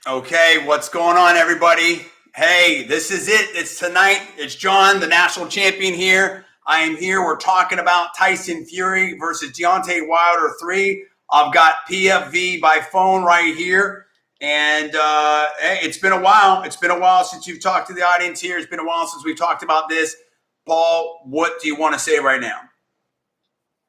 Okay, what's going on, everybody? Hey, this is it. It's tonight. It's John, the national champion here. I am here. We're talking about Tyson Fury versus Deontay Wilder 3. I've got PFV by phone right here. And hey, it's been a while. It's been a while since you've talked to the audience here. It's been a while since we've talked about this. Paul, what do you want to say right now?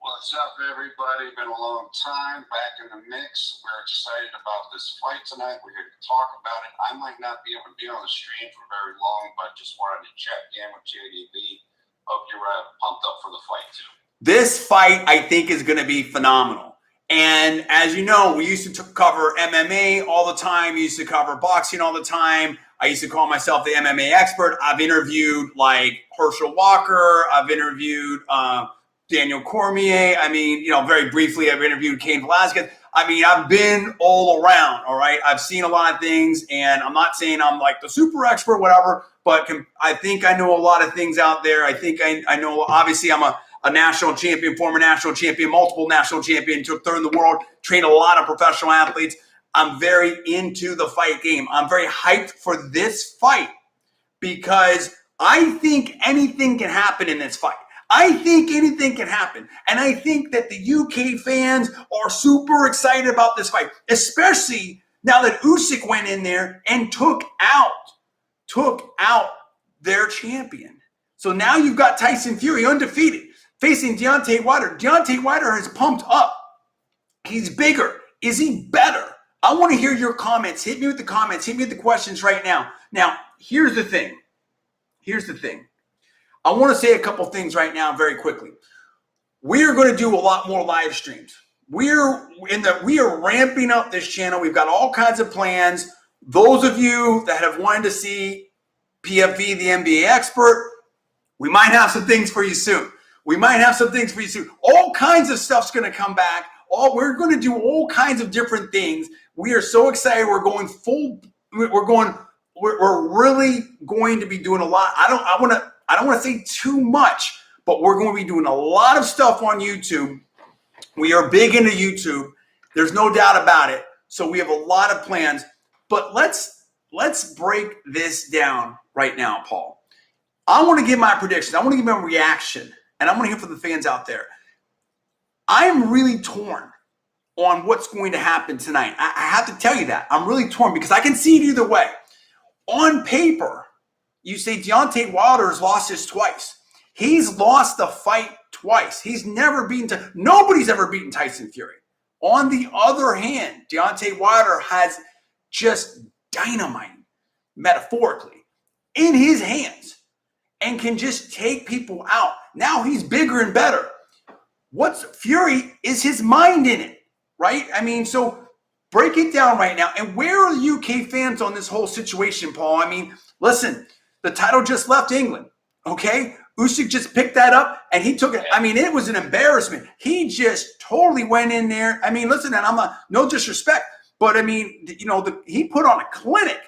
What's up, everybody? Been a long time back in the mix. We're excited about this fight tonight. We're here to talk about it. I might not be able to be on the stream for very long, but just wanted to check in with JDB. Hope you're pumped up for the fight, too. This fight, I think, is going to be phenomenal. And as you know, we used to cover MMA all the time. We used to cover boxing all the time. I used to call myself the MMA expert. I've interviewed like Herschel Walker. I've interviewed Daniel Cormier. I mean, very briefly, I've interviewed Cain Velasquez. I mean, I've been all around, all right? I've seen a lot of things, and I'm not saying I'm like the super expert, whatever, but I think I know a lot of things out there. I think I know, obviously, I'm a national champion, former national champion, multiple national champion, took third in the world, trained a lot of professional athletes. I'm very into the fight game. I'm very hyped for this fight because I think anything can happen in this fight. I think anything can happen. And I think that the UK fans are super excited about this fight, especially now that Usyk went in there and took out their champion. So now you've got Tyson Fury undefeated facing Deontay Wilder. Deontay Wilder has pumped up. He's bigger. Is he better? I want to hear your comments. Hit me with the comments. Hit me with the questions right now. Now, here's the thing. I want to say a couple things right now very quickly. We are going to do a lot more live streams. We are ramping up this channel. We've got all kinds of plans. Those of you that have wanted to see PFV, the NBA expert, we might have some things for you soon. All kinds of stuff's going to come back. We're going to do all kinds of different things. We are so excited. We're really going to be doing a lot. I don't want to say too much, but we're going to be doing a lot of stuff on YouTube. We are big into YouTube. There's no doubt about it. So we have a lot of plans, but let's break this down right now, Paul. I want to give my prediction. I want to give my reaction, and I want to hear from the fans out there. I'm really torn on what's going to happen tonight. I have to tell you that. I'm really torn because I can see it either way. On paper, you say Deontay Wilder has lost this twice. He's lost the fight twice. He's never beaten. Nobody's ever beaten Tyson Fury. On the other hand, Deontay Wilder has just dynamite, metaphorically, in his hands and can just take people out. Now he's bigger and better. What's Fury is his mind in it, right? I mean, so break it down right now. And where are the UK fans on this whole situation, Paul? I mean, listen, the title just left England, okay? Usyk just picked that up, and he took it. I mean, it was an embarrassment. He just totally went in there. I mean, listen, and I'm not, no disrespect, but I mean, he put on a clinic.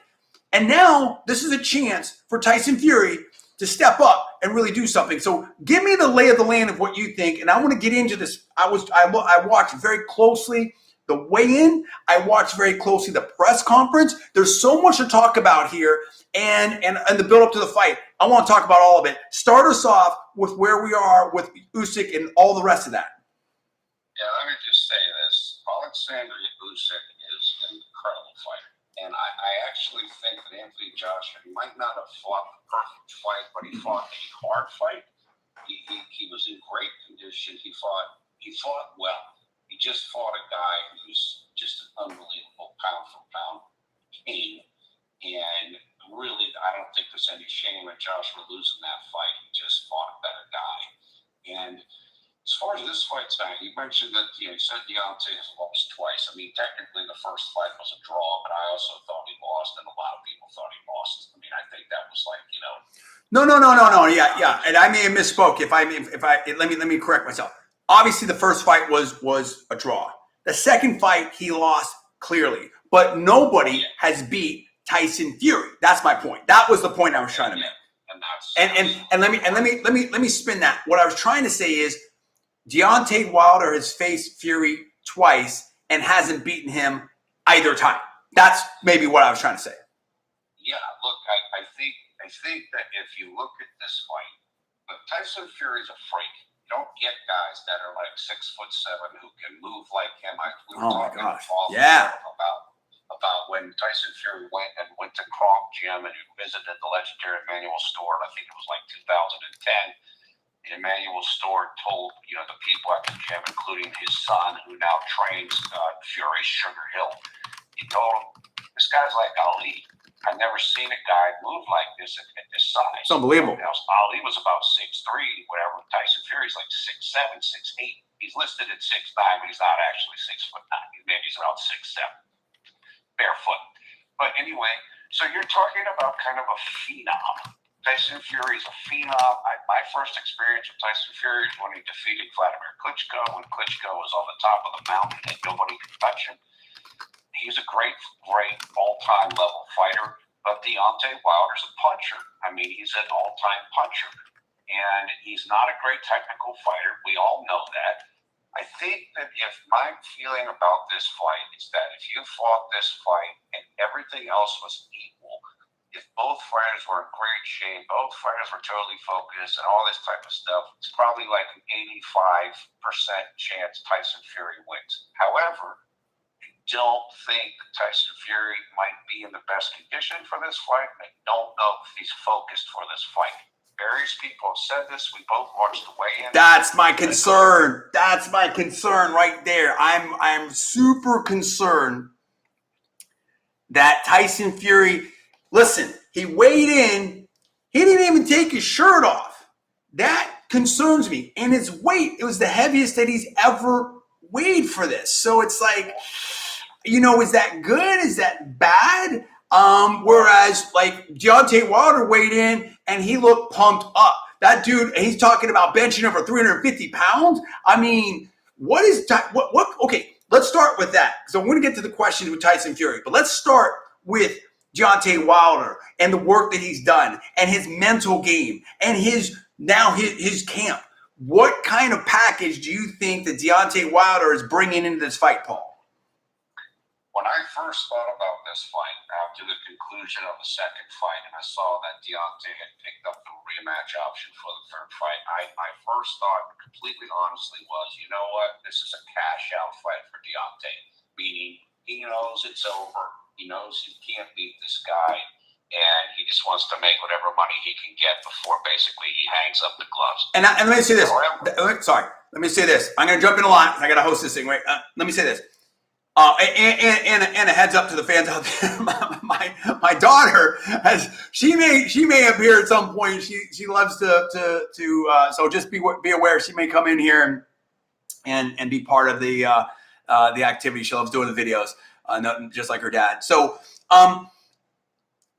And now this is a chance for Tyson Fury to step up and really do something. So give me the lay of the land of what you think, and I want to get into this. I watched very closely the weigh-in. I watched very closely the press conference. There's so much to talk about here, and the build-up to the fight. I want to talk about all of it. Start us off with where we are with Usyk and all the rest of that. Yeah, let me just say this. Alexander Usyk is an incredible fighter. And I actually think that Anthony Joshua might not have fought the perfect fight, but he fought a hard fight. He was in great condition. He fought well. He just fought a guy who's just an unbelievable pound-for-pound king. And really, I don't think there's any shame in Joshua losing that fight. He just fought a better guy. And as far as this fight tonight, you mentioned that you said Deontay has lost twice. I mean, technically the first fight was a draw, but I also thought he lost, and a lot of people thought he lost. I mean, I think that was like, No. Yeah. And I may have misspoke. Let me correct myself. Obviously, the first fight was a draw. The second fight, he lost clearly, but nobody has beat Tyson Fury. That's my point. That was the point I was trying to make. And let me spin that. What I was trying to say is Deontay Wilder has faced Fury twice and hasn't beaten him either time. That's maybe what I was trying to say. Yeah, look, I think that if you look at this fight, but Tyson Fury's a freak. You don't get guys that are like 6'7" who can move like him. We were talking about when Tyson Fury went to Kronk Gym and visited the legendary Emmanuel Stewart. I think it was like 2010. And Emmanuel Stewart told the people at the gym, including his son, who now trains Fury, Sugar Hill. He told him, "This guy's like Ali. I've never seen a guy move like this at this size." It's unbelievable. Ali was about 6'3", whatever. Tyson Fury's like 6'7", 6'8". He's listed at 6'9", but he's not actually 6'9". Maybe he's about 6'7", barefoot. But anyway, so you're talking about kind of a phenom. Tyson Fury's a phenom. My first experience with Tyson Fury is when he defeated Vladimir Klitschko, when Klitschko was on the top of the mountain and nobody could touch him. He's a great all-time level fighter, but Deontay Wilder's a puncher. I mean, he's an all-time puncher, and he's not a great technical fighter. We all know that. I think that if my feeling about this fight is that if you fought this fight and everything else was equal, if both fighters were in great shape, both fighters were totally focused and all this type of stuff, it's probably like an 85% chance Tyson Fury wins. However, don't think that Tyson Fury might be in the best condition for this fight. I don't know if he's focused for this fight. Various people have said this. We both watched the weigh-in. That's my concern. That's my concern right there. I'm super concerned that Tyson Fury, listen, he weighed in. He didn't even take his shirt off. That concerns me. And his weight, it was the heaviest that he's ever weighed for this. So it's like, is that good? Is that bad? Whereas like Deontay Wilder weighed in and he looked pumped up. That dude, he's talking about benching over 350 pounds. I mean, okay, let's start with that. So I'm going to get to the question with Tyson Fury, but let's start with Deontay Wilder and the work that he's done and his mental game and his camp. What kind of package do you think that Deontay Wilder is bringing into this fight, Paul? When I first thought about this fight after the conclusion of the second fight, and I saw that Deontay had picked up the rematch option for the third fight, my first thought, completely honestly, was, you know what? This is a cash-out fight for Deontay, meaning he knows it's over. He knows he can't beat this guy, and he just wants to make whatever money he can get before basically he hangs up the gloves. And let me say this. Let me say this. I'm going to jump in a lot. I got to host this thing, right? Let me say this. And a heads up to the fans out there. My daughter she may appear at some point. She loves to so just be aware. She may come in here and be part of the activity. She loves doing the videos, just like her dad. So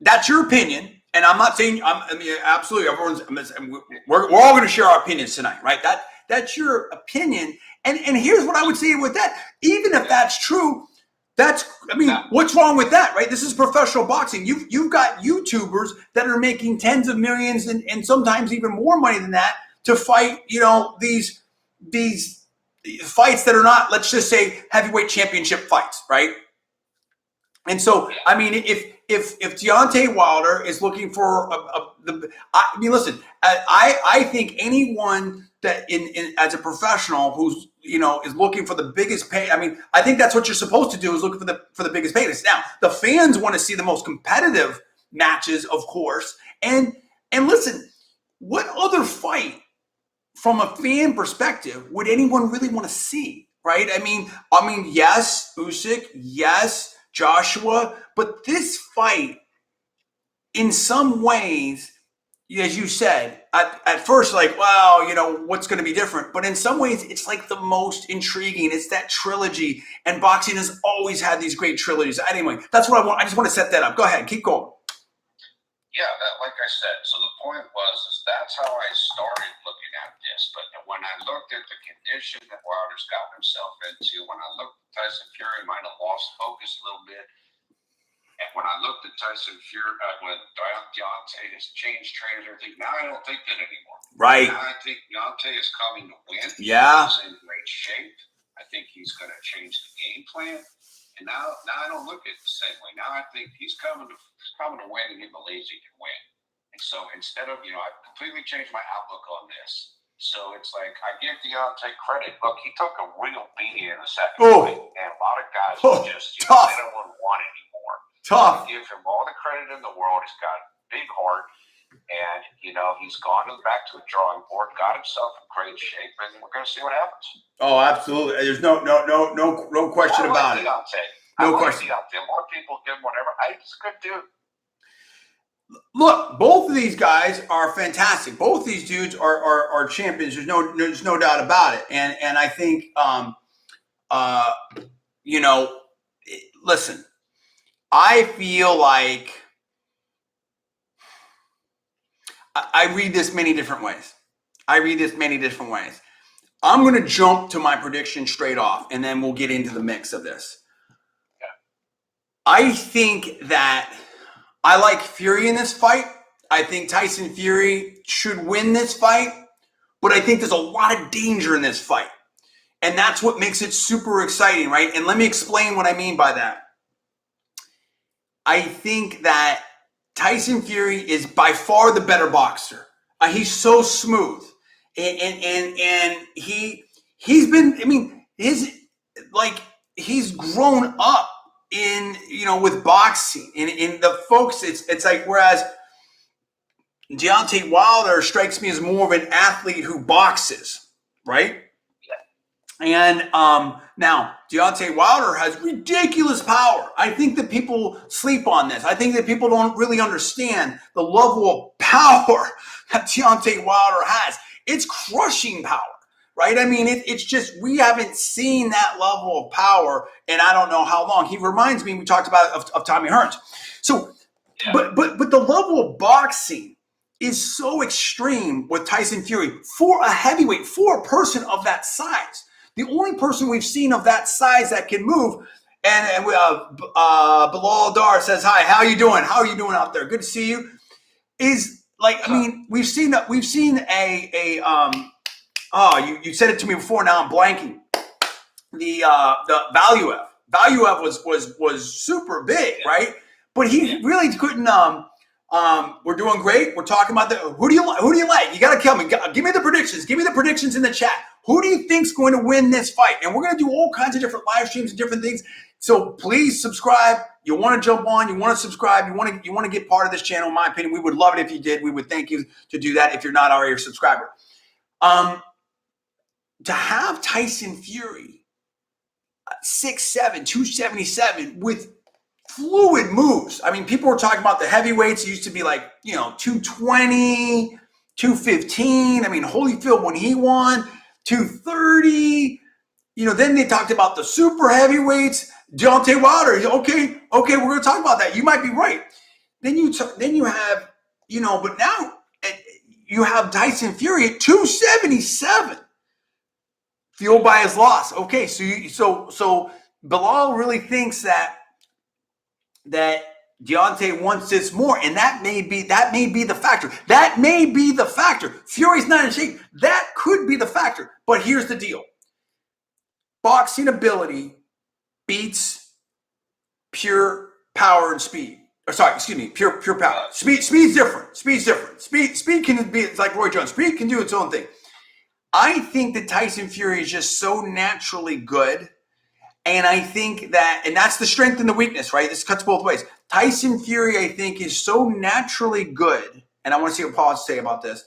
that's your opinion, and I'm not saying absolutely we're all going to share our opinions tonight, right? That's your opinion. And here's what I would say with that. Even if that's true, what's wrong with that, right? This is professional boxing. You've got YouTubers that are making tens of millions and sometimes even more money than that to fight, these fights that are not, let's just say, heavyweight championship fights, right? And so, I mean, if Deontay Wilder is looking for listen, I think anyone that as a professional who's is looking for the biggest pay. I mean, I think that's what you're supposed to do, is look for the biggest pay. Now, the fans want to see the most competitive matches, of course. And listen, what other fight from a fan perspective would anyone really want to see, right? I mean, yes, Usyk, yes, Joshua, but this fight, in some ways, as you said, at first, like, wow, what's going to be different? But in some ways, it's like the most intriguing. It's that trilogy, and boxing has always had these great trilogies. Anyway, that's what I want. I just want to set that up. Go ahead, keep going. Yeah, like I said, so the point was, that's how I started looking at this. But when I looked at the condition that Wilder's got himself into, when I looked at Tyson Fury, might have lost focus a little bit. And when I looked at Tyson Fury, when Deontay has changed trainers and everything, now I don't think that anymore. Right. Now I think Deontay is coming to win. Yeah. He's in great shape. I think he's going to change the game plan. And now I don't look at it the same way. Now I think he's coming to win, and he believes he can win. And so instead of, I've completely changed my outlook on this. So it's like I give Deontay credit. Look, he took a real beating in the second fight, and a lot of guys just tough. they don't want anymore. Tough. I give him all the credit in the world. He's got a big heart. And, he's gone back to the drawing board, got himself in great shape, and we're going to see what happens. Oh, absolutely. There's no question about it. No question. Deontay. More people give him whatever. He's a good dude. Look, both of these guys are fantastic. Both of these dudes are champions. There's no doubt about it. And I think, listen, I feel like I read this many different ways. I'm going to jump to my prediction straight off, and then we'll get into the mix of this. Yeah. I think that I like Fury in this fight. I think Tyson Fury should win this fight, but I think there's a lot of danger in this fight. And that's what makes it super exciting, right? And let me explain what I mean by that. I think that Tyson Fury is by far the better boxer. He's so smooth, and he's been. He's grown up in with boxing. In the folks, it's like whereas Deontay Wilder strikes me as more of an athlete who boxes, right? And now Deontay Wilder has ridiculous power. I think that people sleep on this. I think that people don't really understand the level of power that Deontay Wilder has. It's crushing power, right? I mean, it's just we haven't seen that level of power in I don't know how long. He reminds me, we talked about of Tommy Hearns. So, yeah. but the level of boxing is so extreme with Tyson Fury for a heavyweight, for a person of that size. The only person we've seen of that size that can move, and Bilal Dar says, "Hi, how you doing? How are you doing out there? Good to see you." Is like, I mean, we've seen you said it to me before. Now I'm blanking. The Valuev. Valuev was super big, right? But he really couldn't. We're doing great. We're talking about who do you like? You got to tell me. Give me the predictions. Give me the predictions in the chat. Who do you think's going to win this fight? And we're going to do all kinds of different live streams and different things. So please subscribe. You want to jump on. You want to subscribe. You want to get part of this channel. In my opinion, we would love it if you did. We would thank you to do that if you're not already a subscriber. To have Tyson Fury 6'7", 277 with fluid moves. I mean, people were talking about the heavyweights. It used to be like 220, 215. I mean, Holyfield when he won. 230, then they talked about the super heavyweights. Deontay Wilder, okay, we're going to talk about that. You might be right. Then you have, but now you have Tyson Fury at 277, fueled by his loss. Okay, so Bilal really thinks that Deontay wants this more, and that may be the factor. That may be the factor. Fury's not in shape. That could be the factor. But here's the deal. Boxing ability beats pure power and speed. Pure power. Speed's different. Speed can be, it's like Roy Jones. Speed can do its own thing. I think that Tyson Fury is just so naturally good. And I think and that's the strength and the weakness, right? This cuts both ways. Tyson Fury, I think, is so naturally good, and I want to see what Paul has to say about this,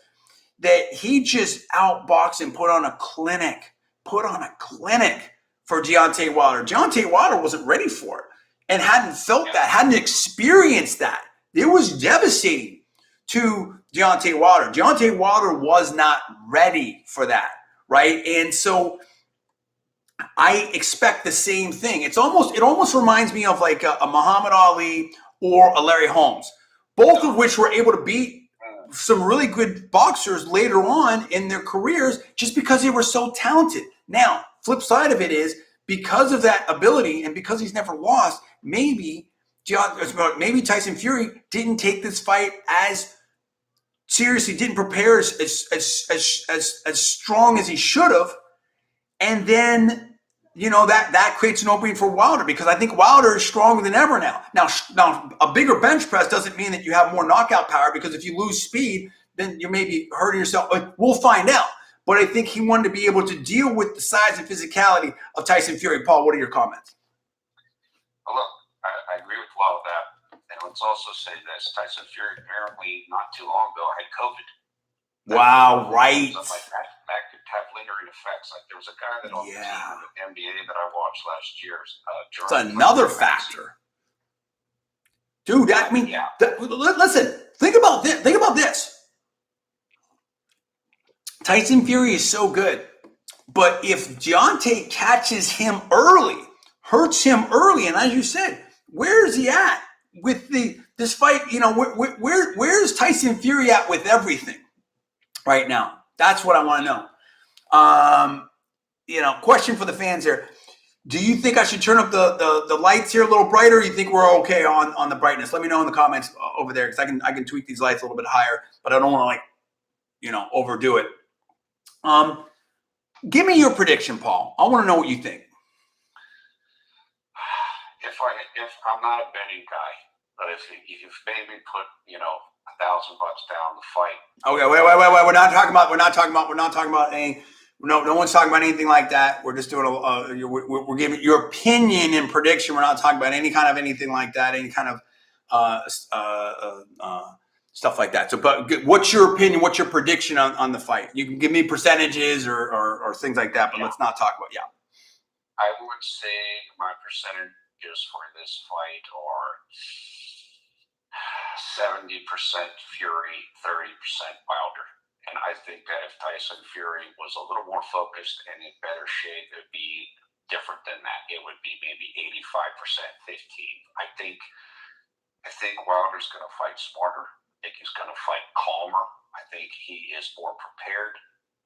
that he just outboxed and put on a clinic for Deontay Wilder. Deontay Wilder wasn't ready for it and hadn't felt that, hadn't experienced that. It was devastating to Deontay Wilder. Deontay Wilder was not ready for that, right? And so I expect the same thing. It almost reminds me of like a Muhammad Ali or a Larry Holmes, both of which were able to beat some really good boxers later on in their careers just because they were so talented. Now, flip side of it is because of that ability and because he's never lost, maybe Tyson Fury didn't take this fight as seriously, didn't prepare as strong as he should have. And then that creates an opening for Wilder, because I think Wilder is stronger than ever now. Now, a bigger bench press doesn't mean that you have more knockout power, because if you lose speed, then you may be hurting yourself. We'll find out. But I think he wanted to be able to deal with the size and physicality of Tyson Fury. Paul, what are your comments? Well, look, I agree with a lot of that. And let's also say this. Tyson Fury apparently not too long ago had COVID. Wow, right. Something like that could have lingering effects. Like there was a guy that on the team of the NBA that I watched last year. It's another factor. Dude, listen, think about this. Think about this. Tyson Fury is so good, but if Deontay catches him early, hurts him early, and as you said, where is he at with this fight? Where's Tyson Fury at with everything right now? That's what I want to know. Question for the fans here. Do you think I should turn up the lights here a little brighter, or you think we're okay on the brightness? Let me know in the comments over there, because I can tweak these lights a little bit higher, but I don't want to overdo it. Give me your prediction, Paul. I want to know what you think. If I'm not a betting guy, but if you've made me put $1,000 down the fight. Okay, wait. We're not talking about any. No one's talking about anything like that. We're just doing we're giving your opinion and prediction. We're not talking about any kind of anything like that. Any kind of stuff like that. So, but what's your opinion? What's your prediction on the fight? You can give me percentages or things like that, but let's not talk about. Yeah, I would say my percentages for this fight are 70% Fury, 30% Wilder. And I think that if Tyson Fury was a little more focused and in better shape, it would be different than that. It would be maybe 85%, 15%. I think Wilder's going to fight smarter. I think he's going to fight calmer. I think he is more prepared.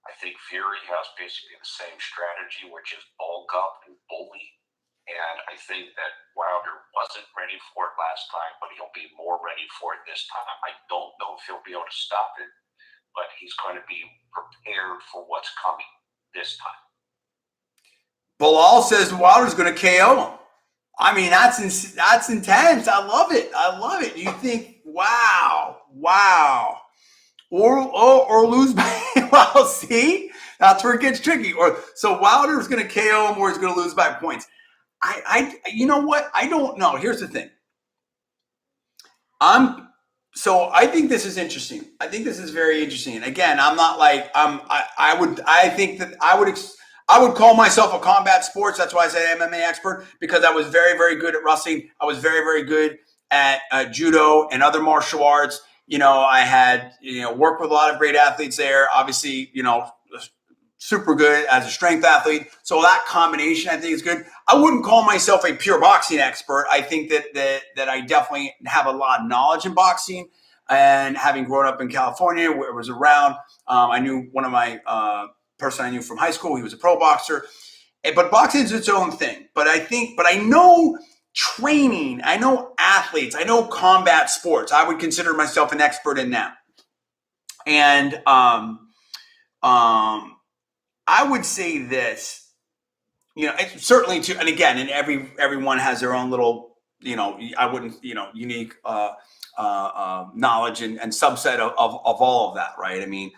I think Fury has basically the same strategy, which is bulk up and bully. And I think that Wilder wasn't ready for it last time, but he'll be more ready for it this time. I don't know if he'll be able to stop it, but he's going to be prepared for what's coming this time. Bilal says Wilder's going to KO him. I mean, that's intense. I love it. You think, wow, or lose by well, see, that's where it gets tricky. So Wilder's going to KO him, or he's going to lose by points. You know what? I don't know. Here's the thing. So I think this is interesting. I think this is very interesting. And again, I'm not like I would call myself a combat sports. That's why I say MMA expert, because I was very, very good at wrestling. I was very, very good at judo and other martial arts. I had worked with a lot of great athletes there. Obviously, super good as a strength athlete. So that combination, I think, is good. I wouldn't call myself a pure boxing expert. I think that I definitely have a lot of knowledge in boxing, and having grown up in California, where it was around, I knew one of my person I knew from high school. He was a pro boxer, but boxing is its own thing. But I know training, I know athletes, I know combat sports. I would consider myself an expert in that. And I would say this, certainly too, and again, and everyone has their own little, I wouldn't, unique knowledge and subset of all of that, right? I mean,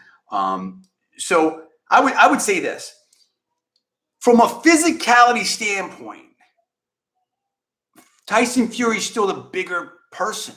so I would say this, from a physicality standpoint, Tyson Fury is still the bigger person.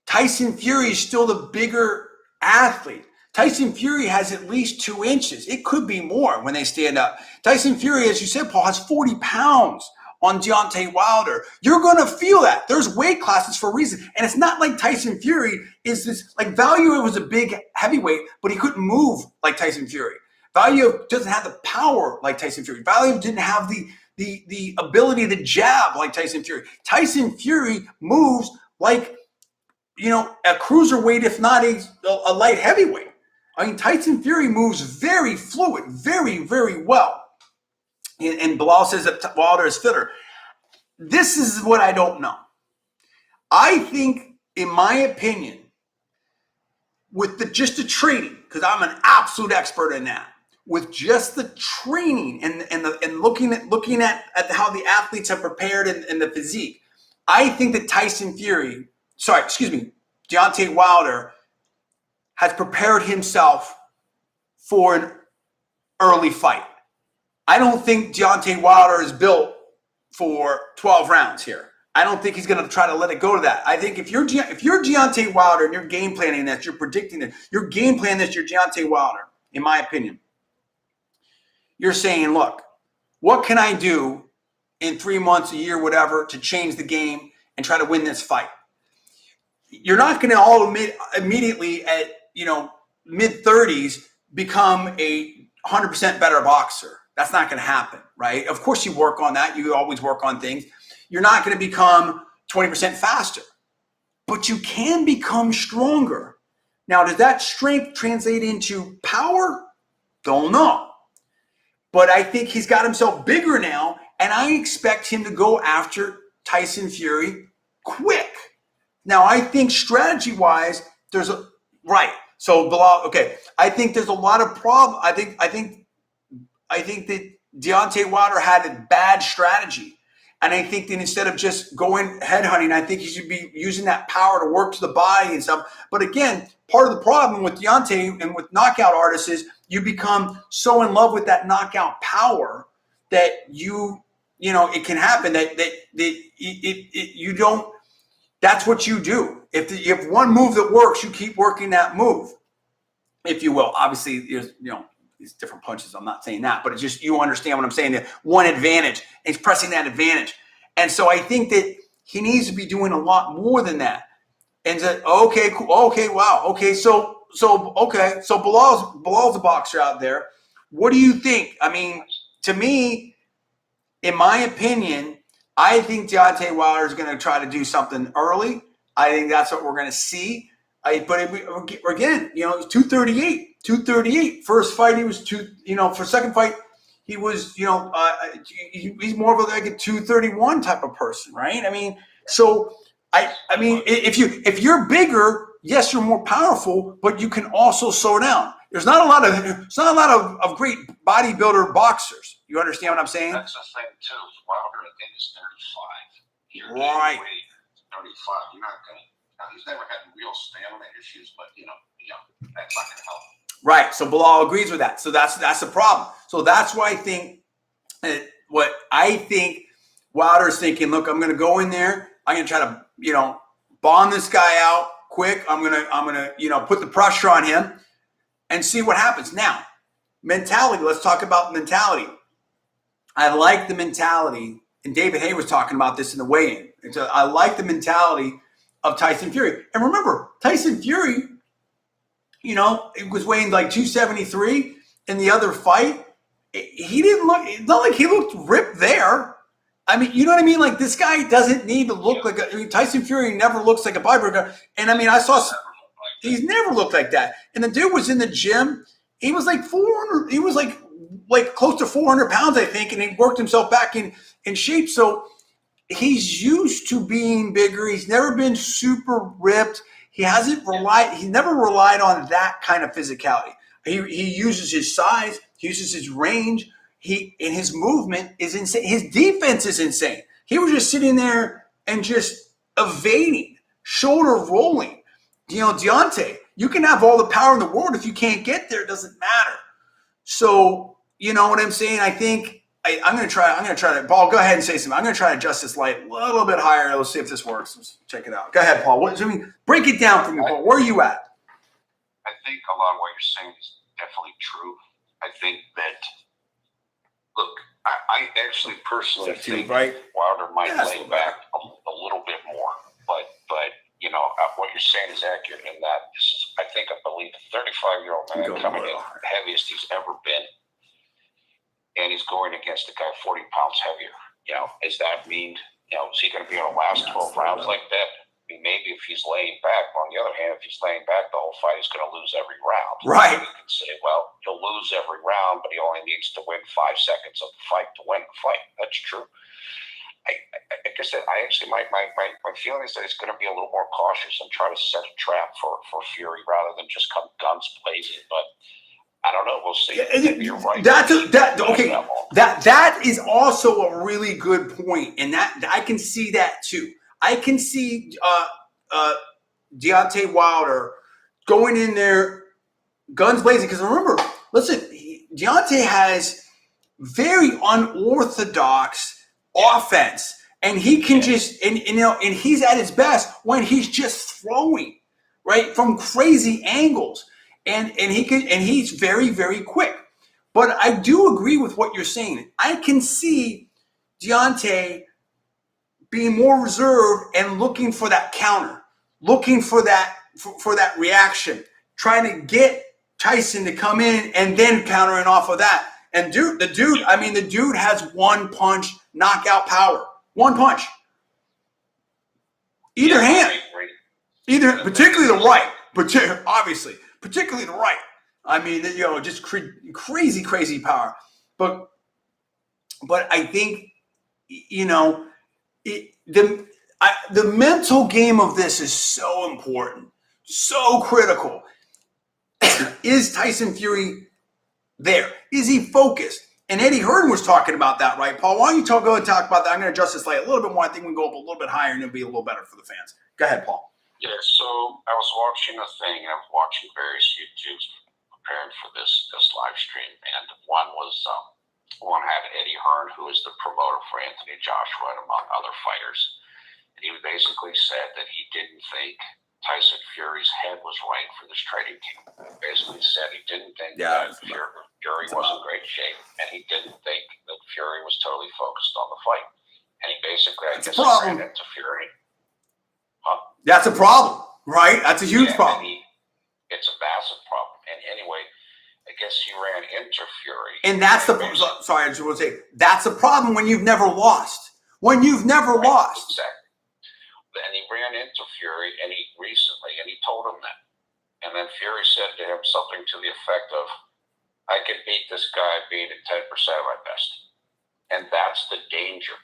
Tyson Fury is still the bigger athlete. Tyson Fury has at least 2 inches. It could be more when they stand up. Tyson Fury, as you said, Paul, has 40 pounds on Deontay Wilder. You're going to feel that. There's weight classes for a reason. And it's not like Tyson Fury is this, like Value was a big heavyweight, but he couldn't move like Tyson Fury. Value doesn't have the power like Tyson Fury. Value didn't have the ability to jab like Tyson Fury. Tyson Fury moves like, a cruiserweight, if not a light heavyweight. I mean, Tyson Fury moves very fluid, very, very well. And Bilal says that Wilder is fitter. This is what I don't know. I think, in my opinion, with just the trading, because I'm an absolute expert in that, with just the training and looking at how the athletes have prepared and the physique, I think that Deontay Wilder has prepared himself for an early fight. I don't think Deontay Wilder is built for 12 rounds here. I don't think he's going to try to let it go to that. I think if you're Deontay Wilder and you're game planning that, you're predicting that, you're game planning that you're Deontay Wilder, in my opinion, you're saying, look, what can I do in 3 months, a year, whatever, to change the game and try to win this fight? You're not going to all immediately at, mid-30s become a 100% better boxer. That's not going to happen, right? Of course you work on that. You always work on things. You're not going to become 20% faster, but you can become stronger. Now, does that strength translate into power? Don't know. But I think he's got himself bigger now, and I expect him to go after Tyson Fury quick. Now, I think strategy-wise, So Bilal, okay. I think there's a lot of problem. I think that Deontay Wilder had a bad strategy. And I think that instead of just going headhunting, I think he should be using that power to work to the body and stuff. But again, part of the problem with Deontay and with knockout artists is you become so in love with that knockout power that it can happen that you don't. That's what you do. If you have one move that works, you keep working that move, if you will. Obviously, there's these different punches. I'm not saying that, but it's just you understand what I'm saying. That one advantage, and he's pressing that advantage, and so I think that he needs to be doing a lot more than that. And said, okay, cool, okay, wow, okay, so Bilal's a boxer out there. What do you think? I mean, to me, in my opinion, I think Deontay Wilder is going to try to do something early. I think that's what we're going to see. But again, it's 238. First fight, he was for second fight, he was, he's more of like a 231 type of person, right? I mean, so I mean, if you're bigger, yes, you're more powerful, but you can also slow down. There's not a lot of great bodybuilder boxers. You understand what I'm saying? That's the thing too. Wilder, I think, is 35. Right. 35. You're not going to. He's never had real stamina issues, but that's not going to help. Right. So Bilal agrees with that. So that's the problem. So that's why I think Wilder's thinking. Look, I'm going to go in there. I'm going to try to bomb this guy out quick. I'm gonna put the pressure on him and see what happens. Now, mentality. Let's talk about mentality. I like the mentality, and David Hay was talking about this in the weigh-in. I like the mentality of Tyson Fury. And remember, Tyson Fury, it was weighing like 273 in the other fight. He didn't look, it's not like he looked ripped there. I mean, you know what I mean? Like, this guy doesn't need to look Tyson Fury never looks like a bodybuilder. And I mean, he's never looked like that. And the dude was in the gym. He was like 400, he was like close to 400 pounds, I think. And he worked himself back in shape. So he's used to being bigger. He's never been super ripped. He never relied on that kind of physicality. He uses his size, he uses his range. His movement is insane. His defense is insane. He was just sitting there and just evading, shoulder rolling. Deontay, you can have all the power in the world. If you can't get there, it doesn't matter. So, you know what I'm saying? I think I'm going to try to, Paul, go ahead and say something. I'm going to try to adjust this light a little bit higher. Let's see if this works. Let's check it out. Go ahead, Paul. Break it down for me, Paul. Where are you at? I think a lot of what you're saying is definitely true. I think that, look, I actually personally think Wilder might lay back a little bit more, but what you're saying is accurate in that this is, I believe, a 35-year-old man coming in the heaviest he's ever been, and he's going against a guy 40 pounds heavier. Does that mean, is he going to be able to last 12 rounds like that? I mean, maybe if he's laying back. On the other hand, if he's laying back the whole fight, he's going to lose every round. Right. You can say, well, he'll lose every round, but he only needs to win 5 seconds of the fight to win the fight. That's true. Like I said, I actually, my feeling is that he's going to be a little more cautious and try to set a trap for Fury rather than just come guns blazing. But I don't know. We'll see. Maybe you're right. That is also a really good point, and that I can see that too. I can see Deontay Wilder going in there, guns blazing. Because remember, listen, Deontay has very unorthodox offense, and he can just and he's at his best when he's just throwing right from crazy angles, and he's very, very quick. But I do agree with what you're saying. I can see Deontay being more reserved and looking for that counter, looking for that reaction, trying to get Tyson to come in and then countering off of that. And the dude has one punch knockout power. One punch. Either hand. Particularly the right. Particularly the right. I mean, just crazy, crazy power. But I think, the mental game of this is so important, so critical. Is Tyson Fury there? Is he focused? And Eddie Hearn was talking about that, right, Paul? Why don't you go and talk about that? I'm going to adjust this light a little bit more. I think we can go up a little bit higher, and it'll be a little better for the fans. Go ahead, Paul. Yeah, so I was watching a thing. I was watching various YouTubes preparing for this live stream, and one had Eddie Hearn, who is the promoter for Anthony Joshua, and among other fighters. And he basically said that he didn't think Tyson Fury's head was right for this trading team. He basically said he didn't think that Fury was in great shape, and he didn't think that Fury was totally focused on the fight. And he basically, I guess, ran into Fury. That's a problem, right? That's a huge problem. It's a massive problem. And anyway, I guess he ran into Fury. And that's sorry, I just want to say, that's a problem when you've never lost. Lost. Exactly. And he ran into Fury, and he told him that. And then Fury said to him something to the effect of, I could beat this guy being at 10% of my best. And that's the danger.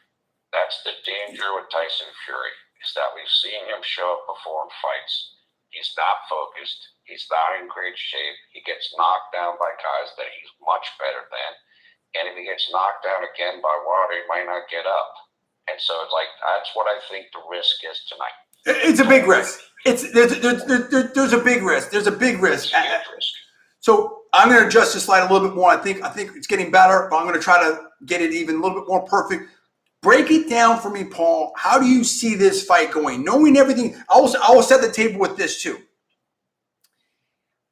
That's the danger with Tyson Fury, is that we've seen him show up before in fights. He's not focused. He's not in great shape. He gets knocked down by guys that he's much better than. And if he gets knocked down again by Wilder, he might not get up. And so it's like, that's what I think the risk is tonight. It's a big risk. There's a big risk. There's a big risk. It's a huge risk. So I'm going to adjust this slide a little bit more. I think it's getting better, but I'm going to try to get it even a little bit more perfect. Break it down for me, Paul. How do you see this fight going? Knowing everything, I will set the table with this too.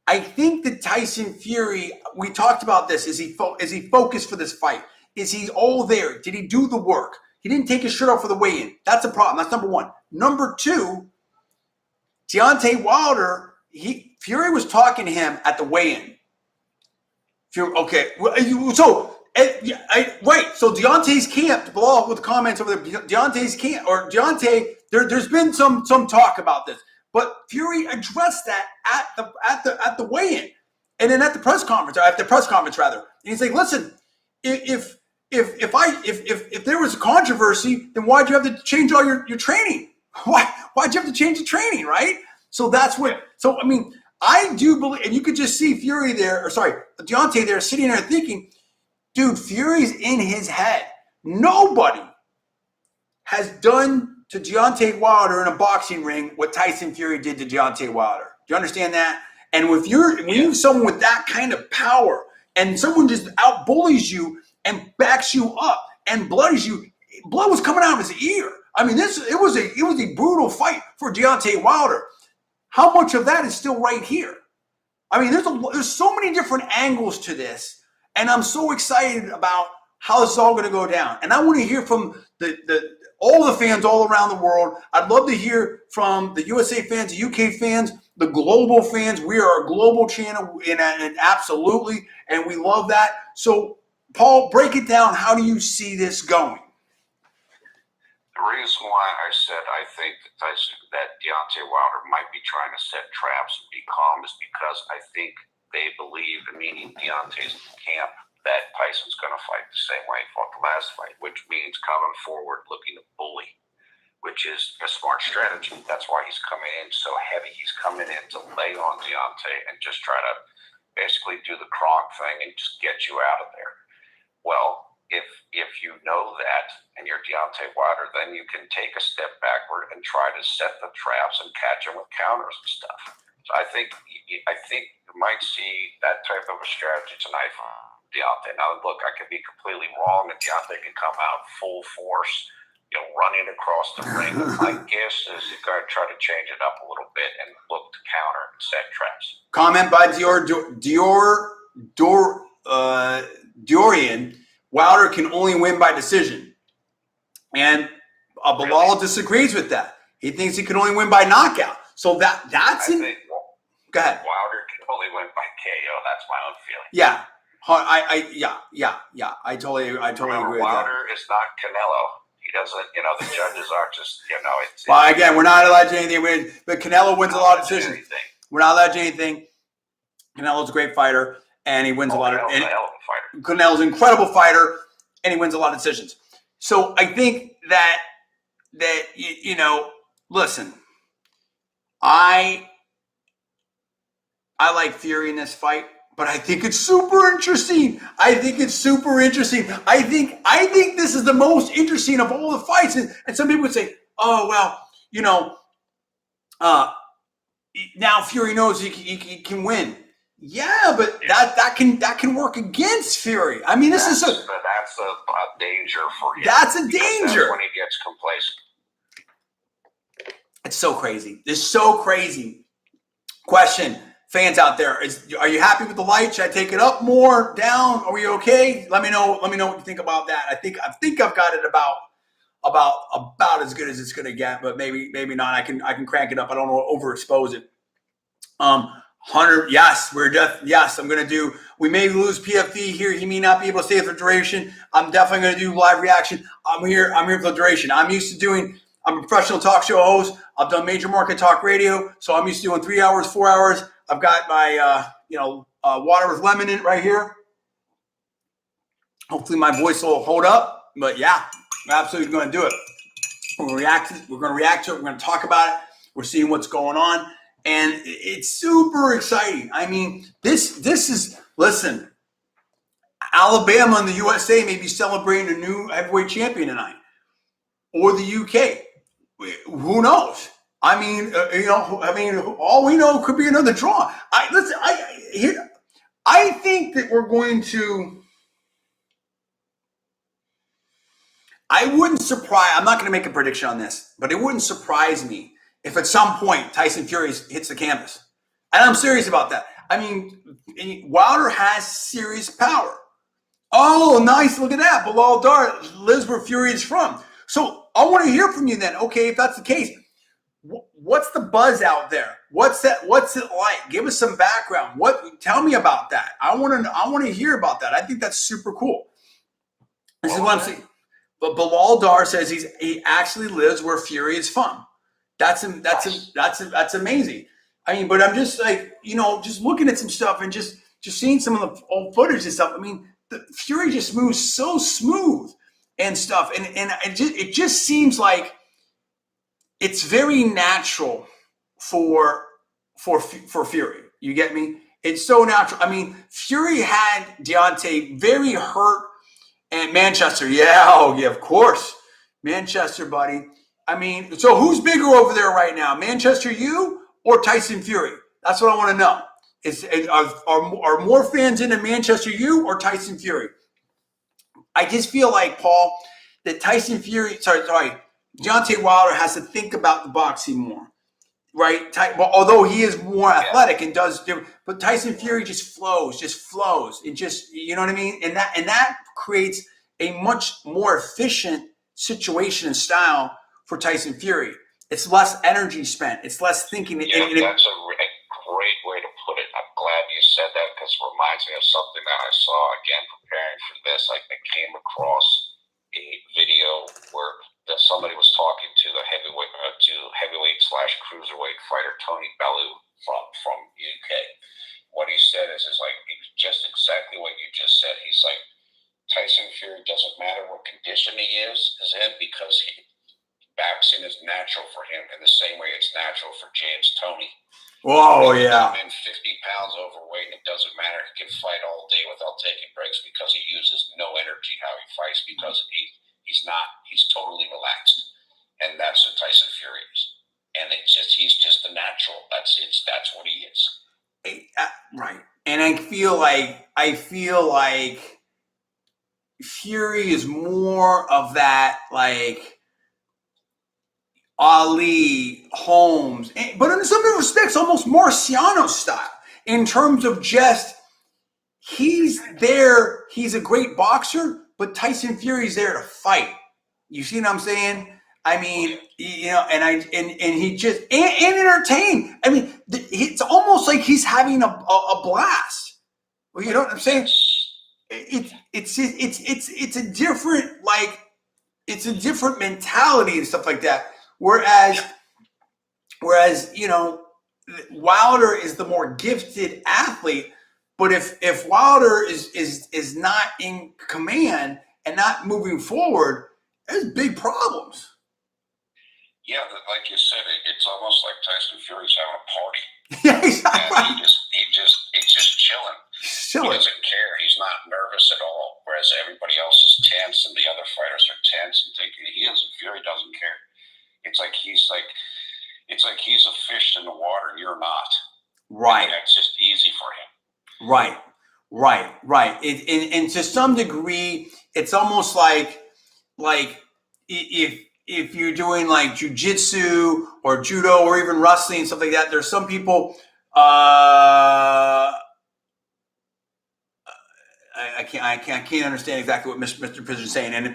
I think that Tyson Fury, we talked about this. Is he focused for this fight? Is he all there? Did he do the work? He didn't take his shirt off for the weigh-in. That's a problem. That's number one. Number two, Deontay Wilder, Fury was talking to him at the weigh-in. Okay, so Deontay's camp, to blow off with the comments over there, there's been some talk about this, but Fury addressed that at the weigh-in, and then at the press conference, rather, and he's like, listen, if there was a controversy, then why'd you have to change all your training? Why'd you have to change the training, right? So that's what. So I mean, I do believe, and you could just see Deontay there sitting there thinking, dude, Fury's in his head. Nobody has done to Deontay Wilder in a boxing ring what Tyson Fury did to Deontay Wilder. Do you understand that? And when you have someone with that kind of power, and someone just out-bullies you and backs you up and bloodies you, blood was coming out of his ear. I mean, it was a brutal fight for Deontay Wilder. How much of that is still right here? I mean, there's so many different angles to this, and I'm so excited about how this is all going to go down. And I want to hear from all the fans all around the world. I'd love to hear from the USA fans, the UK fans, the global fans. We are a global channel, and absolutely, and we love that. So, Paul, break it down. How do you see this going? The reason why I said I think that Deontay Wilder might be trying to set traps and be calm is because I think they believe, meaning Deontay's camp, that Tyson's going to fight the same way he fought the last fight, which means coming forward looking to bully, which is a smart strategy. That's why he's coming in so heavy. He's coming in to lay on Deontay and just try to basically do the Kronk thing and just get you out of there. Well, if you know that and you're Deontay Wilder, then you can take a step backward and try to set the traps and catch him with counters and stuff. So I think you might see that type of a strategy tonight from Deontay. Now, look, I could be completely wrong, and Deontay can come out full force, running across the ring. My guess is you've got to try to change it up a little bit and look to counter and set traps. Comment by Dorian. Wilder can only win by decision. And Bilal disagrees with that. He thinks he can only win by knockout. So go ahead. Wilder can only win by KO. That's my own feeling. Yeah. I totally agree with that. Wilder is not Canelo. He doesn't, the judges are just, well, again, we're not allowed to do anything. But Canelo wins a lot of decisions. We're not allowed to do anything. Canelo's a great fighter, and he wins a lot of. Canelo's a hell of a fighter. Canelo's an incredible fighter, and he wins a lot of decisions. So I think that listen, I like Fury in this fight, but I think it's super interesting. I think this is the most interesting of all the fights. And some people would say, oh, well, now Fury knows he can win. Yeah, but that can work against Fury. I mean, that's a danger for him. That's a danger. That's when he gets complacent. It's so crazy. It's so crazy. Question, fans out there, are you happy with the light? Should I take it up more, down? Are we okay? Let me know what you think about that. I think I've got it about as good as it's gonna get, but maybe not. I can crank it up. I don't want to overexpose it. Hunter, yes, I'm going to do, we may lose PFV here. He may not be able to stay for duration. I'm definitely going to do live reaction. I'm here for the duration. I'm a professional talk show host. I've done major market talk radio. So I'm used to doing 3 hours, 4 hours. I've got my, water with lemon in it right here. Hopefully my voice will hold up, but yeah, I'm absolutely going to do it. We're going to react to it. We're going to talk about it. We're seeing what's going on. And it's super exciting. I mean, this is, listen, Alabama and the USA may be celebrating a new heavyweight champion tonight, or the UK. Who knows? I mean, all we know could be another draw. I think that we're going to. I'm not going to make a prediction on this, but it wouldn't surprise me if at some point Tyson Fury hits the canvas. And I'm serious about that. I mean, Wilder has serious power. Oh, nice. Look at that. Bilal Dar lives where Fury is from. So I want to hear from you then. Okay, if that's the case, what's the buzz out there? What's it like? Give us some background. Tell me about that. I want to hear about that. I think that's super cool. This is what I'm saying. But Bilal Dar says he actually lives where Fury is from. That's amazing. I mean, but I'm just like, just looking at some stuff and just seeing some of the old footage and stuff. I mean, the Fury just moves so smooth and stuff. And it just seems like it's very natural for Fury. You get me? It's so natural. I mean, Fury had Deontay very hurt, and Manchester. Yeah, of course. Manchester, buddy. I mean, so who's bigger over there right now? Manchester U or Tyson Fury? That's what I want to know. Are more fans into Manchester U or Tyson Fury? I just feel like, Paul, that Deontay Wilder has to think about the boxing more, right? Although he is more athletic and does different, but Tyson Fury just flows. It just, you know what I mean? And that creates a much more efficient situation and style for Tyson Fury. It's less energy spent. It's less thinking. That's a great way to put it. I'm glad you said that because it reminds me of something that I saw, again, preparing for this. I came across a video where somebody was talking to the heavyweight/cruiserweight fighter Tony Bellew from UK. What he said is just exactly what you just said. He's like, Tyson Fury doesn't matter what condition he is in because boxing is natural for him in the same way it's natural for James Toney. Oh, He's yeah. come in 50 pounds overweight, and it doesn't matter. He can fight all day without taking breaks because he uses no energy how he fights because he's totally relaxed. And that's what Tyson Fury is. And he's just a natural. That's what he is. Right. And I feel like Fury is more of that, like Ali, Holmes, but in some respects, almost Marciano style in terms of just he's there. He's a great boxer, but Tyson Fury's there to fight. You see what I'm saying? I mean, and he just and entertain. I mean, it's almost like he's having a blast. Well, you know what I'm saying? It's a different, like, it's a different mentality and stuff like that. Whereas Wilder is the more gifted athlete, but if Wilder is not in command and not moving forward, there's big problems. Yeah, like you said, it's almost like Tyson Fury's having a party. Yeah, exactly. And he's just chilling. He doesn't care. He's not nervous at all. Whereas everybody else is tense, and the other fighters are tense and thinking he is. And Fury doesn't care. It's like he's a fish in the water, and you're not. Right. And that's just easy for him. Right. And to some degree, it's almost like if you're doing like jiu-jitsu or judo or even wrestling and stuff like that, there's some people. I can't understand exactly what Mr. Prisoner is saying, and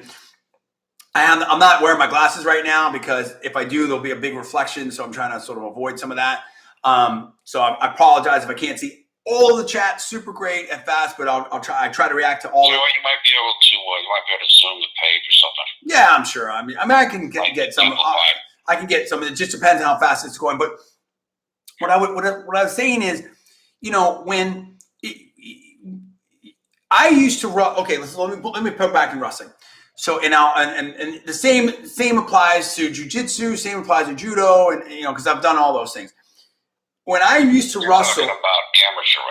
I'm not wearing my glasses right now because if I do, there'll be a big reflection. So I'm trying to sort of avoid some of that. So I apologize if I can't see all the chat super great and fast, but I'll try. I try to react to all. You might be able to zoom the page or something. Yeah, I'm sure. I mean, I can get some. I can get some. It just depends on how fast it's going. But what I was saying is, when I used to run. Okay, let me put back in wrestling. So and the same applies to jiu-jitsu, same applies to judo, and because I've done all those things. When I used to wrestle, talking about amateur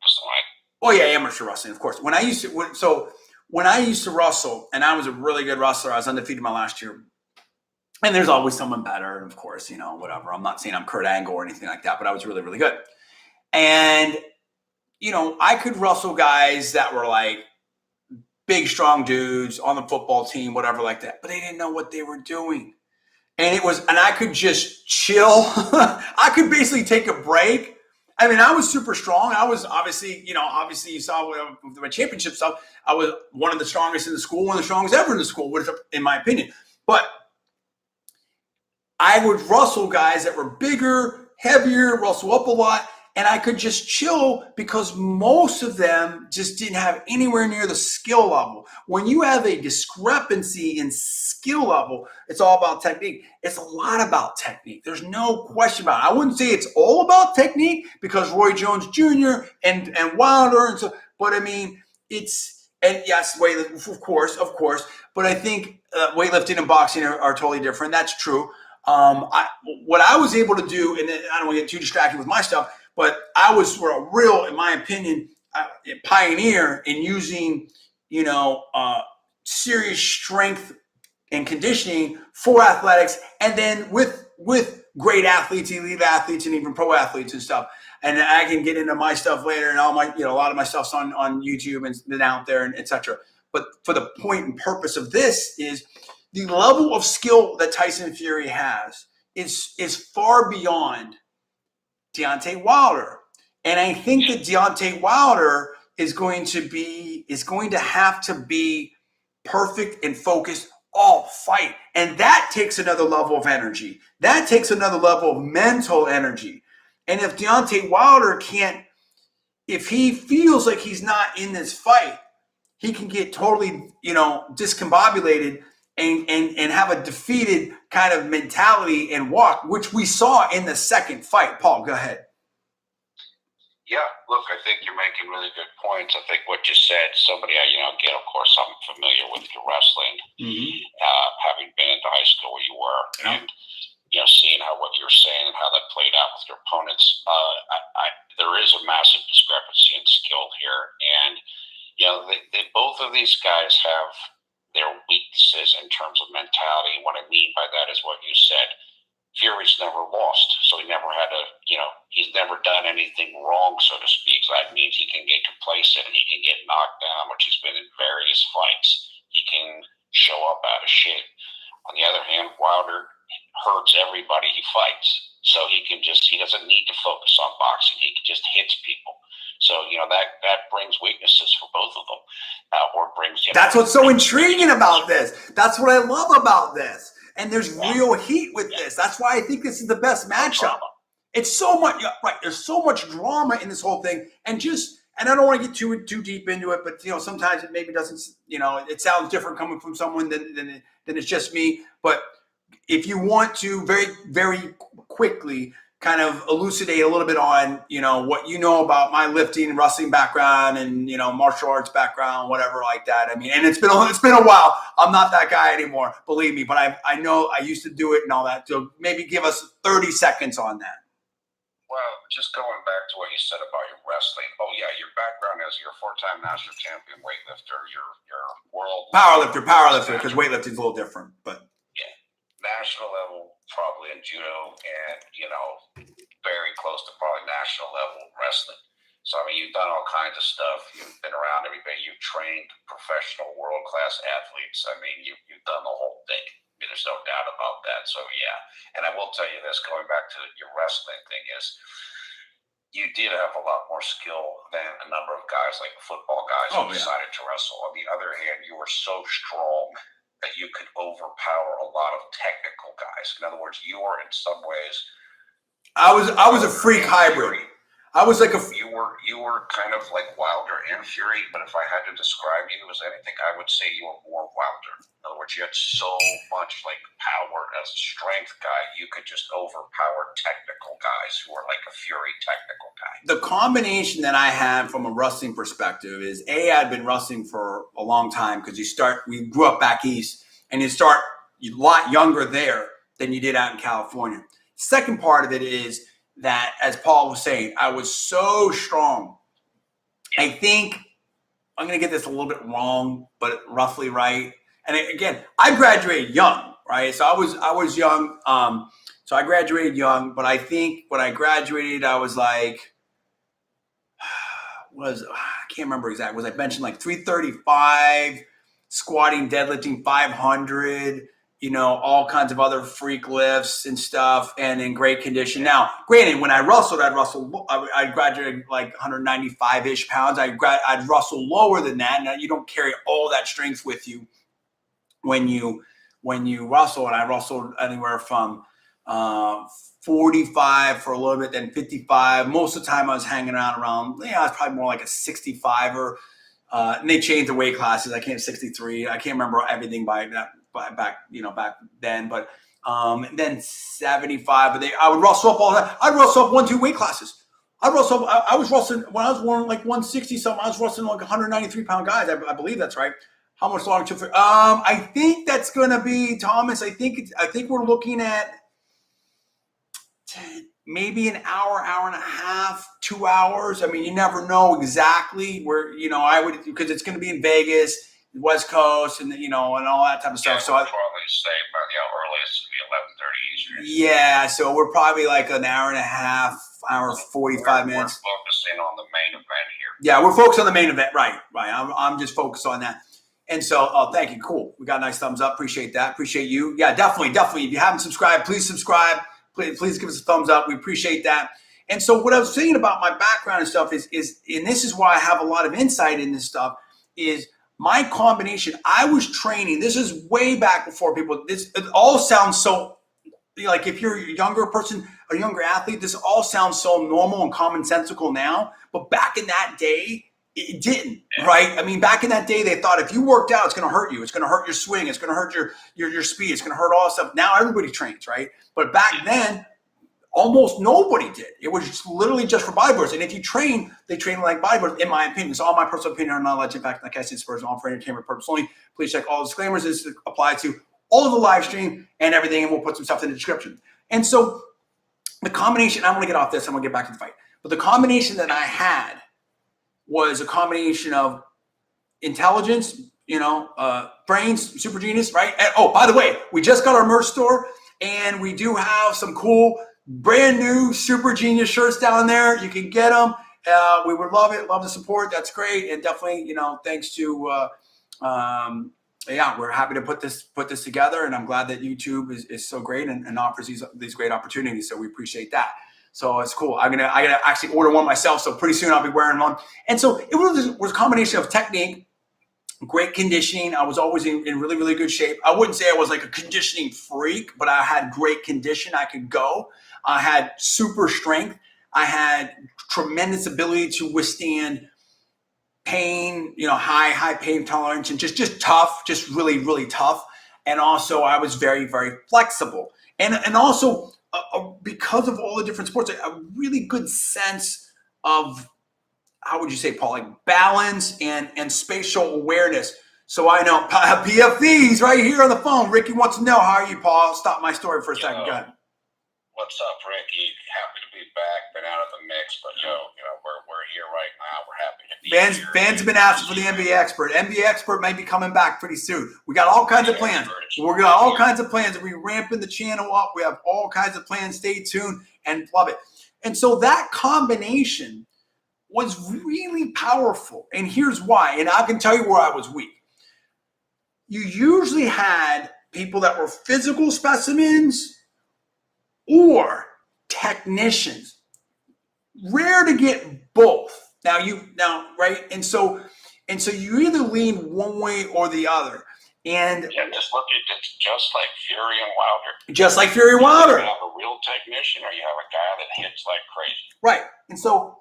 wrestling, right? Oh yeah, amateur wrestling, of course. When I used to wrestle, and I was a really good wrestler, I was undefeated my last year. And there's always someone better, and of course, whatever. I'm not saying I'm Kurt Angle or anything like that, but I was really, really good. And I could wrestle guys that were like big, strong dudes on the football team, whatever like that, but they didn't know what they were doing. And I could just chill. I could basically take a break. I mean, I was super strong. I was obviously you saw with my championship stuff, I was one of the strongest in the school, one of the strongest ever in the school, in my opinion. But I would wrestle guys that were bigger, heavier, wrestle up a lot, and I could just chill because most of them just didn't have anywhere near the skill level. When you have a discrepancy in skill level, it's all about technique. It's a lot about technique. There's no question about it. I wouldn't say it's all about technique because Roy Jones Jr. and Wilder and so, but I mean, and yes, weightlifting, of course. But I think weightlifting and boxing are totally different. That's true. What I was able to do, and I don't want to get too distracted with my stuff, but I was sort of real, in my opinion, pioneer in using, serious strength and conditioning for athletics, and then with great athletes, elite athletes, and even pro athletes and stuff. And I can get into my stuff later, and all my, a lot of my stuff's on YouTube and been out there, and etc. But for the point and purpose of this is the level of skill that Tyson Fury has is far beyond Deontay Wilder. And I think that Deontay Wilder is going to have to be perfect and focused all fight. And that takes another level of energy. That takes another level of mental energy. And if Deontay Wilder if he feels like he's not in this fight, he can get totally, discombobulated and have a defeated kind of mentality and walk, which we saw in the second fight. Paul, go ahead. Yeah, look, I think you're making really good points. I think what you said, somebody, again, of course, I'm familiar with your wrestling, having been into high school where you were, and, seeing what you're saying and how that played have with your opponents. There is a massive discrepancy in skill here, and both of these guys have their weaknesses in terms of mentality. What I mean by that is what you said. Fury's never lost, so he never had to, he's never done anything wrong, so to speak. So that means he can get complacent and he can get knocked down, which he's been in various fights. He can show up out of shape. On the other hand, Wilder hurts everybody he fights, so he doesn't need to focus on boxing. He just hits people. So, that brings weaknesses for both of them. That's what's so intriguing about this. That's what I love about this. And there's real heat with this. That's why I think this is the best matchup. It's so much, right? There's so much drama in this whole thing. And I don't want to get too deep into it, but, sometimes it maybe doesn't, it sounds different coming from someone than it's just me. But if you want to very, very quickly kind of elucidate a little bit on, what you know about my lifting, wrestling background and, martial arts background, whatever like that. I mean, and it's been a while. I'm not that guy anymore, believe me, but I know I used to do it and all that. So maybe give us 30 seconds on that. Well, just going back to what you said about your wrestling. Oh yeah, your background as you're a 4-time national champion weightlifter, your world powerlifter, because weightlifting is a little different, but yeah, national level probably in judo and very close to probably national level wrestling. So I mean, you've done all kinds of stuff. You've been around everybody. You've trained professional world class athletes. I mean, you've done the whole thing. I mean, there's no doubt about that. So yeah, and I will tell you this, going back to your wrestling thing is, you did have a lot more skill than a number of guys, like football guys who decided to wrestle. On the other hand, you were so strong that you could overpower a lot of technical guys. In other words, you were in some ways. I was a freak hybrid. I was like you were kind of like Wilder and Fury, but if I had to describe you as anything, I would say you were more Wilder. In other words, you had so much like power as a strength guy, you could just overpower technical guys who were like a Fury technical guy. The combination that I had from a wrestling perspective is I'd been wrestling for a long time because we grew up back east and you start a lot younger there than you did out in California. Second part of it is that, as Paul was saying, I was so strong. I think I'm going to get this a little bit wrong, but roughly right. And again, I graduated young, right? So I was young. So I graduated young, but I think when I graduated, I was like, I can't remember exactly. Was I benching like 335, squatting, deadlifting 500, all kinds of other freak lifts and stuff, and in great condition. Now, granted, when I'd graduate like 195-ish pounds. I'd wrestle lower than that. Now, you don't carry all that strength with you when you wrestle. And I wrestled anywhere from 45 for a little bit, then 55. Most of the time I was hanging around I was probably more like a 65er. And they changed the weight classes. I can't 63. I can't remember everything back then, but then 75. But I would wrestle up all that. I'd wrestle up 1-2 weight classes. I was wrestling when I was born like 160 something. I was wrestling like 193 pound guys. I believe that's right. How much longer? I think that's gonna be Thomas. I think we're looking at maybe an hour and a half, 2 hours. I mean, you never know exactly where, I would, because it's going to be in Vegas, West Coast, and, and all that type of stuff. So I'd probably say by the earliest it'd be 11:30 Eastern. Yeah. So we're probably like an hour and a half, hour, 45 minutes. We're focusing on the main event here. Yeah. We're focused on the main event. Right. I'm just focused on that. And so, thank you. Cool. We got a nice thumbs up. Appreciate that. Appreciate you. Yeah, definitely. If you haven't subscribed, please subscribe. Please give us a thumbs up. We appreciate that. And so what I was saying about my background and stuff is, and this is why I have a lot of insight in this stuff, is my combination. I was training. This is way back before people. It all sounds so, like if you're a younger person, a younger athlete, this all sounds so normal and commonsensical now. But back in that day, it didn't, right? I mean, back in that day, they thought if you worked out, it's going to hurt you. It's going to hurt your swing. It's going to hurt your speed. It's going to hurt all that stuff. Now everybody trains, right? But back then, almost nobody did. It was literally just for bodybuilders. And if you train, they train like bodybuilders, in my opinion. So all my personal opinion are not alleged. In fact, like I said, it's all for entertainment purpose only. Please check all the disclaimers. This applies to all of the live stream and everything, and we'll put some stuff in the description. And so the combination, I'm going to get off this, I'm going to get back to the fight. But the combination that I had was a combination of intelligence, brains, super genius, right? And, oh, by the way, we just got our merch store, and we do have some cool, brand new super genius shirts down there. You can get them. We would love it, love the support. That's great, and definitely, thanks to, we're happy to put this together, and I'm glad that YouTube is so great and offers these great opportunities. So we appreciate that. So it's cool. I gotta actually order one myself. So pretty soon I'll be wearing one. And so it was a combination of technique, great conditioning. I was always in really, really good shape. I wouldn't say I was like a conditioning freak, but I had great condition. I could go. I had super strength. I had tremendous ability to withstand pain, high pain tolerance, and just tough, just really, really tough. And also I was very, very flexible. And also because of all the different sports, a really good sense of, how would you say, Paul, like balance and spatial awareness. So I know PFV's right here on the phone. Ricky wants to know, how are you, Paul? Stop my story for a second. Go ahead. What's up, Ricky? Happy to be back. Been out of the mix, but we're here right now. We're happy to be here. Fans have been asking for the NBA expert. NBA expert might be coming back pretty soon. We got all kinds of plans. We're got all kinds of plans. We're ramping the channel up. We have all kinds of plans. Stay tuned and love it. And so that combination was really powerful. And here's why. And I can tell you where I was weak. You usually had people that were physical specimens or technicians. Rare to get both. Now, right? And so you either lean one way or the other. And just look at it, just like Fury and Wilder. Just like Fury and Wilder. You have a real technician, or you have a guy that hits like crazy. Right. And so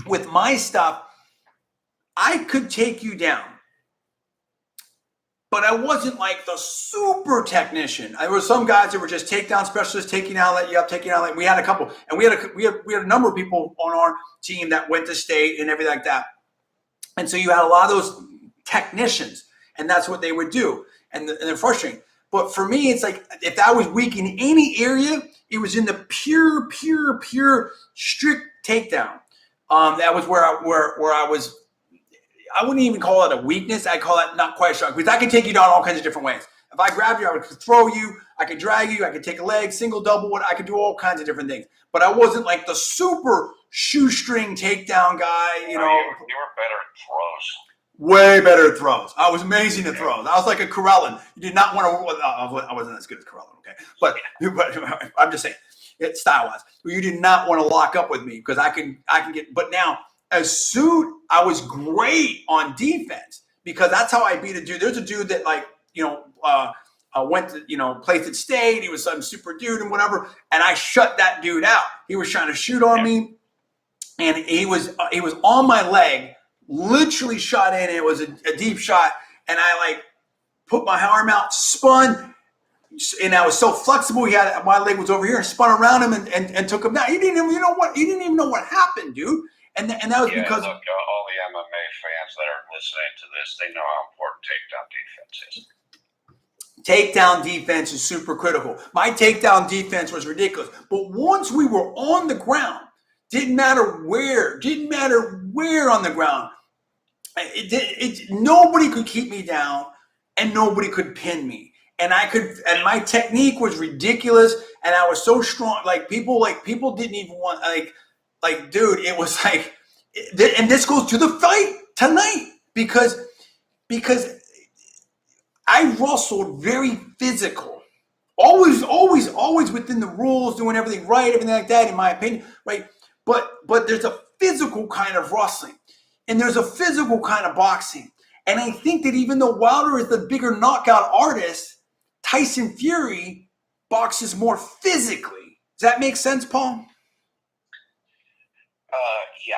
with my stuff, I could take you down. But I wasn't like the super technician. There were some guys that were just takedown specialists, taking out, let you up, taking out. We had a couple, and we had a number of people on our team that went to state and everything like that. And so you had a lot of those technicians, and that's what they would do, and they're frustrating. But for me, it's like if I was weak in any area, it was in the pure strict takedown. That was where I was. I wouldn't even call it a weakness. I call it not quite strong, because I could take you down all kinds of different ways. If I grabbed you, I could throw you, I could drag you, I could take a leg, single, double, I could do all kinds of different things. But I wasn't like the super shoestring takedown guy, You were better at throws. Way better at throws. I was amazing at throws. I was like a Karelin. You did not want to. I wasn't as good as Karelin, okay? But I'm just saying, style-wise, you did not want to lock up with me, because I can get. But now, as soon I was great on defense, because that's how I beat a dude. There's a dude that went to placed at state. He was some super dude and whatever, and I shut that dude out. He was trying to shoot on me, and he was on my leg. Literally shot in. It was a deep shot, and I put my arm out, spun, and I was so flexible. My leg was over here, and spun around him and took him down. He didn't even know what happened, dude. And that was because look, all the MMA fans that are listening to this, they know how important takedown defense is. Takedown defense is super critical. My takedown defense was ridiculous, but once we were on the ground, didn't matter where on the ground. Nobody could keep me down, and nobody could pin me. And my technique was ridiculous, and I was so strong. People didn't even want, dude, it was like, and this goes to the fight tonight, because I wrestled very physical, always within the rules, doing everything right, everything like that, in my opinion, right? But there's a physical kind of wrestling. And there's a physical kind of boxing. And I think that even though Wilder is the bigger knockout artist, Tyson Fury boxes more physically. Does that make sense, Paul? Yeah.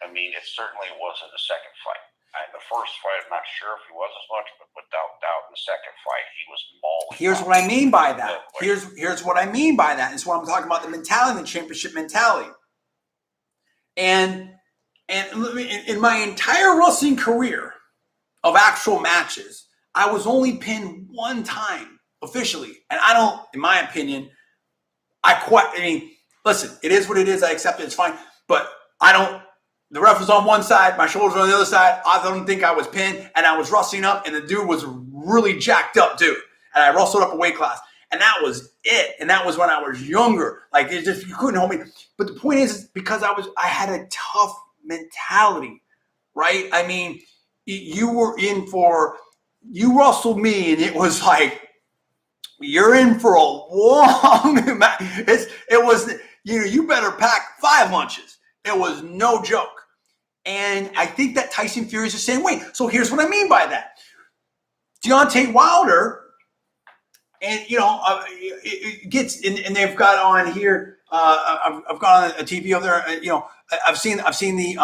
I mean, it certainly wasn't the second fight. The first fight, I'm not sure if he was as much, but without doubt, in the second fight, he was mauling. Here's what I mean by that. Here's what I mean by that. It's what I'm talking about, the mentality, the championship mentality. And in my entire wrestling career of actual matches, I was only pinned one time officially. And in my opinion, I mean, listen, it is what it is. I accept it. It's fine. But I don't. The ref was on one side, my shoulders were on the other side. I don't think I was pinned, and I was wrestling up, and the dude was really jacked up, dude. And I wrestled up a weight class, and that was it. And that was when I was younger. Like it just you couldn't hold me. But the point is because I had a tough mentality, right? I mean, you wrestled me, and it was like you're in for a long. It was you better pack 5 lunches. It was no joke. And I think that Tyson Fury is the same way. So here's what I mean by that. Deontay Wilder, and it gets and they've got on here. I've got on a TV over there. I've seen the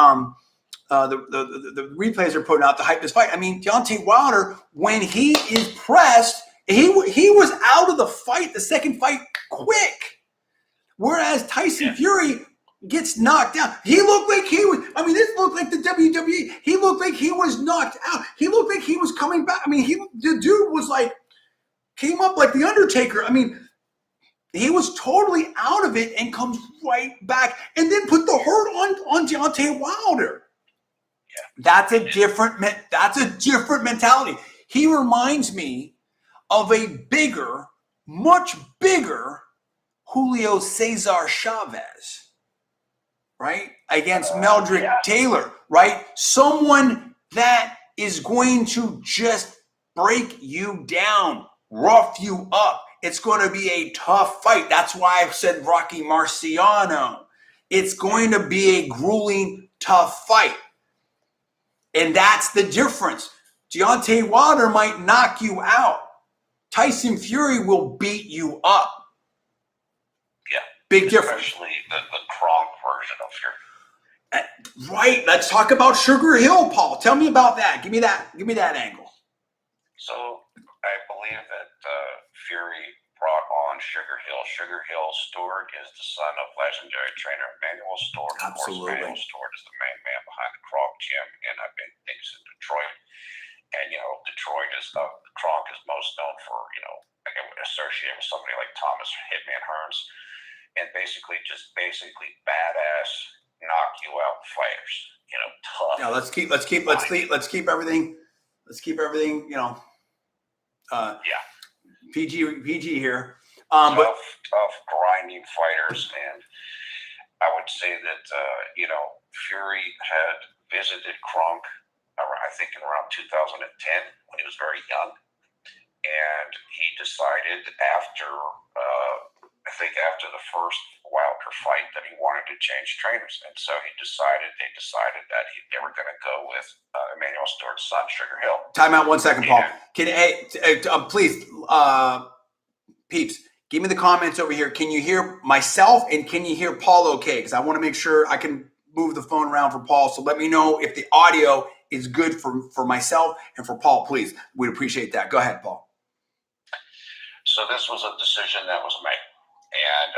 replays are putting out to hype this fight. I mean, Deontay Wilder, when he is pressed, he was out of the fight, the second fight, quick. Whereas Tyson Fury gets knocked down. He looked like he was, this looked like the WWE. He looked like he was knocked out. He looked like he was coming back. The dude was like, came up like the Undertaker. He was totally out of it and comes right back and then put the hurt on Deontay Wilder. Yeah. That's a different mentality. He reminds me of a bigger, much bigger Julio Cesar Chavez. Right? Against Meldrick Taylor, right? Someone that is going to just break you down, rough you up. It's going to be a tough fight. That's why I've said Rocky Marciano. It's going to be a grueling, tough fight. And that's the difference. Deontay Wilder might knock you out. Tyson Fury will beat you up. Yeah. Big difference. Especially the Kronk version of Fury. Right. Let's talk about Sugar Hill, Paul. Tell me about that. Give me that angle. So I believe that Fury brought on Sugar Hill. Sugar Hill Stewart is the son of legendary trainer Emmanuel Stewart. Absolutely. Of course, Emmanuel Stewart is the main man behind the Kronk gym and I've been things in Detroit. And Detroit is Kronk is most known for associated with somebody like Thomas Hitman Hearns. And basically badass, knock you out fighters. Tough. Yeah, let's keep everything. PG here. Tough, grinding fighters, and I would say that Fury had visited Kronk, I think in around 2010 when he was very young, and he decided after the first Wilder fight that he wanted to change trainers, and so they decided that they were going to go with Emmanuel Stewart's son, Sugar Hill. Time out 1 second, Paul. Please, peeps, give me the comments over here. Can you hear myself and can you hear Paul okay? Because I want to make sure I can move the phone around for Paul. So let me know if the audio is good for myself and for Paul, please. We'd appreciate that. Go ahead, Paul. So this was a decision that was made. And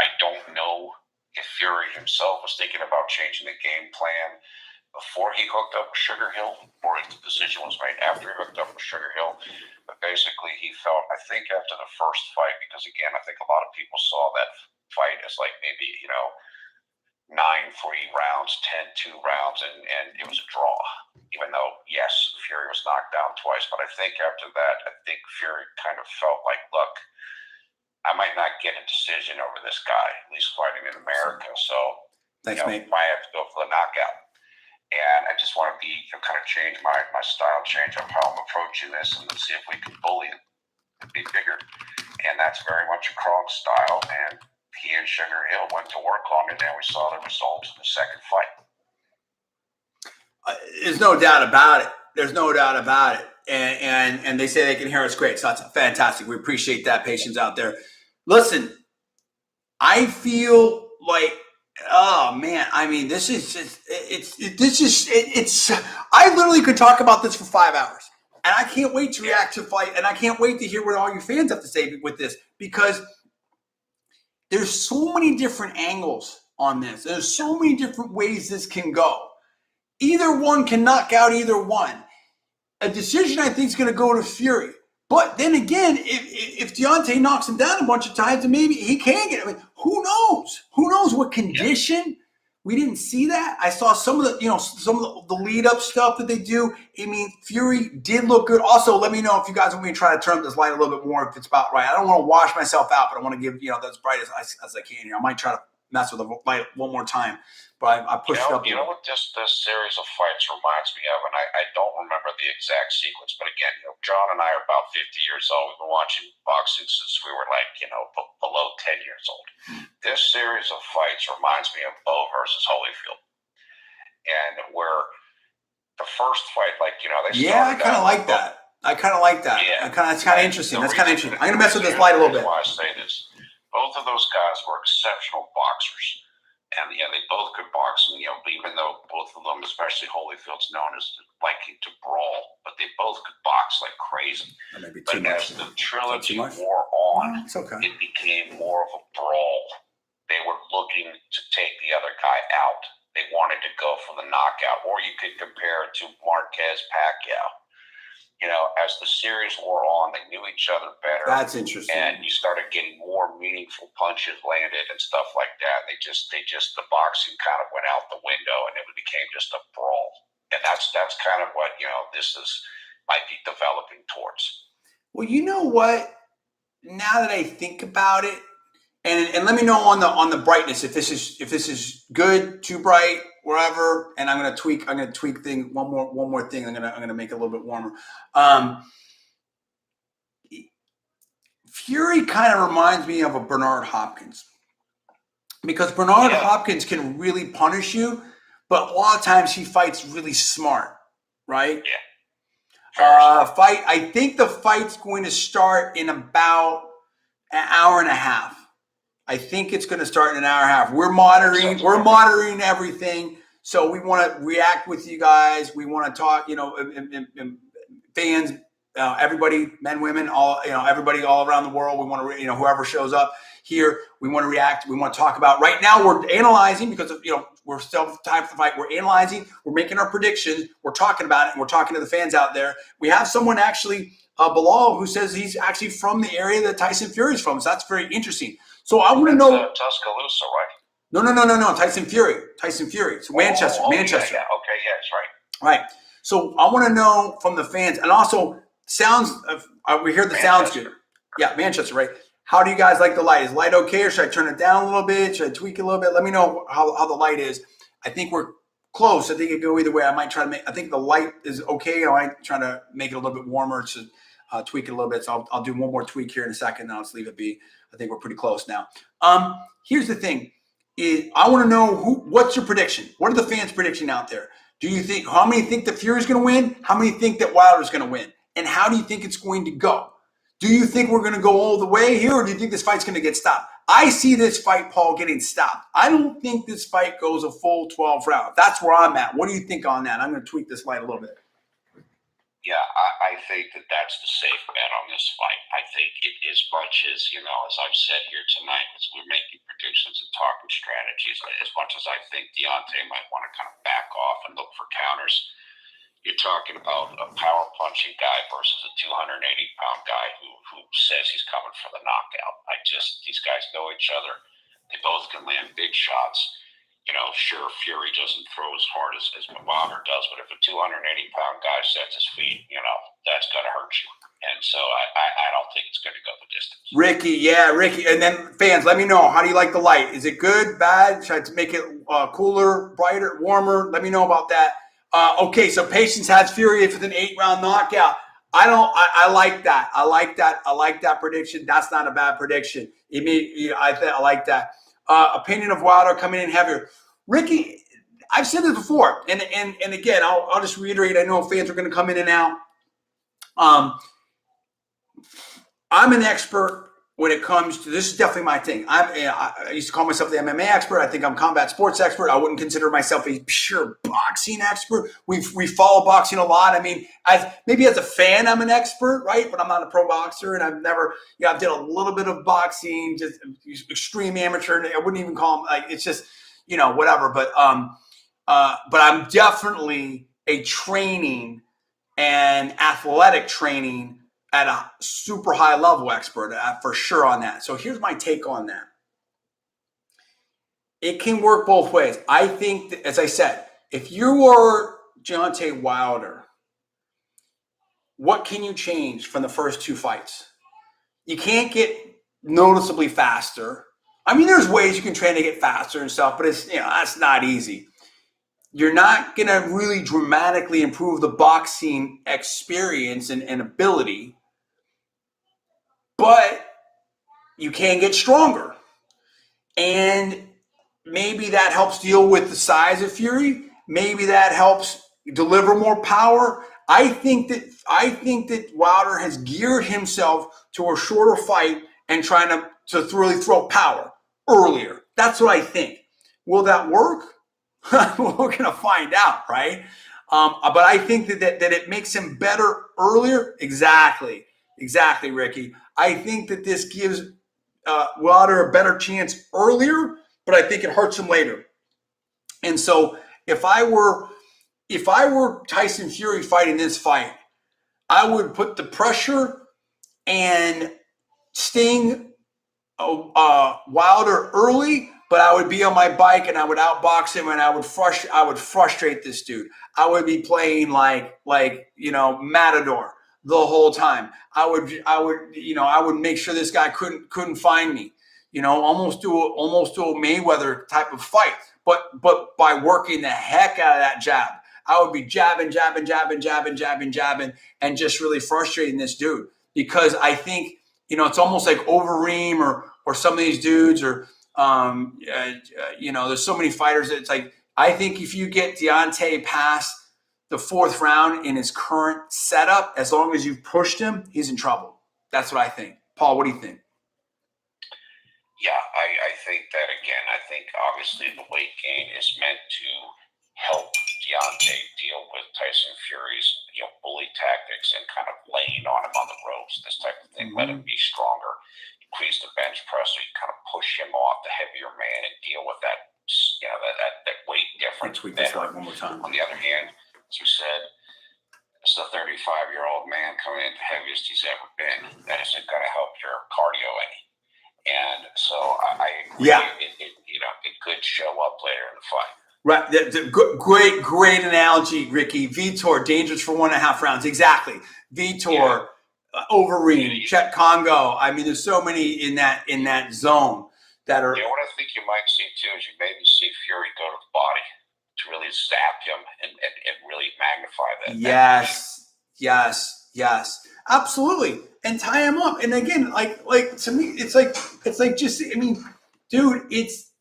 I don't know if Fury himself was thinking about changing the game plan before he hooked up with Sugar Hill, or if the decision was made after he hooked up with Sugar Hill. But basically, he felt, I think after the first fight, because again, I think a lot of people saw that fight as like maybe, 9-3 rounds, 10-2 rounds, and it was a draw. Even though, yes, Fury was knocked down twice. But I think after that, Fury kind of felt like, look, I might not get a decision over this guy, at least fighting in America. So, thanks, mate. I have to go for the knockout. And I just want to kind of change my style, change up how I'm approaching this, and let's see if we can bully him and be bigger. And that's very much a Kronk style. And he and Sugar Hill went to work on it, and we saw the results in the second fight. There's no doubt about it. And they say they can hear us great. So that's fantastic. We appreciate that patience out there. Listen, I feel like, oh man, this is I literally could talk about this for 5 hours. And I can't wait to react to the fight. And I can't wait to hear what all your fans have to say with this, because there's so many different angles on this. There's so many different ways this can go. Either one can knock out either one. A decision, I think, is going to go to Fury. But then again, if Deontay knocks him down a bunch of times, then maybe he can get it. I mean, who knows? Who knows what condition? We didn't see that. I saw some of the lead up stuff that they do. I mean, Fury did look good. Also, let me know if you guys want me to try to turn up this light a little bit more if it's about right. I don't want to wash myself out, but I want to give as bright as I can here. I might try to mess with the light one more time. But I pushed it up. You know what this series of fights reminds me of, and I don't remember the exact sequence, but again, John and I are about 50 years old. We've been watching boxing since we were below 10 years old. This series of fights reminds me of Bo versus Holyfield, and where the first fight, they I kind of like that. Yeah, that's kind of interesting. That's kind of interesting. I'm gonna mess with this light a little bit. Why I say this: both of those guys were exceptional boxers. And they both could box, and even though both of them, especially Holyfield's known as liking to brawl, but they both could box like crazy. But as the trilogy wore on, it became more of a brawl. They were looking to take the other guy out. They wanted to go for the knockout, or you could compare it to Marquez Pacquiao. As the series wore on, they knew each other better. That's interesting. And you started getting more meaningful punches landed and stuff like that. The boxing kind of went out the window, and it became just a brawl. And that's kind of what this might be developing towards. Well, you know what? Now that I think about it, and let me know on the brightness if this is good, too bright, wherever. And I'm gonna tweak thing one more thing. I'm gonna make it a little bit warmer. Fury kind of reminds me of a Bernard Hopkins, because Bernard Hopkins can really punish you, but a lot of times he fights really smart, right? Yeah. I think the fight's going to start in about an hour and a half. I think it's going to start in an hour and a half. We're monitoring everything. So we want to react with you guys. We want to talk, fans, everybody, men, women, all, everybody all around the world. We want to, whoever shows up here, we want to react. We want to talk about. Right now we're analyzing because of, we're still time for the fight. We're analyzing. We're making our predictions. We're talking about it. And we're talking to the fans out there. We have someone actually, Bilal, who says he's actually from the area that Tyson Fury is from. So that's very interesting. So I want to know. Tuscaloosa, right? No. Tyson Fury. It's Manchester. Manchester. Yeah. Okay. Yeah, that's right. Right. So I want to know from the fans, and also sounds. We hear the sounds good. Yeah, Manchester. Right. How do you guys like the light? Is light okay, or should I turn it down a little bit? Should I tweak it a little bit? Let me know how the light is. I think we're close. I think it could go either way. I might try to make. I think the light is okay. I might try to make it a little bit warmer to tweak it a little bit. So I'll do one more tweak here in a second. Then I'll just leave it be. I think we're pretty close now. Here's the thing: I want to know what's your prediction? What are the fans' prediction out there? Do you think how many think that Fury's going to win? How many think that Wilder's going to win? And how do you think it's going to go? Do you think we're going to go all the way here, or do you think this fight's going to get stopped? I see this fight, Paul, getting stopped. I don't think this fight goes a full 12 rounds. That's where I'm at. What do you think on that? I'm going to tweak this light a little bit. Yeah, I think that's the safe bet on this fight. I think it, as much as, as I've said here tonight, as we're making predictions and talking strategies, as much as I think Deontay might want to kind of back off and look for counters, you're talking about a power punching guy versus a 280-pound guy who says he's coming for the knockout. These guys know each other. They both can land big shots. Sure, Fury doesn't throw as hard as Wilder does, but if a 280-pound guy sets his feet, that's going to hurt you. And so I don't think it's going to go the distance. Ricky. And then fans, let me know. How do you like the light? Is it good, bad? Should I make it cooler, brighter, warmer? Let me know about that. Okay, so Patience has Fury with an 8-round knockout. I like that. I like that prediction. That's not a bad prediction. I like that. Opinion of Wilder coming in heavier. Ricky, I've said this before, and again, I'll just reiterate. I know fans are going to come in and out. I'm an expert when it comes to, this is definitely my thing. I used to call myself the MMA expert. I think I'm combat sports expert. I wouldn't consider myself a pure boxing expert. We follow boxing a lot. I mean, maybe as a fan, I'm an expert, right? But I'm not a pro boxer, and I've never, I've did a little bit of boxing, just extreme amateur. I wouldn't even call them, it's just, whatever. But I'm definitely a training and athletic training at a super high level expert for sure on that. So here's my take on that. It can work both ways. I think that, as I said, if you are Deontay Wilder, what can you change from the first 2 fights? You can't get noticeably faster. I mean, there's ways you can train to get faster and stuff, but it's, that's not easy. You're not going to really dramatically improve the boxing experience and ability, but you can get stronger. And maybe that helps deal with the size of Fury. Maybe that helps deliver more power. I think that Wilder has geared himself to a shorter fight and trying to really throw power earlier. That's what I think. Will that work? We're going to find out, right? But I think that it makes him better earlier. Exactly, Ricky. I think that this gives Wilder a better chance earlier, but I think it hurts him later. And so if I were Tyson Fury fighting this fight, I would put the pressure and sting Wilder early, but I would be on my bike and I would outbox him and I would frustrate this dude. I would be playing like Matador the whole time. I would make sure this guy couldn't find me. Almost do a Mayweather type of fight, but by working the heck out of that jab. I would be jabbing, and just really frustrating this dude, because I think it's almost like Overeem or some of these dudes, or there's so many fighters that it's like, I think if you get Deontay past the 4th round in his current setup, as long as you've pushed him, he's in trouble. That's what I think. Paul, what do you think? Yeah, I think that, again, I think obviously the weight gain is meant to help Deontay deal with Tyson Fury's bully tactics and kind of laying on him on the ropes, this type of thing. Let him be stronger, increase the bench press, so you kind of push him off the heavier man and deal with that that weight difference. Tweak this slide one more time. On the other hand, as you said, it's a 35-year-old man coming in the heaviest he's ever been. That isn't going to help your cardio any. And so I agree. Yeah. It could show up later in the fight. Right. Great analogy, Ricky. Vitor, dangerous for 1.5 rounds. Exactly. Vitor, Overeem, Chet Congo. I mean, there's so many in that zone that are. What I think you might see too is you maybe see Fury go to the body to really zap him and really magnify that. Yes. Absolutely. And tie him up. And again, like to me, it's like just, I mean, dude,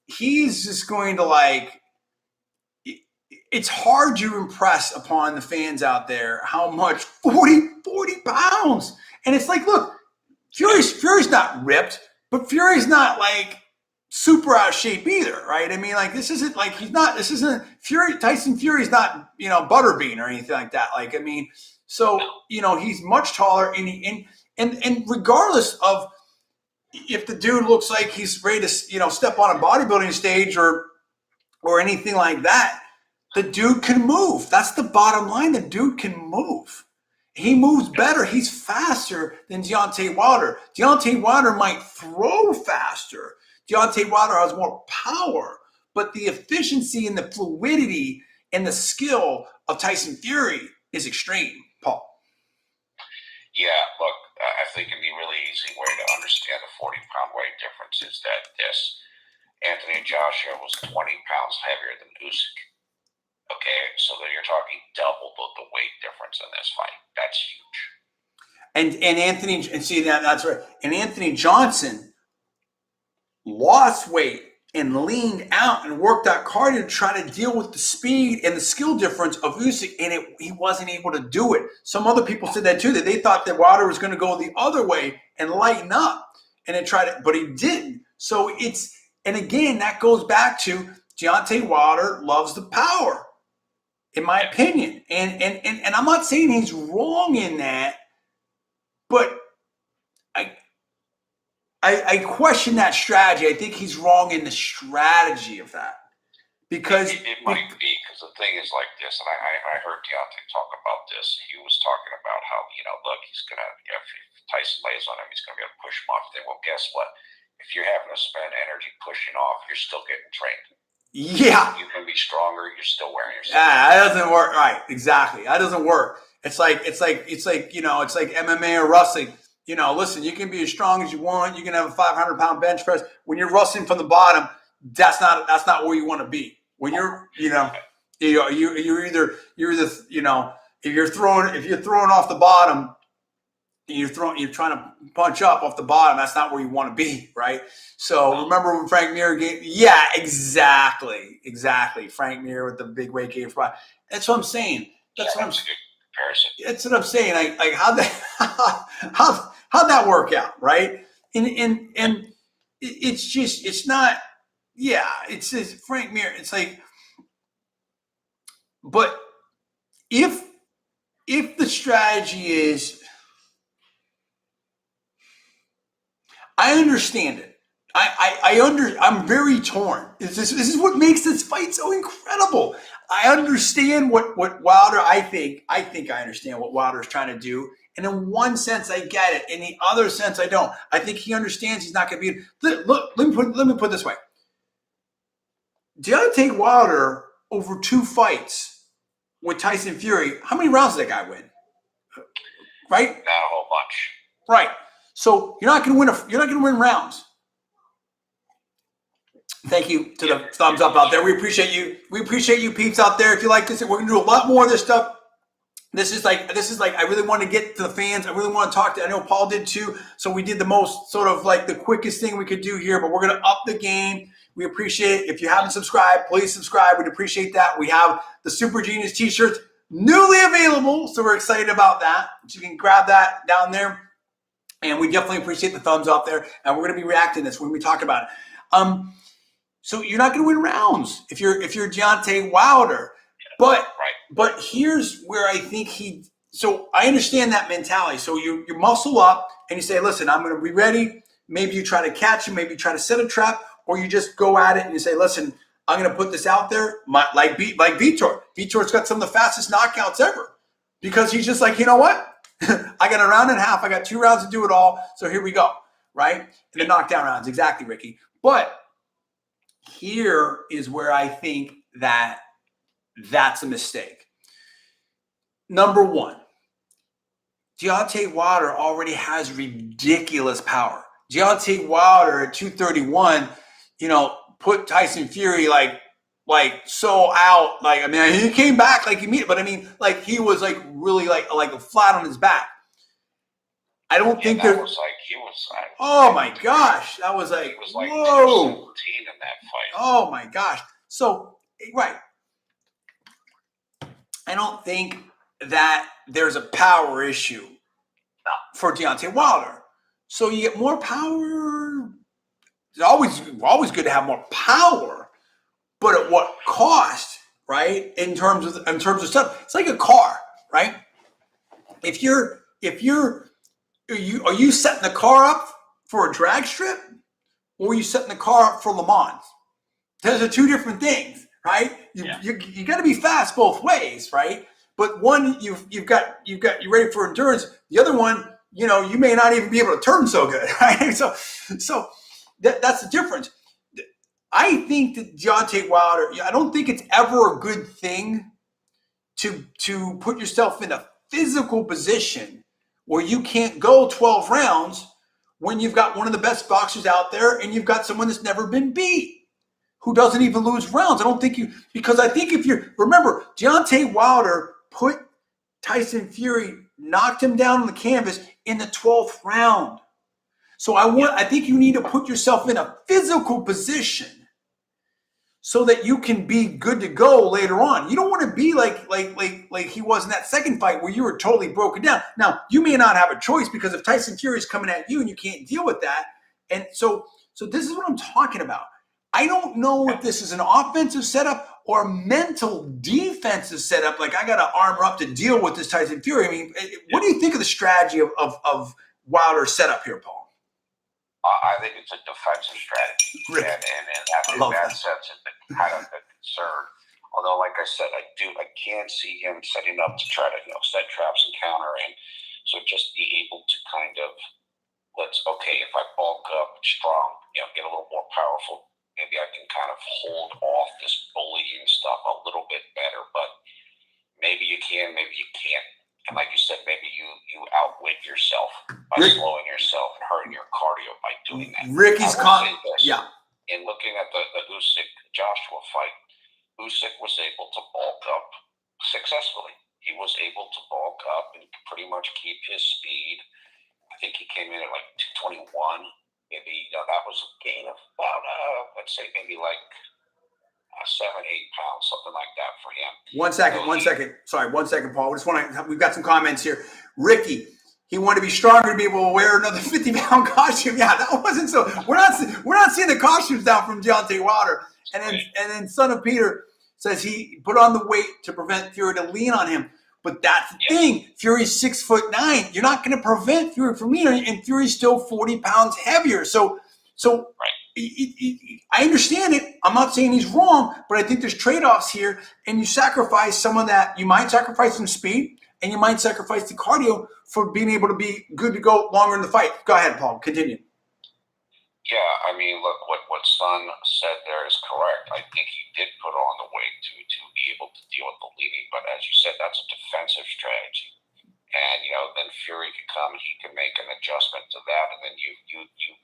he's just going to it's hard to impress upon the fans out there how much 40 pounds. And it's like, look, Fury's not ripped, but Fury's not super out of shape either, right? I mean, Tyson Fury's not, Butterbean or anything like that. So, he's much taller and regardless of if the dude looks like he's ready to, step on a bodybuilding stage or anything like that, the dude can move. That's the bottom line. The dude can move. He moves better. He's faster than Deontay Wilder. Deontay Wilder might throw faster. Deontay Wilder has more power, but the efficiency and the fluidity and the skill of Tyson Fury is extreme, Paul. Yeah, look, I think the really easy way to understand the 40-pound weight difference is that Anthony Joshua was 20 pounds heavier than Usyk. Okay, so then you're talking double the weight difference in this fight. That's huge. And Anthony, and see that's right. And Anthony Johnson lost weight and leaned out and worked out cardio to try to deal with the speed and the skill difference of Usyk, and he wasn't able to do it. Some other people said that too, that they thought that Wilder was going to go the other way and lighten up, and then but he didn't. So and again, that goes back to Deontay Wilder loves the power, in my opinion. And I'm not saying he's wrong in that, but I question that strategy. I think he's wrong in the strategy of that, because it might be, because the thing is like this, and I heard Deontay talk about this. He was talking about how, look, he's going to, if Tyson lays on him, he's going to be able to push him off. Then, well, guess what? If you're having to spend energy pushing off, you're still getting trained. Yeah. You can be stronger. You're still wearing yourself. Yeah, that doesn't work. Right. Exactly. That doesn't work. It's like MMA or wrestling. Listen, you can be as strong as you want. You can have a 500-pound bench press. When you're wrestling from the bottom, that's not where you want to be. When you're either if you're throwing off the bottom, you're trying to punch up off the bottom. That's not where you want to be, right? So remember when Frank Mir gave? Yeah, exactly. Frank Mir with the big weight gain. That's what I'm saying. That's a good comparison. That's what I'm saying. Like how'd that work out, right? And it's not. Yeah, it's Frank Mir. It's like, but if the strategy is, I understand it. I'm very torn. This is what makes this fight so incredible. I understand what Wilder. I think I understand what Wilder is trying to do. And in one sense, I get it. In the other sense, I don't. I think he understands he's not going to be. Look, let me put it this way. Deontay Wilder over 2 fights with Tyson Fury. How many rounds did that guy win? Right? Not a whole bunch. Right. So you're not going to win rounds. Thank you to the thumbs up out there. We appreciate you. We appreciate you peeps out there. If you like this, we're going to do a lot more of this stuff. This is like I really want to get to the fans. I really want to talk to. I know Paul did too. So we did the most sort of like the quickest thing we could do here, but we're going to up the game. We appreciate it. If you haven't subscribed, please subscribe. We'd appreciate that. We have the Super Genius t-shirts newly available, so we're excited about that. So you can grab that down there. And we definitely appreciate the thumbs up there. And we're going to be reacting to this when we talk about it. So you're not going to win rounds if you're Deontay Wilder. But here's where I think so I understand that mentality. So you muscle up and you say, listen, I'm going to be ready. Maybe you try to catch him. Maybe you try to set a trap. Or you just go at it and you say, listen, I'm going to put this out there. Like Vitor. Vitor's got some of the fastest knockouts ever. Because he's just like, you know what? I got a round and a half. I got 2 rounds to do it all. So here we go. Right? And the knockdown rounds. Exactly, Ricky. But here is where I think that's a mistake. Number one, Deontay Wilder already has ridiculous power. Deontay Wilder at 231, put Tyson Fury like so out. Like, I mean, he came back like immediately, but I mean, like he was like really like flat on his back. I don't think that was like he was. Oh my gosh, that was like, he was like whoa. 17 in that fight. Oh my gosh. So right, I don't think that there's a power issue for Deontay Wilder. So you get more power. It's always good to have more power, but at what cost, right? In terms of stuff, it's like a car, right? Are you setting the car up for a drag strip, or are you setting the car up for Le Mans? Those are 2 different things, right? You got to be fast both ways, right? But one, you're ready for endurance. The other one, you may not even be able to turn so good, right? So that's the difference. I think that Deontay Wilder, I don't think it's ever a good thing to put yourself in a physical position where you can't go 12 rounds when you've got one of the best boxers out there and you've got someone that's never been beat, who doesn't even lose rounds. Because I think remember, Deontay Wilder put Tyson Fury, knocked him down on the canvas in the 12th round. So I think you need to put yourself in a physical position so that you can be good to go later on. You don't want to be like he was in that second fight where you were totally broken down. Now, you may not have a choice because if Tyson Fury is coming at you and you can't deal with that. And so this is what I'm talking about. I don't know if this is an offensive setup or a mental defensive setup. Like, I got to armor up to deal with this Tyson Fury. I mean, what do you think of the strategy of Wilder's setup here, Paul? I think it's a defensive strategy. Really? And in that sense, it's kind of third. Although, like I said, I can see him setting up to try to, set traps and counter, and so just be able to kind of if I bulk up strong, get a little more powerful, maybe I can kind of hold off this bullying stuff a little bit better. But maybe you can, maybe you can't. And like you said, maybe you outwit yourself by slowing yourself and hurting your cardio by doing that. Ricky's In looking at the Usyk Joshua fight, Usyk was able to bulk up successfully. He was able to bulk up and pretty much keep his speed. I think he came in at like 221. Maybe that was a gain of about let's say maybe like 7-8 pounds, something like that for him. One second. Sorry, 1 second, Paul. We've got some comments here. Ricky, he wanted to be stronger to be able to wear another 50-pound costume. Yeah, that wasn't so. We're not seeing the costumes down from Deontay Wilder. And then Son of Peter says he put on the weight to prevent Fury to lean on him. But that's the thing. Fury's 6'9". You're not going to prevent Fury from leaning, and Fury's still 40 pounds heavier. So I understand it. I'm not saying he's wrong, but I think there's trade-offs here, and you sacrifice some of that. You might sacrifice some speed, and you might sacrifice the cardio for being able to be good to go longer in the fight. Go ahead, Paul. Continue. Yeah, I mean, look, what Son said there is correct. I think he did put on the weight to be able to deal with the leading, but as you said, that's a defensive strategy. And, then Fury can come and he can make an adjustment to that, and then you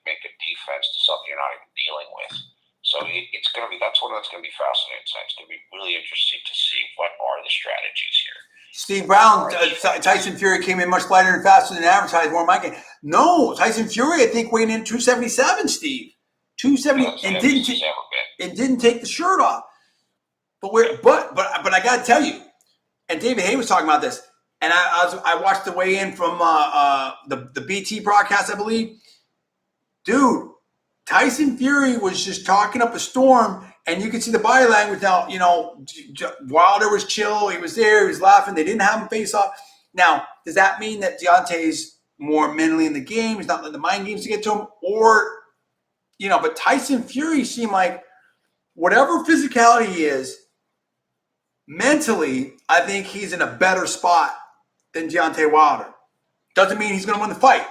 make a defense to something you're not even dealing with. So that's one that's going to be fascinating. So it's going to be really interesting to see what are the strategies here. Steve Brown, Tyson Fury came in much lighter and faster than advertised. More Mike. No, Tyson Fury, I think, weighed in 277, Steve. 270, and didn't take the shirt off. But I got to tell you, and David Hay was talking about this, and I watched the weigh-in from the BT broadcast, I believe. Dude, Tyson Fury was just talking up a storm, and you could see the body language now. Wilder was chill. He was there. He was laughing. They didn't have him face off. Now, does that mean that Deontay's more mentally in the game? He's not letting the mind games to get to him? Or, but Tyson Fury seemed like whatever physicality he is, mentally, I think he's in a better spot than Deontay Wilder. Doesn't mean he's going to win the fight,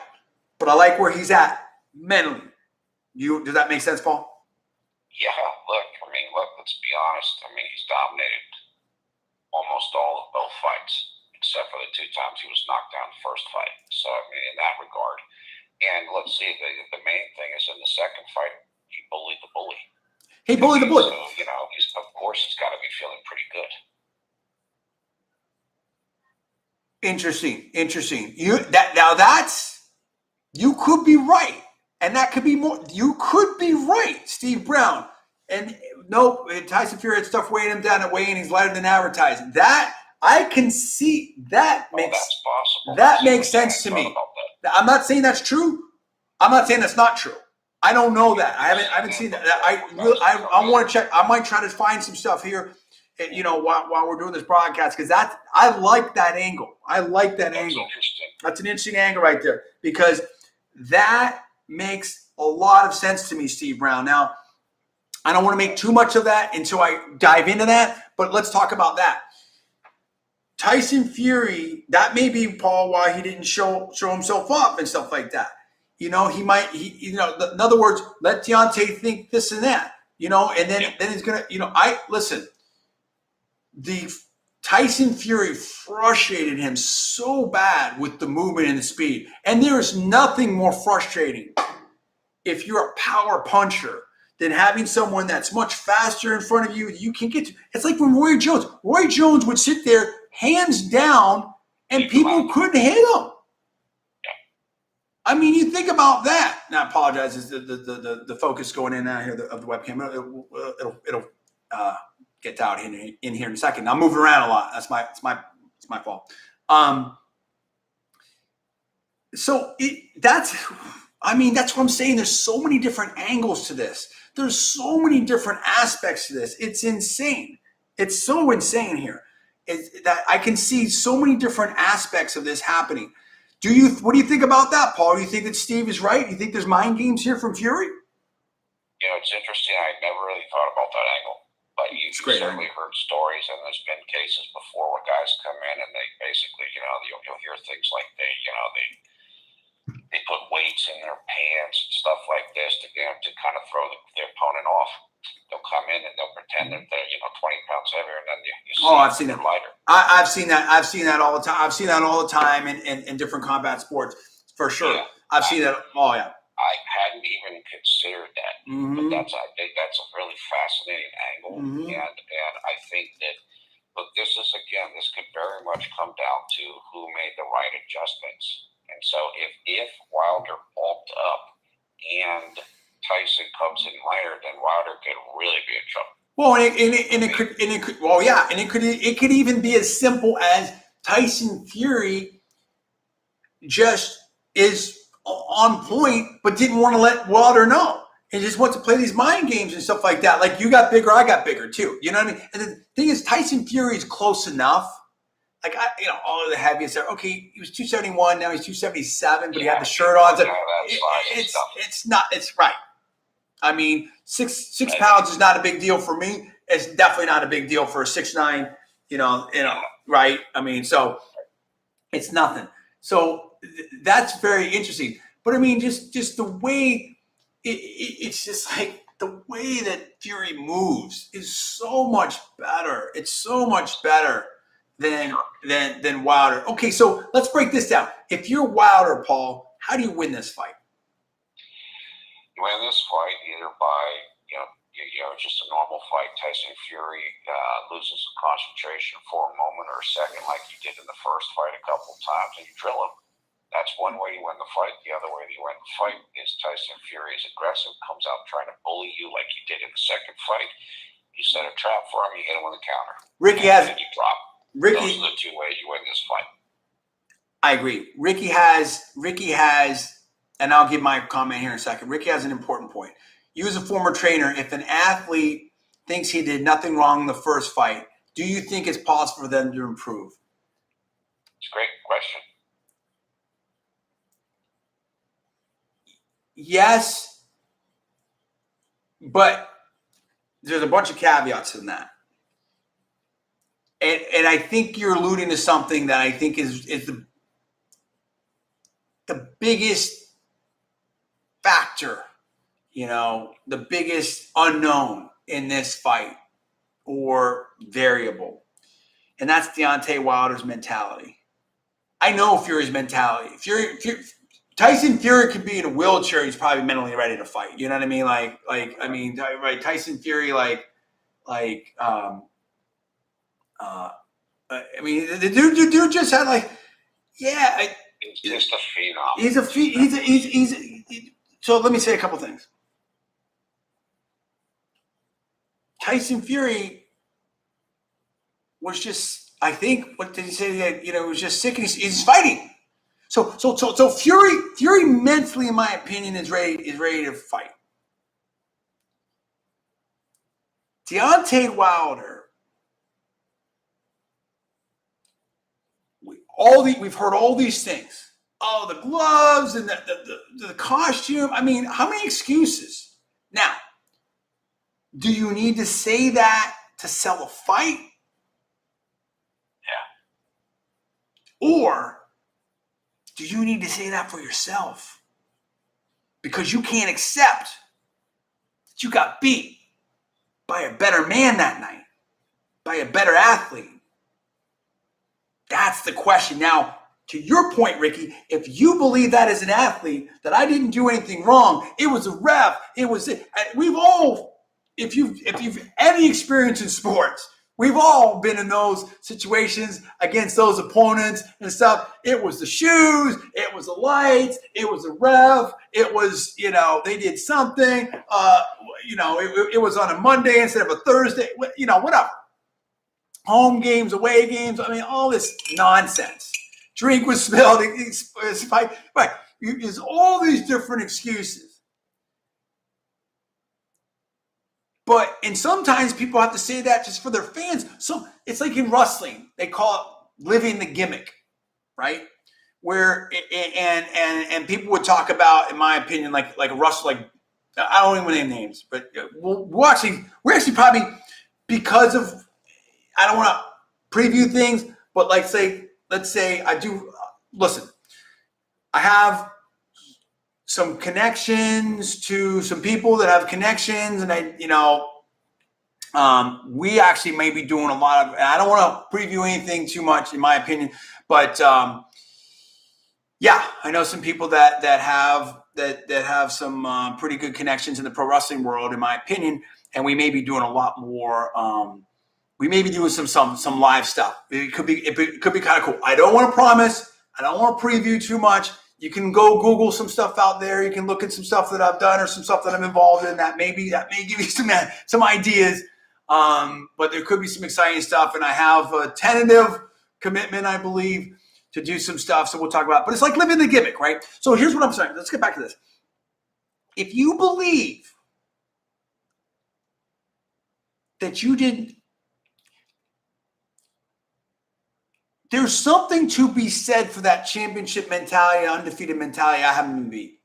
but I like where he's at mentally. Does that make sense, Paul? Yeah, let's be honest. He's dominated almost all of both fights, except for the 2 times he was knocked down the first fight. So, in that regard. And let's see, the main thing is in the second fight, he bullied the bully. He bullied the bully. So, of course, he's got to be feeling pretty good. Interesting. You could be right. And that could be more. You could be right, Steve Brown. And no, Tyson Fury had stuff weighing him down at weigh-in. He's lighter than advertising. That I can see. That's possible. That makes sense to me. I'm not saying that's true. I'm not saying that's not true. I don't know that. I haven't seen that. I want to check. I might try to find some stuff here, while we're doing this broadcast, because I like that angle. That's an interesting angle right there, because that makes a lot of sense to me, Steve Brown. Now, I don't want to make too much of that until I dive into that, but let's talk about that. Tyson Fury, that may be, Paul, why he didn't show himself up and stuff like that. In other words, let Deontay think this and that, and then he's going to, listen, the Tyson Fury frustrated him so bad with the movement and the speed. And there is nothing more frustrating if you're a power puncher than having someone that's much faster in front of you. You can get to. It's like when Roy Jones would sit there, hands down, and people couldn't hit him. You think about that. Now, I apologize. Is the focus going in and out here of the webcam? It'll get out in here in a second. I'm moving around a lot. That's my fault. That's what I'm saying. There's so many different angles to this. There's so many different aspects to this. It's insane. It's so insane here. That I can see so many different aspects of this happening. What do you think about that, Paul? Do you think that Steve is right? Do you think there's mind games here from Fury? It's interesting. I never really thought about that angle. But you certainly heard stories, and there's been cases before where guys come in and they basically, you'll hear things like they put weights in their pants and stuff like this to kind of throw their opponent off. They'll come in and they'll pretend that they're 20 pounds heavier, and then you see I've seen that. Lighter. I've seen that. I've seen that all the time. I've seen that all the time in different combat sports, for sure. Yeah, I've seen that. Oh yeah. I hadn't even considered that, but I think that's a really fascinating angle, and I think that, look, this could very much come down to who made the right adjustments. And so if Wilder bulked up and Tyson comes in lighter, then Wilder could really be in trouble. Well, it could even be as simple as Tyson Fury just is on point, but didn't want to let Wilder know. He just wants to play these mind games and stuff like that. Like, you got bigger, I got bigger too. You know what I mean? And the thing is, Tyson Fury is close enough. Like, all of the heaviest there. Okay, he was 271, now he's 277, but he had the shirt on. So it's not. It's right. I mean, six pounds is not a big deal for me. It's definitely not a big deal for a 6'9", right? I mean, so it's nothing. So that's very interesting. But I mean, just the way it's just like the way that Fury moves is so much better. It's so much better than Wilder. Okay, so let's break this down. If you're Wilder, Paul, how do you win this fight? You win this fight either by just a normal fight. Tyson Fury loses concentration for a moment or a second, like he did in the first fight a couple of times, and you drill him. That's one way you win the fight. The other way you win the fight is Tyson Fury is aggressive, comes out trying to bully you like he did in the second fight. You set a trap for him, you hit him with a counter. And you drop. Those are the two ways you win this fight. I agree. Ricky has, and I'll give my comment here in a second. Ricky has an important point. You as a former trainer, if an athlete thinks he did nothing wrong in the first fight, do you think it's possible for them to improve? It's a great question. Yes, but there's a bunch of caveats in that. And I think you're alluding to something that I think is the biggest factor, the biggest unknown in this fight or variable. And that's Deontay Wilder's mentality. I know Fury's mentality. Tyson Fury could be in a wheelchair. He's probably mentally ready to fight. You know what I mean? Right? Tyson Fury, the dude just had he's just a phenom. So let me say a couple things. Tyson Fury was just, I think, what did he say? He was just sick and he's fighting. So Fury mentally, in my opinion, is ready to fight. Deontay Wilder, we've heard all these things. Oh, the gloves and the costume. I mean, how many excuses? Now, do you need to say that to sell a fight? Yeah. Or do you need to say that for yourself? Because you can't accept that you got beat by a better man that night, by a better athlete. That's the question. Now, to your point, Ricky, if you believe that as an athlete, that I didn't do anything wrong, it was a ref, we've all, if you've any experience in sports, we've all been in those situations against those opponents and stuff. It was the shoes, it was the lights, it was the ref, it was, they did something, it was on a Monday instead of a Thursday, whatever. Home games, away games, all this nonsense. Drink was spilled, right? There's all these different excuses. And sometimes people have to say that just for their fans. So it's like in wrestling, they call it living the gimmick, right? Where and people would talk about, in my opinion, like a wrestler, I don't even name names, but we're actually probably because of, I don't want to preview things, but let's say I do, listen, I have some connections to some people that have connections, and we actually may be doing a lot of, and I don't want to preview anything too much in my opinion, but yeah, I know some people that have some pretty good connections in the pro wrestling world, in my opinion, and we may be doing a lot more. We may be doing some live stuff. It could be kind of cool. I don't want to promise. I don't want to preview too much. You can go Google some stuff out there. You can look at some stuff that I've done or some stuff that I'm involved in that may give you some ideas. But there could be some exciting stuff, and I have a tentative commitment, I believe, to do some stuff. So we'll talk about it. But it's like living the gimmick, right? So here's what I'm saying. Let's get back to this. If you believe that you didn't, there's something to be said for that championship mentality, undefeated mentality. I haven't been beat.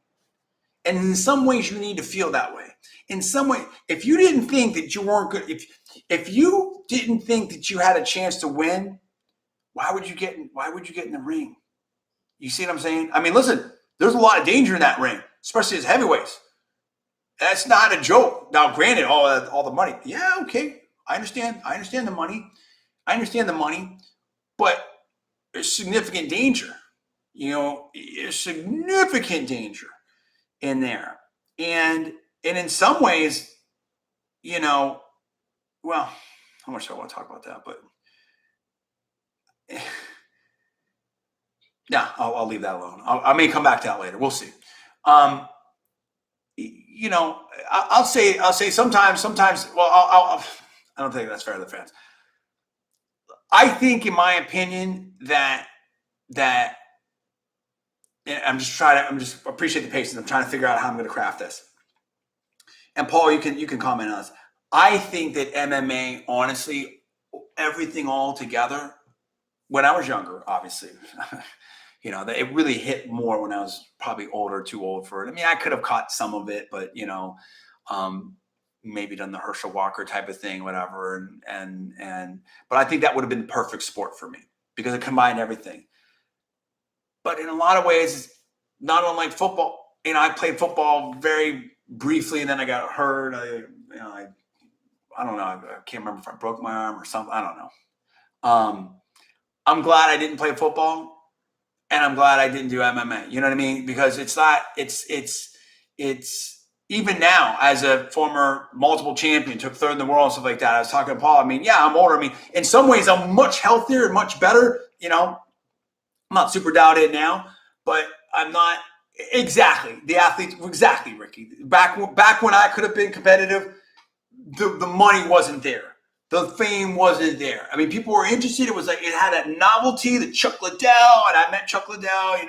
And in some ways, you need to feel that way. In some way, if you didn't think that you weren't good, if you didn't think that you had a chance to win, why would you get in the ring? You see what I'm saying? I mean, listen, there's a lot of danger in that ring, especially as heavyweights. That's not a joke. Now, granted, all the money. Yeah, okay. I understand the money. But there's significant danger. There's significant danger in there. And in some ways, well, how much do I want to talk about that? But yeah, I'll leave that alone. I may come back to that later. We'll see. I'll say sometimes. Well, I don't think that's fair to the fans. I think, in my opinion, that I'm just appreciate the patience. I'm trying to figure out how I'm going to craft this. And Paul, you can comment on this. I think that MMA, honestly, everything all together, when I was younger, obviously, it really hit more when I was probably older, too old for it. I mean, I could have caught some of it, but maybe done the Herschel Walker type of thing, whatever. But I think that would have been the perfect sport for me because it combined everything. But in a lot of ways, not unlike football. I played football very briefly, and then I got hurt. I don't know. I can't remember if I broke my arm or something. I don't know. I'm glad I didn't play football, and I'm glad I didn't do MMA. You know what I mean? Because it's even now, as a former multiple champion, took third in the world and stuff like that. I was talking to Paul. I mean, yeah, I'm older. I mean, in some ways, I'm much healthier and much better. I'm not super dialed in now, but I'm not exactly the athlete. Exactly, Ricky. Back when I could have been competitive, the money wasn't there. The fame wasn't there. I mean, people were interested. It was like it had a novelty. The Chuck Liddell, and I met Chuck Liddell. I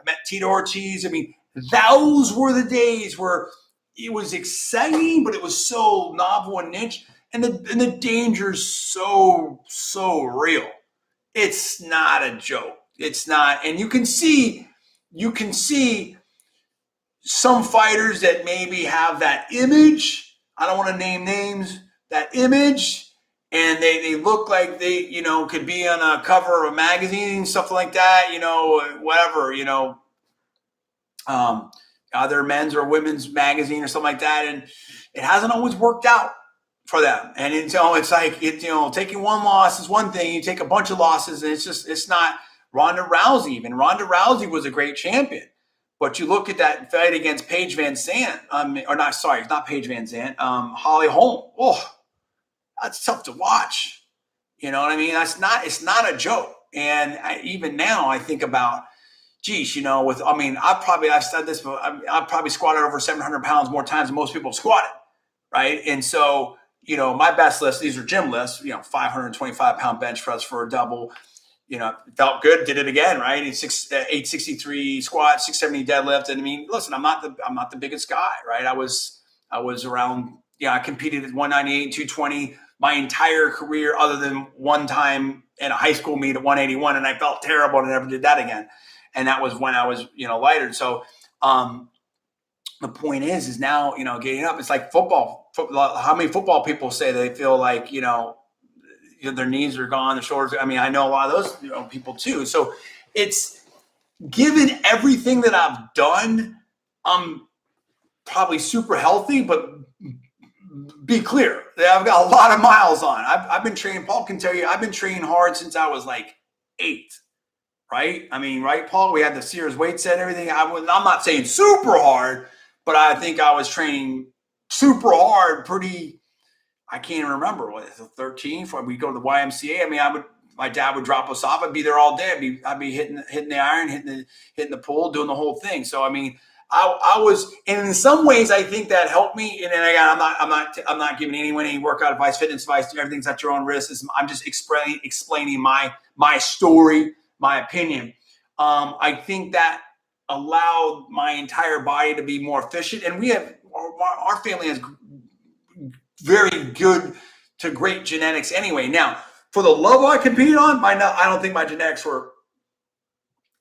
met Tito Ortiz. I mean, those were the days where it was exciting, but it was so novel and niche, and the danger's so real. It's not a joke. It's not, and you can see some fighters that maybe have that image. I don't want to name names. That image, and they look like they could be on a cover of a magazine, stuff like that. Whatever. Either men's or women's magazine or something like that, and it hasn't always worked out for them. And it's like taking one loss is one thing. You take a bunch of losses, and it's not. Ronda Rousey, even Ronda Rousey was a great champion, but you look at that fight against Paige Van Zandt, not Paige Van Zandt, Holly Holm. Oh, that's tough to watch. You know what I mean? It's not a joke. And even now, I think about, geez, I've said this, but I've probably squatted over 700 pounds more times than most people have squatted, right? And so, my best list, these are gym lists, 525 pound bench press for a double, felt good, did it again, right? 863 squat, 670 deadlift. And I mean, listen, I'm not the biggest guy, right? I was around, I competed at 198, 220 my entire career, other than one time in a high school meet at 181, and I felt terrible and I never did that again. And that was when I was, lighter. So the point is now, getting up, it's like football how many football people say they feel like, their knees are gone, their shoulders. I mean, I know a lot of those people too. So it's given everything that I've done, I'm probably super healthy, but be clear, I've got a lot of miles on. I've been training. Paul can tell you, I've been training hard since I was like 8. Right? I mean, right, Paul? We had the Sears weight set and everything. I'm not saying super hard, but I think I was training super hard pretty. I can't even remember what 13. We go to the YMCA. I mean, my dad would drop us off. I'd be there all day. I'd be hitting the iron, hitting the pool, doing the whole thing. So I mean, I was, and in some ways, I think that helped me. And then again, I'm not giving anyone any workout advice, fitness advice. Everything's at your own risk. I'm just explaining my story, my opinion. I think that allowed my entire body to be more efficient, and our family has very good to great genetics anyway. Now, for the level I competed on, I don't think my genetics were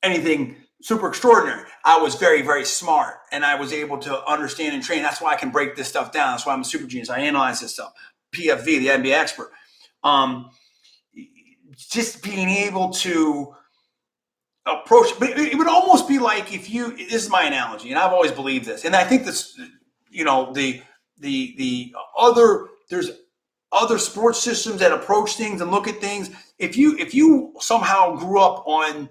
anything super extraordinary. I was very, very smart, and I was able to understand and train. That's why I can break this stuff down. That's why I'm a super genius. I analyze this stuff. PFV, the NBA expert. Just being able to approach, but it would almost be like this is my analogy, and I've always believed this, and I think this, there's other sports systems that approach things and look at things. If you somehow grew up on,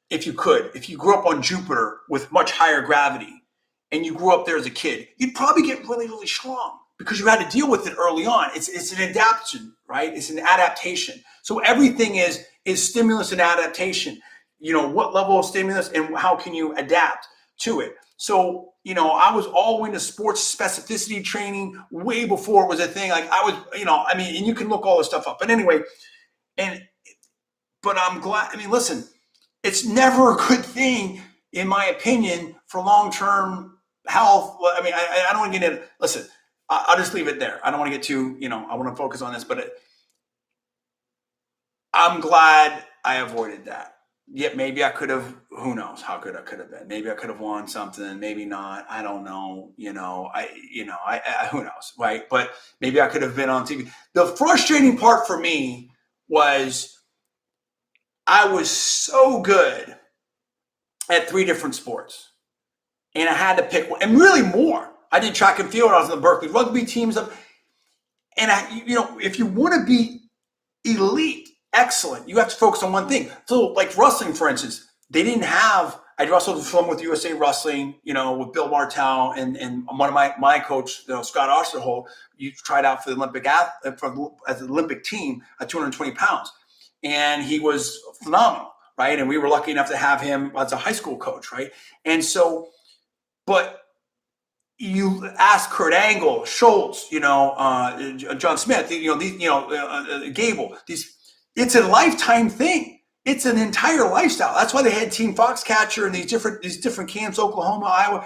if you grew up on Jupiter with much higher gravity, and you grew up there as a kid, you'd probably get really, really strong because you had to deal with it early on. It's an adaptation, right? It's an adaptation. So everything is stimulus and adaptation. What level of stimulus and how can you adapt to it? So, I was all into sports specificity training way before it was a thing. Like I was, and you can look all this stuff up. But anyway, but I'm glad, listen, it's never a good thing, in my opinion, for long-term health. I don't want to get into, listen, I'll just leave it there. I don't want to get too, I want to focus on this, but I'm glad I avoided that. Yet maybe I could have, who knows how good I could have been. Maybe I could have won something, maybe not. I don't know. Who knows, right? But maybe I could have been on TV. The frustrating part for me was I was so good at 3 different sports, and I had to pick one, and really more. I did track and field. I was in the Berkeley rugby teams, and if you want to be elite, excellent, you have to focus on one thing. So, like wrestling, for instance, they didn't have. I wrestled with USA Wrestling, with Bill Martell and one of my coach, Scott Osterholt. You tried out for the as the Olympic team at 220 pounds, and he was phenomenal, right? And we were lucky enough to have him as a high school coach, right? And so, but you ask Kurt Angle, Schultz, John Smith, Gable. It's a lifetime thing. It's an entire lifestyle. That's why they had Team Foxcatcher and these different camps, Oklahoma, Iowa,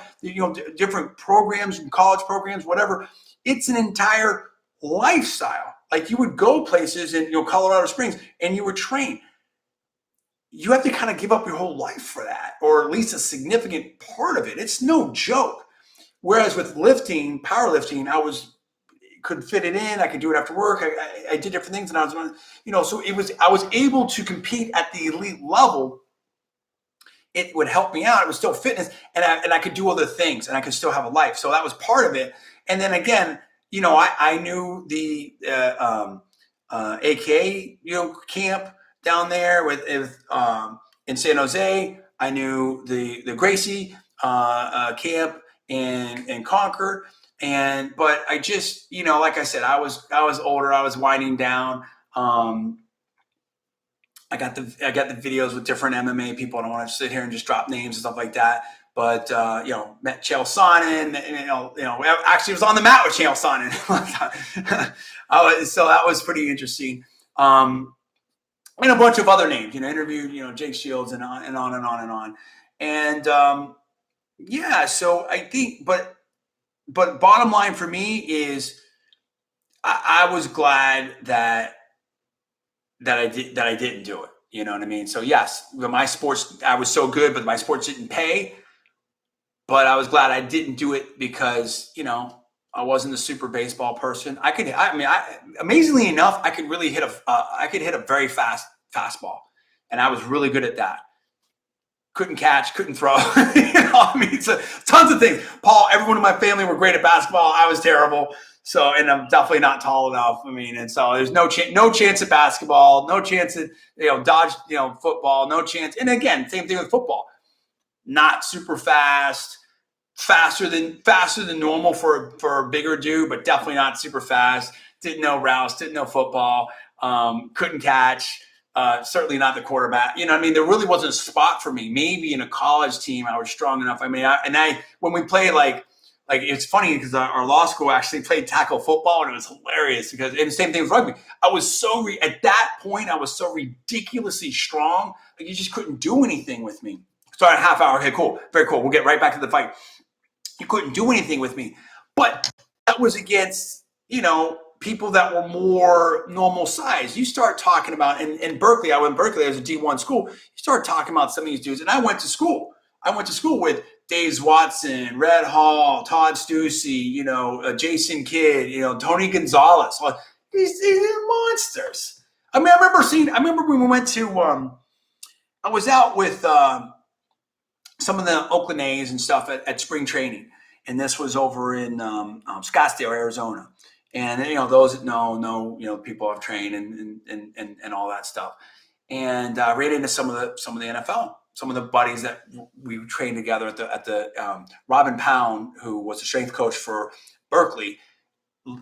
different programs and college programs, whatever. It's an entire lifestyle. Like you would go places in Colorado Springs and you would train. You have to kind of give up your whole life for that, or at least a significant part of it. It's no joke. Whereas with lifting, powerlifting, could fit it in. I could do it after work. I did different things, and I was, so I was able to compete at the elite level. It would help me out. It was still fitness, and I could do other things, and I could still have a life. So that was part of it. And then again, I knew the AKA camp down there in San Jose. I knew the Gracie camp in Concord. But I just, like I said, I was older. I was winding down. I got the videos with different MMA people. I don't want to sit here and just drop names and stuff like that. But met Chael Sonnen. Actually was on the mat with Chael Sonnen. So that was pretty interesting. And a bunch of other names. Interviewed Jake Shields and on and on and on and on. And so I think, but bottom line for me is I was glad that I didn't do it. You know what I mean? So yes, my sports, I was so good, but my sports didn't pay. But I was glad I didn't do it because, I wasn't a super baseball person. Amazingly enough, I could really hit I could hit a very fast fastball, and I was really good at that. Couldn't catch, couldn't throw. So tons of things. Paul, everyone in my family were great at basketball. I was terrible. So, and I'm definitely not tall enough. And so there's no chance at basketball, no chance at dodge, football, no chance. And again, same thing with football. Not super fast, faster than normal for a bigger dude, but definitely not super fast. Didn't know routes, didn't know football, couldn't catch. Certainly not the quarterback. There really wasn't a spot for me. Maybe in a college team, I was strong enough. When we played it's funny because our law school actually played tackle football, and it was hilarious and the same thing with rugby. At that point, I was so ridiculously strong. Like you just couldn't do anything with me. Started a half hour. Okay, cool. Very cool. We'll get right back to the fight. You couldn't do anything with me. But that was against, people that were more normal size. You start talking about, in Berkeley, I went to Berkeley as a D1 school. You start talking about some of these dudes, and I went to school with Dave Watson, Red Hall, Todd Stussy, Jason Kidd, Tony Gonzalez. These are monsters. I remember when we went to, I was out with some of the Oakland A's and stuff at spring training. And this was over in Scottsdale, Arizona. And those that know, people I've trained and all that stuff. And I ran into some of the NFL, some of the buddies that we trained together at the Robin Pound, who was the strength coach for Berkeley.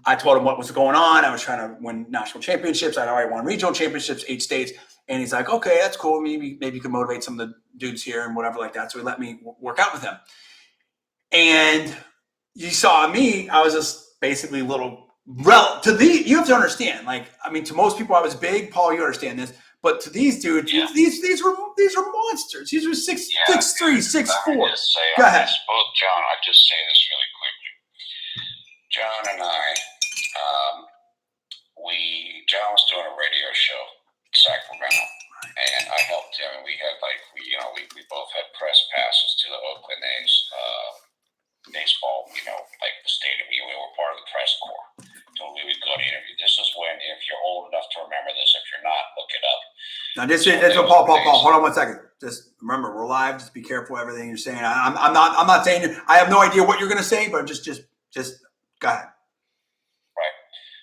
I told him what was going on. I was trying to win national championships. I'd already won regional championships, 8 states. And he's like, okay, that's cool. Maybe you can motivate some of the dudes here and whatever like that. So he let me work out with him. And you saw me, I was just basically little. You have to understand, to most people I was big. Paul, you understand this, but to these dudes, these were monsters. These were 6'3", 6'4". Go ahead. Both John, I just say this really quickly. John and I, John was doing a radio show in Sacramento, and I helped him, and we had we both had press passes to the Oakland A's baseball, the stadium. We were part of the press corps. So we would go to interview. This is when, if you're old enough to remember this, if you're not, look it up. Now, Paul. Hold on 1 second. Just remember, we're live. Just be careful of everything you're saying. I'm not saying. I have no idea what you're going to say, but just go ahead. Right.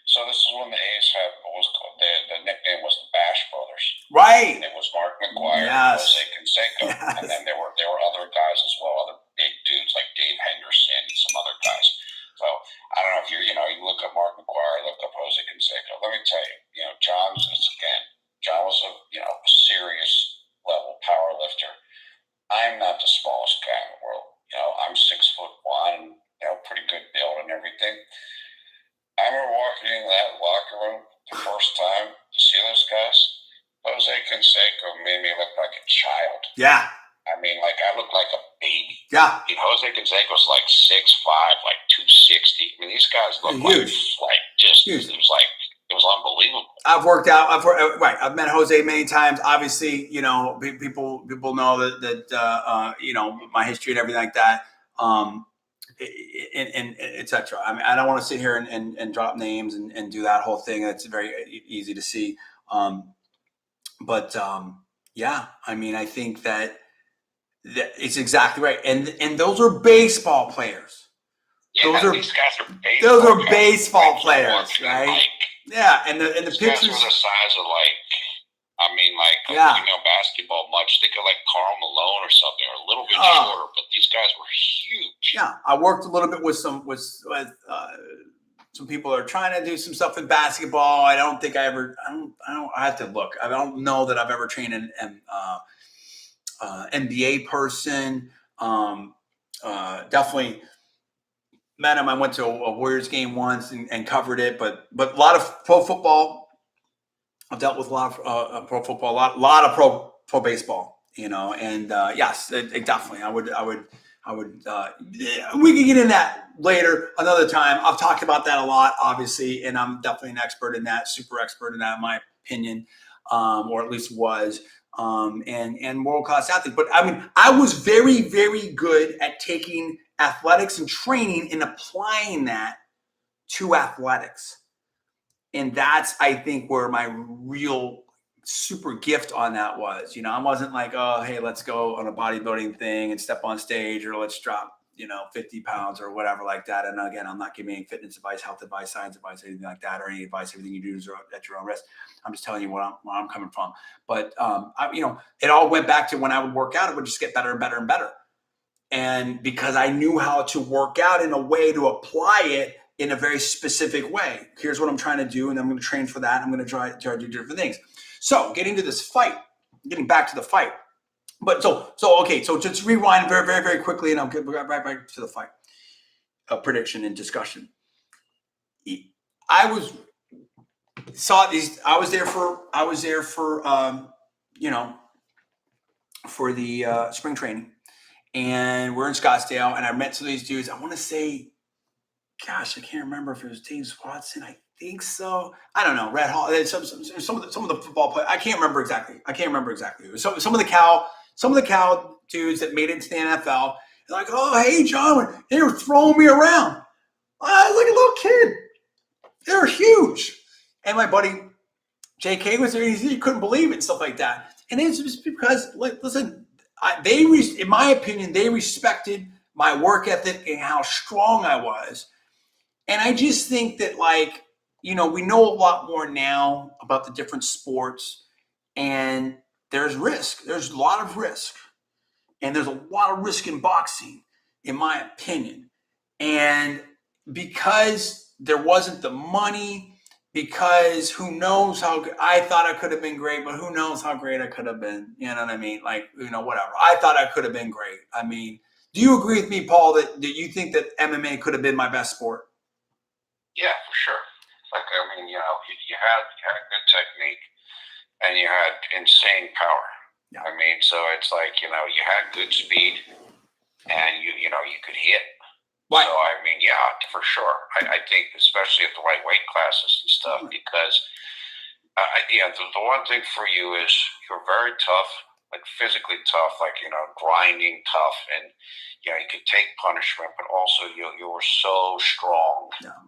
So this is when the A's had what was called the nickname was the Bash Brothers. Right. And it was Mark McGuire, yes. Jose Canseco, yes. And then there were other guys as well, other big dudes like Dave Henderson and some other guys. So I don't know if you look up Mark McGuire, look up Jose Canseco. Let me tell you, John was a serious level power lifter. I'm not the smallest guy in the world. I'm 6'1", pretty good build and everything. I remember walking in that locker room the first time to see those guys. Jose Canseco made me look like a child. Yeah. I looked like a baby. Yeah. Jose Canseco's like 6'5", like 260. these guys look huge. Huge. It was unbelievable. I've met Jose many times. Obviously, people know that my history and everything like that. And et cetera. I don't want to sit here and drop names and do that whole thing. It's very easy to see. I think that it's exactly right. And those are baseball players. Yeah, these guys are baseball players, right? Yeah, and the pictures pictures were the size of basketball much. Think of like Karl Malone or something, or a little bit shorter. But these guys were huge. Yeah, I worked a little bit with some people that are trying to do some stuff in basketball. I don't think I have to look. I don't know that I've ever trained an NBA person. Definitely met him. I went to a Warriors game once and covered it, but a lot of pro football. I've dealt with a lot of pro football, a lot of pro baseball, and yes, it definitely. I would. We can get in that later, another time. I've talked about that a lot, obviously, and I'm definitely an expert in that, super expert in that, in my opinion, or at least was, and world-class athlete. But I was very, very good at taking athletics and training and applying that to athletics. And that's, I think, where my real super gift on that was. You know, I wasn't like, oh, hey, let's go on a bodybuilding thing and step on stage, or let's drop, 50 pounds or whatever like that. And again, I'm not giving any fitness advice, health advice, science advice, anything like that, or any advice. Everything you do is at your own risk. I'm just telling you where I'm coming from. But, it all went back to when I would work out, it would just get better and better and better. And because I knew how to work out in a way to apply it in a very specific way. Here's what I'm trying to do, and I'm going to train for that. I'm going to try to do different things. So getting back to the fight. But so just rewind very, very, very quickly, and I'll get right back to the fight prediction and discussion. I was there for the spring training, and we're in Scottsdale, and I met some of these dudes. I want to say, gosh, I can't remember if it was James Watson. I think so. I don't know. Red Hall. Some of the football players. I can't remember exactly. Some of the Cal dudes that made it into the NFL. They're like, oh, hey, John, they were throwing me around. I was like a little kid. They were huge. And my buddy JK was there. He couldn't believe it and stuff like that. And it's just because, listen, in my opinion, they respected my work ethic and how strong I was. And I just think that, we know a lot more now about the different sports, and there's risk. There's a lot of risk. And there's a lot of risk in boxing, in my opinion. And because there wasn't the money, because who knows how good, I thought I could have been great, but who knows how great I could have been. You know what I mean? Whatever. I thought I could have been great. I mean, do you agree with me, Paul, that you think that MMA could have been my best sport? Yeah, for sure. You had good technique, and you had insane power. Yeah. So it's you had good speed, and you could hit. Right. So yeah, for sure. I think especially at the lightweight classes and stuff, because the one thing for you is you're very tough, physically tough, grinding tough, and you could take punishment, but also you were so strong. Yeah.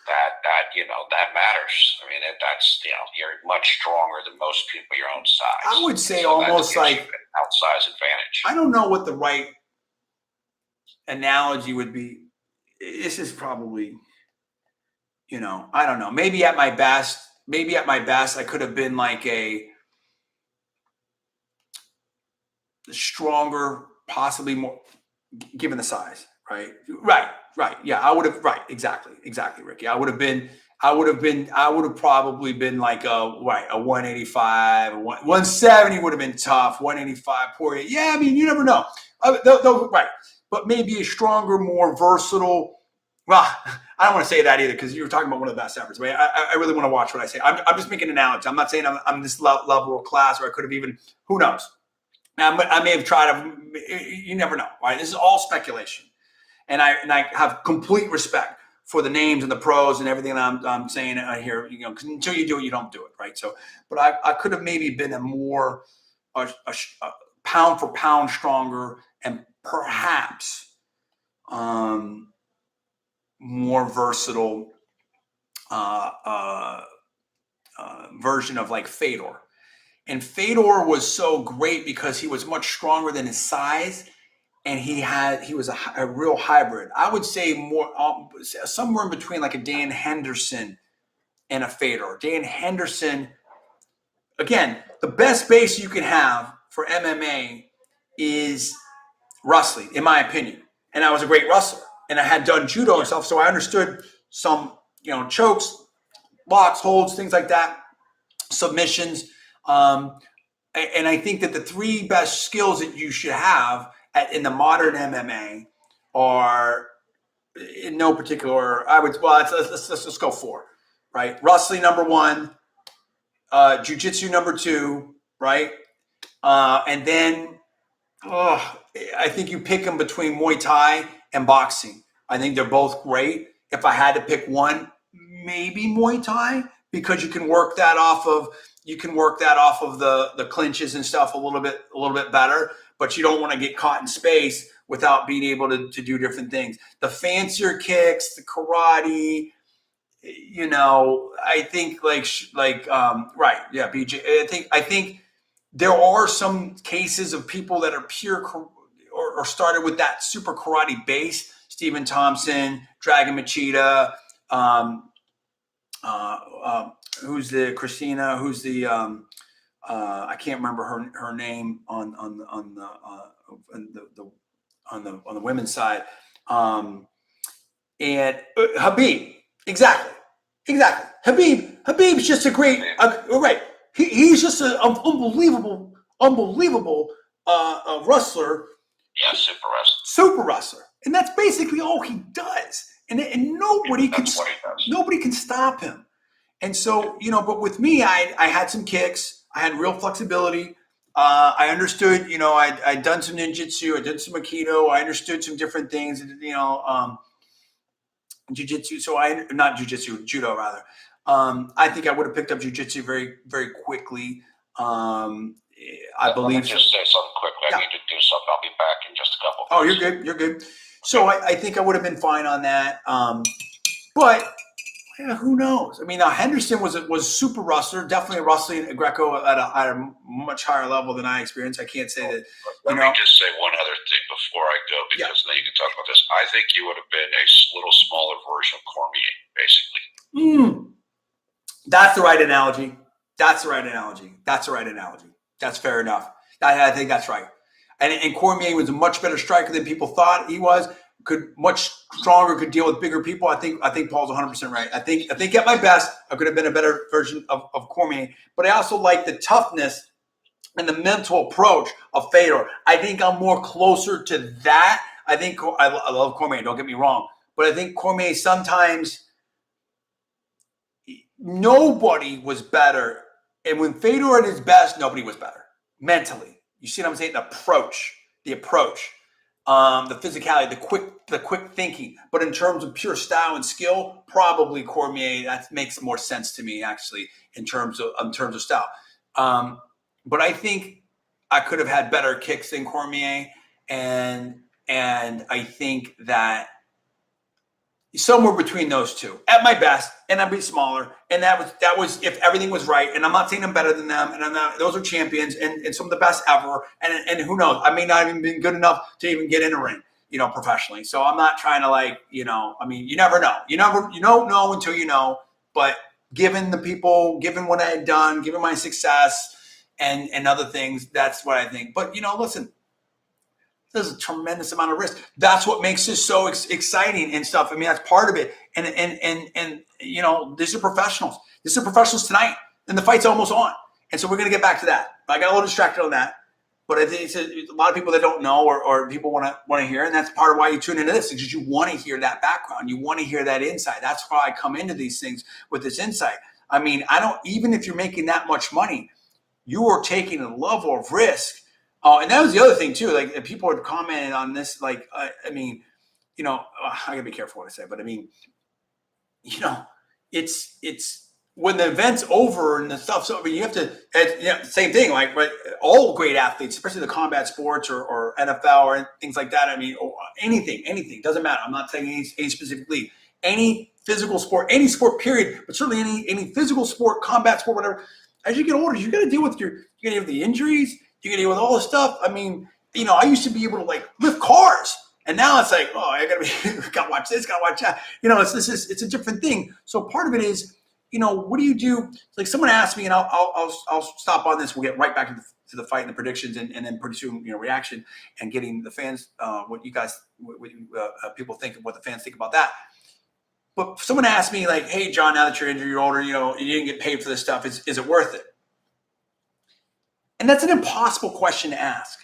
That matters. That's you're much stronger than most people your own size. I would say almost like an outsized advantage. I don't know what the right analogy would be. This is probably, I don't know. Maybe at my best, I could have been like a stronger, possibly more, given the size, right? Right. Yeah, I would have. Right. Exactly, Ricky. I would have probably been like a 185, 170 would have been tough. 185, poor. Yeah, you never know. Right. But maybe a stronger, more versatile. Well, I don't want to say that either, because you were talking about one of the best efforts. I really want to watch what I say. I'm just making an analogy. I'm not saying I'm this level of class, or I could have even, who knows. Now, I may have tried. You never know, right? This is all speculation. And I have complete respect for the names and the pros and everything that I'm saying here, because until you do it, you don't do it, right? So, but I could have maybe been a more a pound for pound stronger, and perhaps more versatile version of Fedor. And Fedor was so great because he was much stronger than his size. And he was a real hybrid. I would say more somewhere in between a Dan Henderson and a Fedor. Dan Henderson, again, the best base you can have for MMA is wrestling, in my opinion. And I was a great wrestler, and I had done judo and stuff, so I understood some, chokes, locks, holds, things like that, submissions. And I think that the three best skills that you should have in the modern MMA are, in no particular order, let's go four, right? Wrestling number one, jiu-jitsu number two, right? And then I think you pick them between Muay Thai and boxing. I think they're both great. If I had to pick one, maybe Muay Thai, because you can work that off of the clinches and stuff a little bit better. But you don't want to get caught in space without being able to do different things. The fancier kicks, the karate, I think right, yeah, BJ. I think there are some cases of people that are pure or started with that super karate base. Stephen Thompson, Dragon Machida, who's the Christina, who's the I can't remember her name on the women's side, and Habib, exactly. Habib's just a great, right? He's just an unbelievable wrestler. Yeah, super wrestler, and that's basically all he does. And nobody can stop him. And so, but with me, I had some kicks. I had real flexibility. I understood, I'd done some ninjutsu. I did some aikido. I understood some different things, jiu-jitsu. So not jiu-jitsu, judo rather. I think I would have picked up jiu-jitsu very, very quickly. I believe. Let me just say something quickly. Yeah. I need to do something. I'll be back in just a couple. Oh, you're good. So I think I would have been fine on that. But yeah, who knows? I mean, Henderson was super wrestler, definitely wrestling Greco at a much higher level than I experienced. I can't say that. Let me just say one other thing before I go, because then you can talk about this. I think you would have been a little smaller version of Cormier, basically. That's the right analogy. That's fair enough. I think that's right. And Cormier was a much better striker than people thought he was. Much stronger, could deal with bigger people. I think Paul's 100% right. I think at my best, I could have been a better version of Cormier. But I also like the toughness and the mental approach of Fedor. I think I'm more closer to that. I think I love Cormier, don't get me wrong. But I think Cormier sometimes, nobody was better. And when Fedor at his best, nobody was better mentally. You see what I'm saying? The approach, the physicality, the quick thinking. But in terms of pure style and skill, probably Cormier. That makes more sense to me, actually, in terms of style. But I think I could have had better kicks than Cormier, and I think that somewhere between those two at my best, and I'd be smaller, and that was if everything was right. And I'm not saying I'm better than them, and I'm not. Those are champions and some of the best ever. And who knows? I may not even been good enough to even get in a ring, professionally. So I'm not trying to you never know. You don't know until you know. But given the people, given what I had done, given my success, and other things, that's what I think. But listen. There's a tremendous amount of risk. That's what makes this so exciting and stuff. I mean, that's part of it. And these are professionals. These are professionals tonight, and the fight's almost on. And so we're going to get back to that. I got a little distracted on that, but I think it's a lot of people that don't know or people want to hear, and that's part of why you tune into this, because you want to hear that background. You want to hear that insight. That's why I come into these things with this insight. I mean, even if you're making that much money, you are taking a level of risk. And that was the other thing too. Like, people had commented on this. I gotta be careful what I say, but I mean, it's when the event's over and the stuff's over, you have to. Same thing. But all great athletes, especially the combat sports or NFL or things like that. I mean, anything doesn't matter. I'm not saying any specific league. Any physical sport, any sport, period. But certainly any physical sport, combat sport, whatever. As you get older, you got to deal with the injuries. You can deal with all this stuff. I mean, I used to be able to lift cars, and now it's like, oh, I gotta watch this, gotta watch that. It's a different thing. So part of it is, what do you do? Like, someone asked me, and I'll stop on this. We'll get right back to the fight and the predictions, and then pretty soon, reaction and getting the fans, what you guys, what people think, what the fans think about that. But someone asked me, like, hey, John, now that you're injured, you're older, you didn't get paid for this stuff. Is it worth it? And that's an impossible question to ask.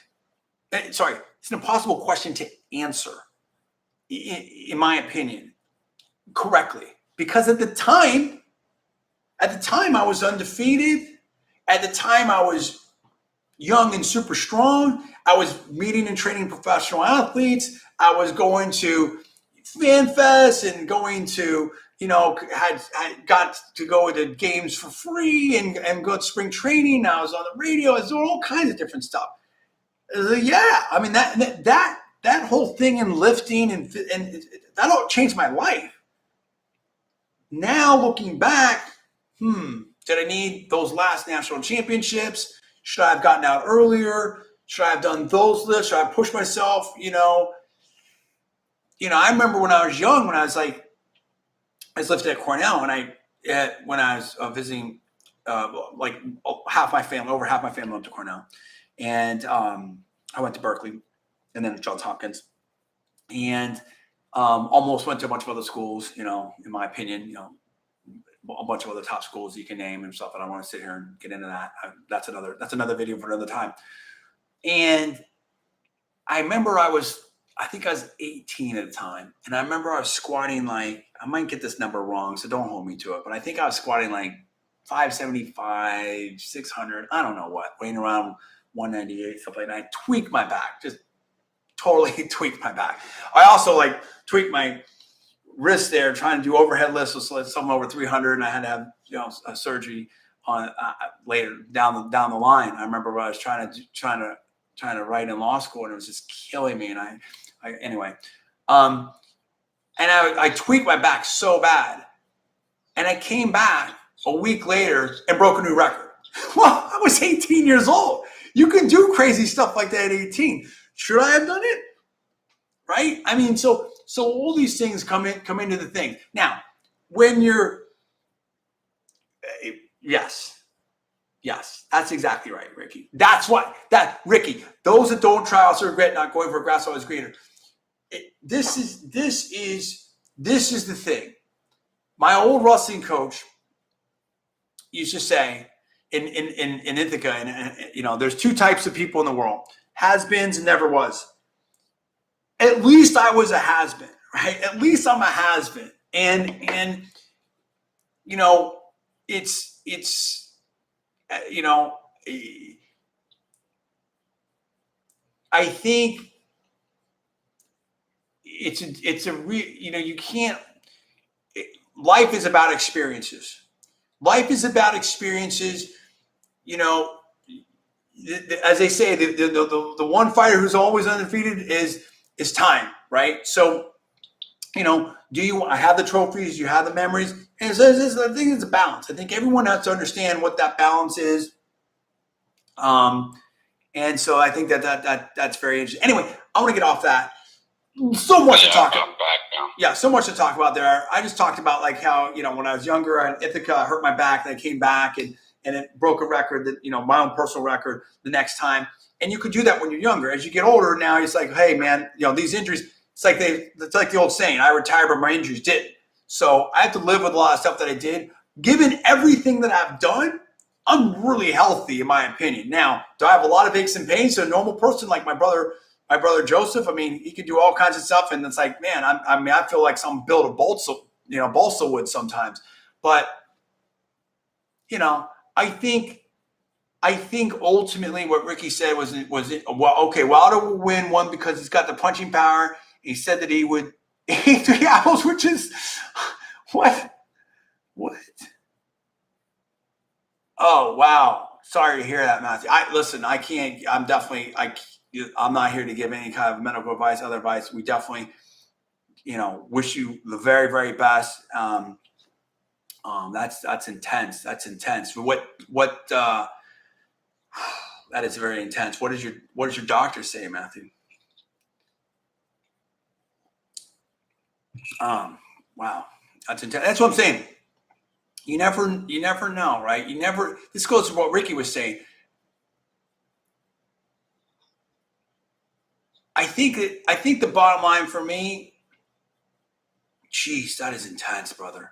It's an impossible question to answer, in my opinion, correctly. Because at the time I was undefeated. At the time I was young and super strong. I was meeting and training professional athletes. I was going to Fan Fest and going to, had got to go to games for free and go to spring training. I was on the radio. I was doing all kinds of different stuff. Yeah, I mean, that whole thing in lifting and that all changed my life. Now looking back, did I need those last national championships? Should I have gotten out earlier? Should I have done those lifts? Should I push myself? I remember when I was young, when I was lifting at Cornell, and when I was visiting, like over half my family went to Cornell, and I went to Berkeley, and then Johns Hopkins, and almost went to a bunch of other schools. In my opinion, a bunch of other top schools you can name and stuff. And I want to sit here and get into that. That's another video for another time. And I remember I think I was 18 at the time. And I remember I was squatting I might get this number wrong, so don't hold me to it. But I think I was squatting 575, 600, I don't know what, weighing around 198, something like that. I tweaked my back, just totally tweaked my back. I also tweaked my wrist there, trying to do overhead lifts, so something over 300, and I had to have a surgery on later down the line. I remember I was trying to write in law school, and it was just killing me. And I tweaked my back so bad, and I came back a week later and broke a new record. Well, I was 18 years old. You can do crazy stuff like that at 18. Should I have done it? Right? I mean, so all these things come into the thing. Now, when you're yes, that's exactly right, Ricky. That's why Ricky, those that don't try also regret not going for a grass always greener. This is the thing. My old wrestling coach used to say in Ithaca, and there's two types of people in the world: has-beens and never was. At least I was a has-been, right? At least I'm a has-been. And it's I think it's a real, you can't, life is about experiences. Life is about experiences. As they say, the one fighter who's always undefeated is time, right? So, I have the trophies, you have the memories, and I think it's a balance. I think everyone has to understand what that balance is. And so I think that's very interesting. Anyway, I want to get off that. So much to talk about. Yeah, so much to talk about there. I just talked about how, when I was younger in Ithaca, I hurt my back, and I came back and it broke a record that, my own personal record the next time. And you could do that when you're younger. As you get older now, it's like, hey man, these injuries, it's like the old saying, I retired, but my injuries didn't. So I have to live with a lot of stuff that I did. Given everything that I've done, I'm really healthy in my opinion. Now, do I have a lot of aches and pains? So a normal person like my brother Joseph, I mean, he could do all kinds of stuff, and it's like, man, I feel like some built of balsa wood sometimes. But I think ultimately what Ricky said was Wilder will win one because he's got the punching power. He said that he would eat 3 apples, which is what? Oh wow! Sorry to hear that, Matthew. I can't. I'm not here to give any kind of medical advice, other advice. We definitely, wish you the very, very best. That's intense. That's intense. That is very intense. What does your doctor say, Matthew? Wow, that's intense. That's what I'm saying. You never know, right? This goes to what Ricky was saying. I think the bottom line for me, geez, that is intense, brother.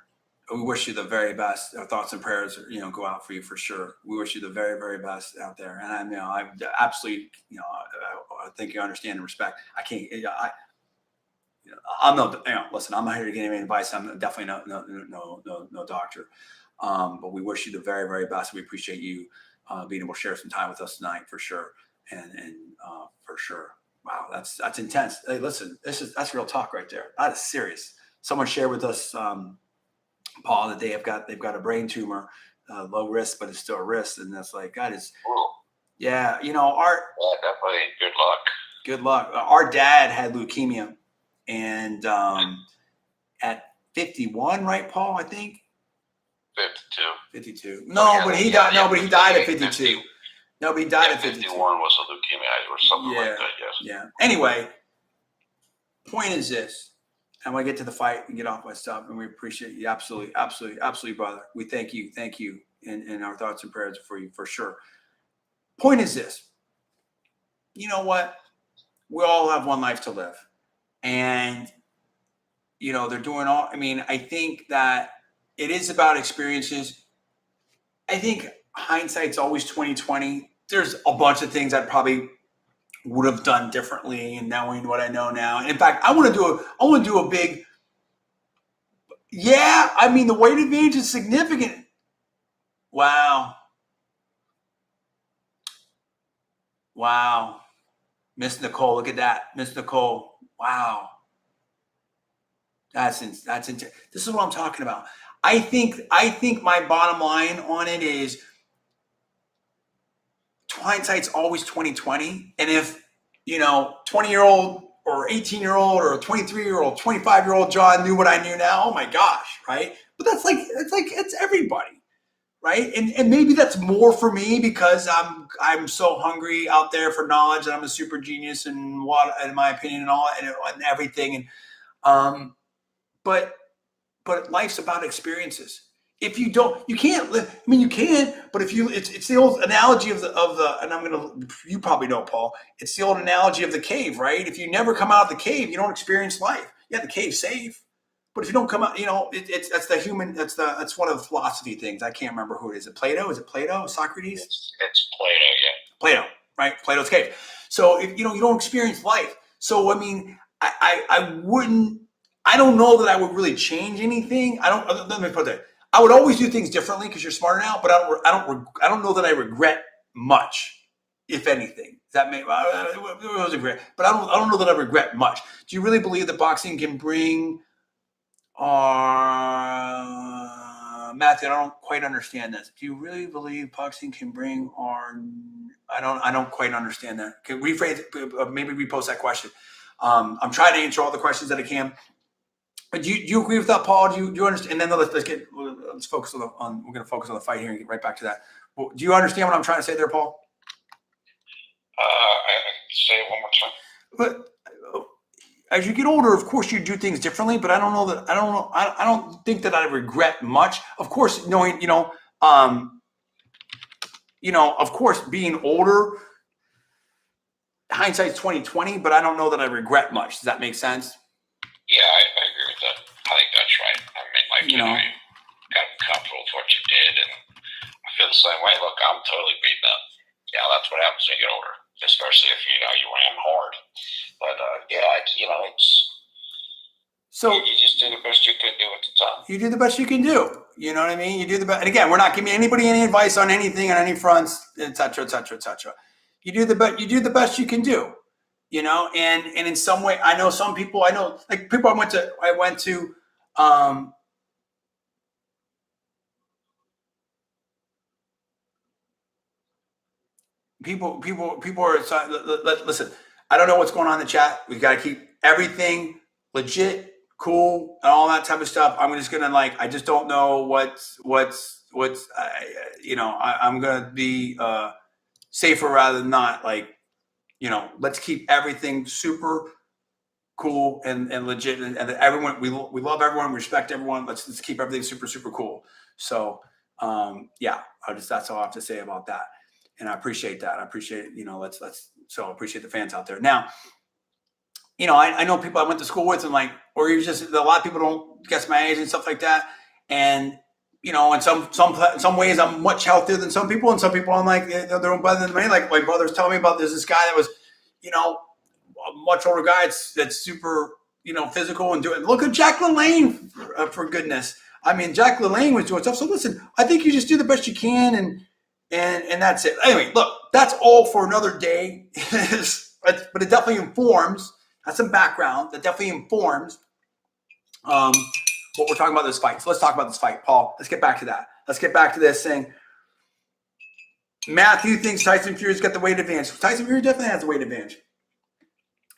We wish you the very best. Our thoughts and prayers, go out for you for sure. We wish you the very, very best out there. And I absolutely, I think you understand and respect. I'm no, listen, I'm not here to give any advice. I'm definitely no doctor. But we wish you the very, very best. We appreciate you being able to share some time with us tonight for sure. And for sure. Wow, that's intense. Hey, listen, that's real talk right there. That is serious. Someone shared with us, Paul, that they've got a brain tumor, low risk, but it's still a risk, and that's like, God is, yeah, definitely good luck. Our dad had leukemia, and 51, right, Paul? I think 52. 52. No, but he died. No, but he died at 52. No, but he died at 52. 51 was a leukemia or something like that. Yes. Yeah. Anyway, point is this. I'm gonna get to the fight and get off my stuff, and we appreciate you absolutely, absolutely, absolutely, brother. We thank you, and our thoughts and prayers for you for sure. Point is this. You know what? We all have one life to live, and they're doing all. I mean, I think that it is about experiences. I think hindsight's always 20/20. There's a bunch of things I probably would have done differently, and knowing what I know now. And in fact, I want to do a big. Yeah, I mean the weight advantage is significant. Wow, Miss Nicole, look at that, Miss Nicole. Wow, that's intense. This is what I'm talking about. I think my bottom line on it is hindsight's always 20/20. And if 20-year-old or 18-year-old or 23-year-old, 25-year-old John knew what I knew now, oh my gosh, right? But it's everybody, right? And maybe that's more for me because I'm so hungry out there for knowledge, and I'm a super genius and what, in my opinion, and all and everything. And but life's about experiences. If you don't, you can't live. I mean, you can, but if you, it's the old analogy of the, and you probably know, Paul. It's the old analogy of the cave, right? If you never come out of the cave, you don't experience life. Yeah, the cave's safe, but if you don't come out, that's the human. That's one of the philosophy things. I can't remember who it is. Is it Plato? Is it Plato? Socrates? It's Plato, yeah. Plato, right? Plato's cave. So if you don't experience life. So I mean, I wouldn't. I don't know that I would really change anything. Let me put that. I would always do things differently because you're smarter now, but I don't know that I regret much, if anything. That may regret, but I don't know that I regret much. Do you really believe that boxing can bring our Matthew? I don't quite understand this. Do you really believe boxing can bring our? I don't quite understand that. Can rephrase it? Maybe repost that question. I'm trying to answer all the questions that I can. Do you agree with that, Paul? Do you understand? And then let's focus on we're going to focus on the fight here and get right back to that. Well, do you understand what I'm trying to say there, Paul? Say it one more time. But as you get older, of course, you do things differently. But I don't think that I regret much. Of course, knowing of course, being older, hindsight's 20/20. But I don't know that I regret much. Does that make sense? Yeah, I agree with that. I think that's right. I mean, you got comfortable with what you did, and I feel the same way. Look, I'm totally beaten up. Yeah, that's what happens when you get older, especially if you ran hard. But it's so you just do the best you could do at the time. You do the best you can do. You know what I mean? You do the best. And again, we're not giving anybody any advice on anything on any fronts, et cetera, et cetera, et cetera. You do the best you can do. And in some way, I know some people. I know like people I went to. People are listen. I don't know what's going on in the chat. We've got to keep everything legit, cool, and all that type of stuff. I'm just gonna I just don't know what's. I'm gonna be safer rather than not. Let's keep everything super cool and legit, and everyone we love everyone, we respect everyone. Let's keep everything super super cool. So that's all I have to say about that, and I appreciate that. I appreciate so appreciate the fans out there. Now, I know people I went to school with, and or you just a lot of people don't guess my age and stuff like that, and in some ways I'm much healthier than some people, and some people I'm they're better than me. Like my brother's telling me about, there's this guy that was, a much older guy that's super, physical and doing. Look at Jack LaLanne, for goodness. I mean, Jack LaLanne was doing stuff. So listen, I think you just do the best you can, and that's it. Anyway, look, that's all for another day. But it definitely informs. That's some background that definitely informs what we're talking about this fight. So let's talk about this fight, Paul. Let's get back to that. Let's get back to this thing. Matthew thinks Tyson Fury's got the weight advantage. Tyson Fury definitely has the weight advantage.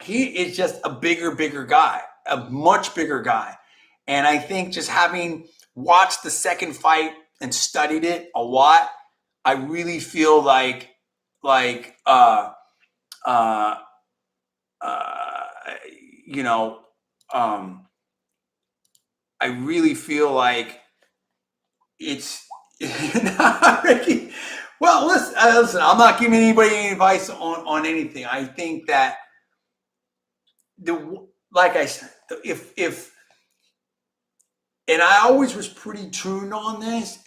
He is just a bigger guy, a much bigger guy. And I think just having watched the second fight and studied it a lot, I really feel like uh, you know, I really feel like it's Ricky. Well, listen. I'm not giving anybody any advice on anything. I think that like I said, if and I always was pretty tuned on this.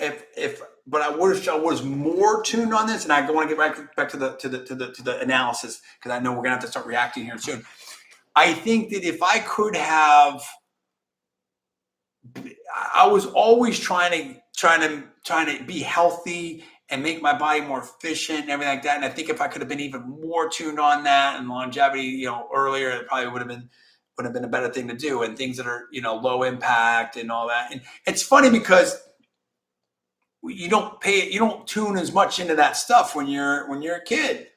But I was more tuned on this, and I want to get back to the analysis because I know we're gonna have to start reacting here soon. I think that if I could have, I was always trying to be healthy and make my body more efficient and everything like that. And I think if I could have been even more tuned on that and longevity, earlier, it probably would have been a better thing to do. And things that are low impact and all that. And it's funny because you don't tune as much into that stuff when you're a kid.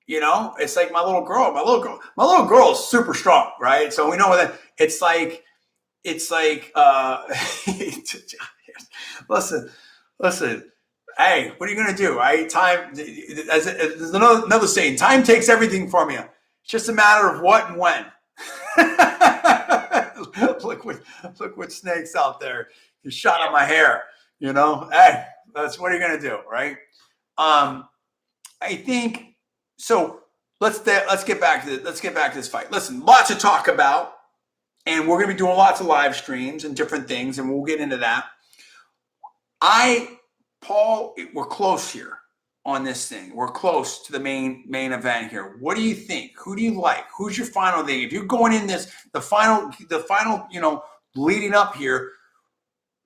It's like my little girl. My little girl is super strong, right? So we know that it's like listen. Hey, what are you gonna do? Right? Time. There's another saying. Time takes everything from you. It's just a matter of what and when. look what snakes out there. You shot on my hair. Hey, what are you gonna do, right? I think so. Let's get back to this fight. Listen, lots to talk about, and we're going to be doing lots of live streams and different things, and we'll get into that. Paul, we're close here on this thing. We're close to the main event here. What do you think? Who do you like? Who's your final thing? If you're going in the final, leading up here,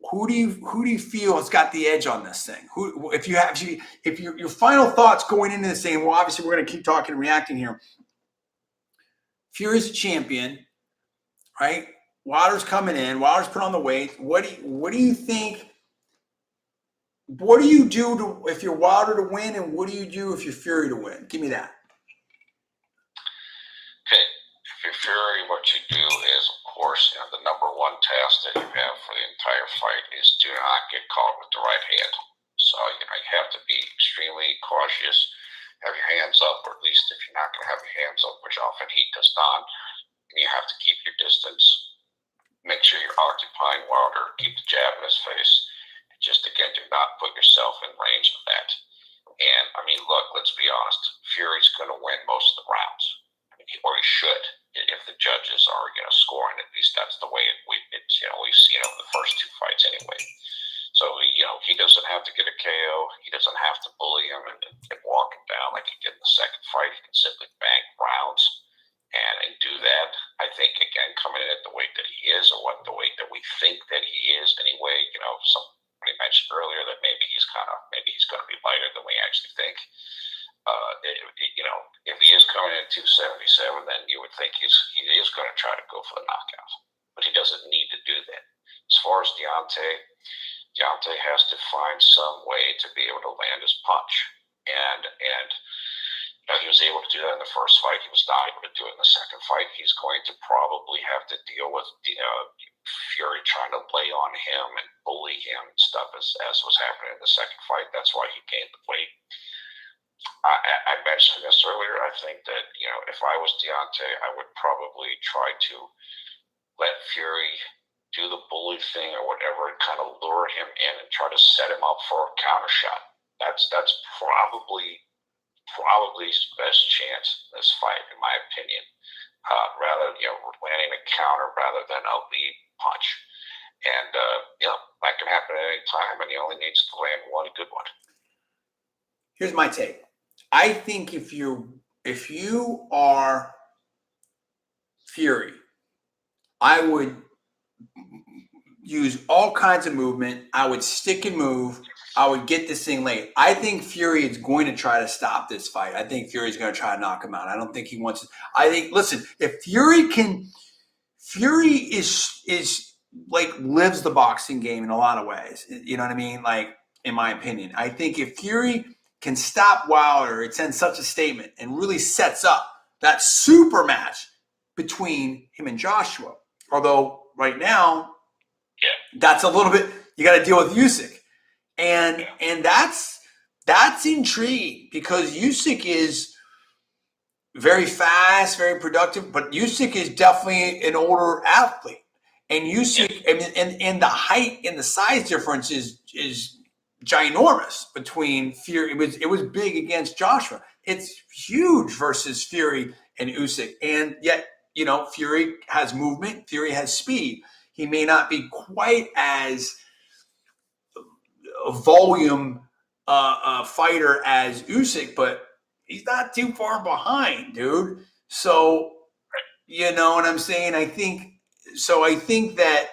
who do you feel has got the edge on this thing? If your final thoughts going into this thing, well, obviously we're going to keep talking and reacting here. Fury's a champion, right? Wilder's coming in. Wilder's put on the weight. What do you think? What do you do if you're Wilder to win, and what do you do if you're Fury to win? Give me that. Okay, if you're Fury, what you do is, of course, the number one task that you have for the entire fight is do not get caught with the right hand. So you have to be extremely cautious. Have your hands up, or at least if you're not going to have your hands up, which often he does not, you have to keep your distance. Make sure you're occupying Wilder. Keep the jab in his face. Just again, do not put yourself in range of that. And look, let's be honest. Fury's going to win most of the rounds, or he should, if the judges are scoring. At least that's the way we've seen over the first two fights anyway. So he doesn't have to get a KO. He doesn't have to bully him and walk him down like he did in the second fight. He can simply bank rounds and do that. I think, again, coming in at the weight that he is, or the weight that we think that he is anyway, somebody mentioned earlier that maybe he's going to be lighter than we actually think. If he is coming in at 277, then you would think he is going to try to go for the knockout, but he doesn't need to do that. As far as Deontay has to find some way to be able to land his punch, and he was able to do that in the first fight. He was not able to do it in the second fight. He's going to probably have to deal with Fury trying to lay on him and bully him and stuff as was happening in the second fight. That's why he gained the weight. I mentioned this earlier. I think that if I was Deontay, I would probably try to let Fury do the bully thing or whatever and kind of lure him in and try to set him up for a counter shot. That's probably his best chance in this fight, in my opinion. Rather, landing a counter rather than a lead punch. And, that can happen at any time, and he only needs to land one good one. Here's my take. I think if you are Fury, I would use all kinds of movement. I would stick and move. I would get this thing late. I think Fury is going to try to stop this fight. I think Fury is going to try to knock him out. I don't think he wants to. I think, listen, if Fury is like lives the boxing game in a lot of ways. You know what I mean? Like, in my opinion, I think if Fury can stop Wilder, it sends such a statement and really sets up that super match between him and Joshua. Although right now, Yeah. That's a little bit, you got to deal with Usyk. And that's intriguing because Usyk is very fast, very productive, but Usyk is definitely an older athlete. And Usyk, and the height and the size difference is ginormous between Fury. It was big against Joshua. It's huge versus Fury and Usyk. And yet, Fury has movement. Fury has speed. He may not be quite as a volume fighter as Usyk, but he's not too far behind, dude. So, you know what I'm saying? I think that,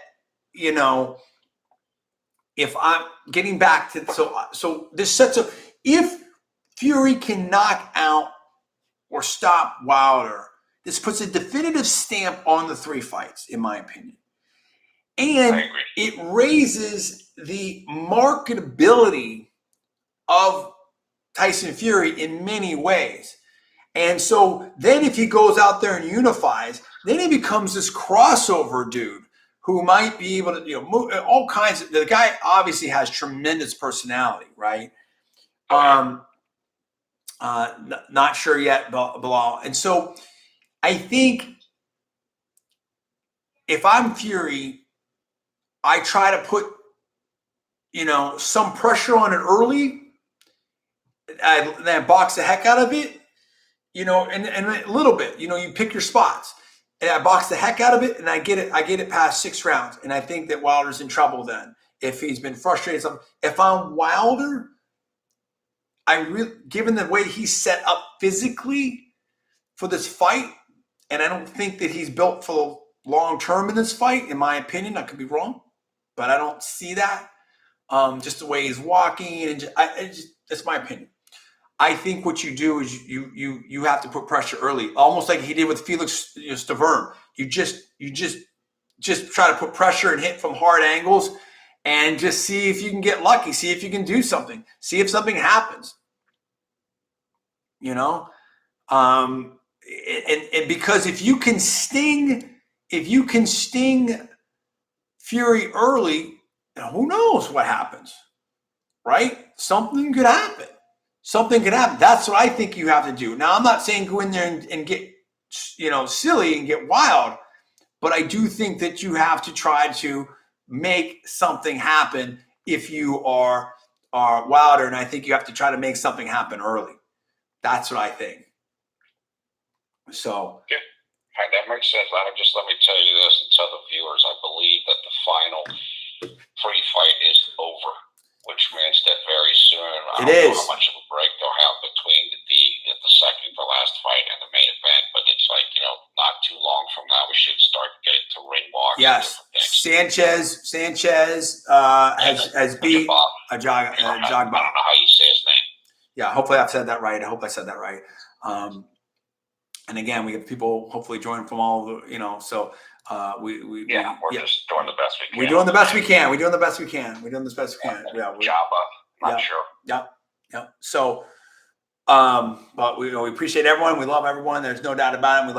if I'm getting back to, so this sets up, if Fury can knock out or stop Wilder, this puts a definitive stamp on the 3 fights, in my opinion. And it raises the marketability of Tyson Fury in many ways. And so then if he goes out there and unifies, then he becomes this crossover dude who might be able to, move all kinds of, the guy obviously has tremendous personality, right? Not sure yet, Bilal. And so I think if I'm Fury, I try to put, some pressure on it early. I box the heck out of it, and a little bit, you pick your spots. And I box the heck out of it, and I get it past 6 rounds. And I think that Wilder's in trouble then if he's been frustrated. If I'm Wilder, given the way he's set up physically for this fight, and I don't think that he's built for long term in this fight, in my opinion. I could be wrong, but I don't see that. Just the way he's walking, and that's my opinion. I think what you do is you have to put pressure early, almost like he did with Felix Stavern. You just try to put pressure and hit from hard angles, and just see if you can get lucky. See if you can do something. See if something happens. And because if you can sting Fury early, who knows what happens, right? Something could happen. That's what I think you have to do. Now, I'm not saying go in there and get, silly and get wild, but I do think that you have to try to make something happen if you are Wilder, and I think you have to try to make something happen early. That's what I think. So. Yeah, that makes sense. Let me tell you this and tell the viewers, I believe that the final pre-fight is over, which means that very soon, I don't know how much of a break they'll have between the second to last fight and the main event, but it's like, not too long from now, we should start getting to ring walks. Yes. Sanchez has beat Jogba. I don't know how you say his name. Yeah, hopefully I've said that right. And again, we have people hopefully joining from all the, so we're just doing the best we can. We're doing the best we can. Yeah, Jabba, I'm sure. Yeah. So, but we appreciate everyone. We love everyone. There's no doubt about it.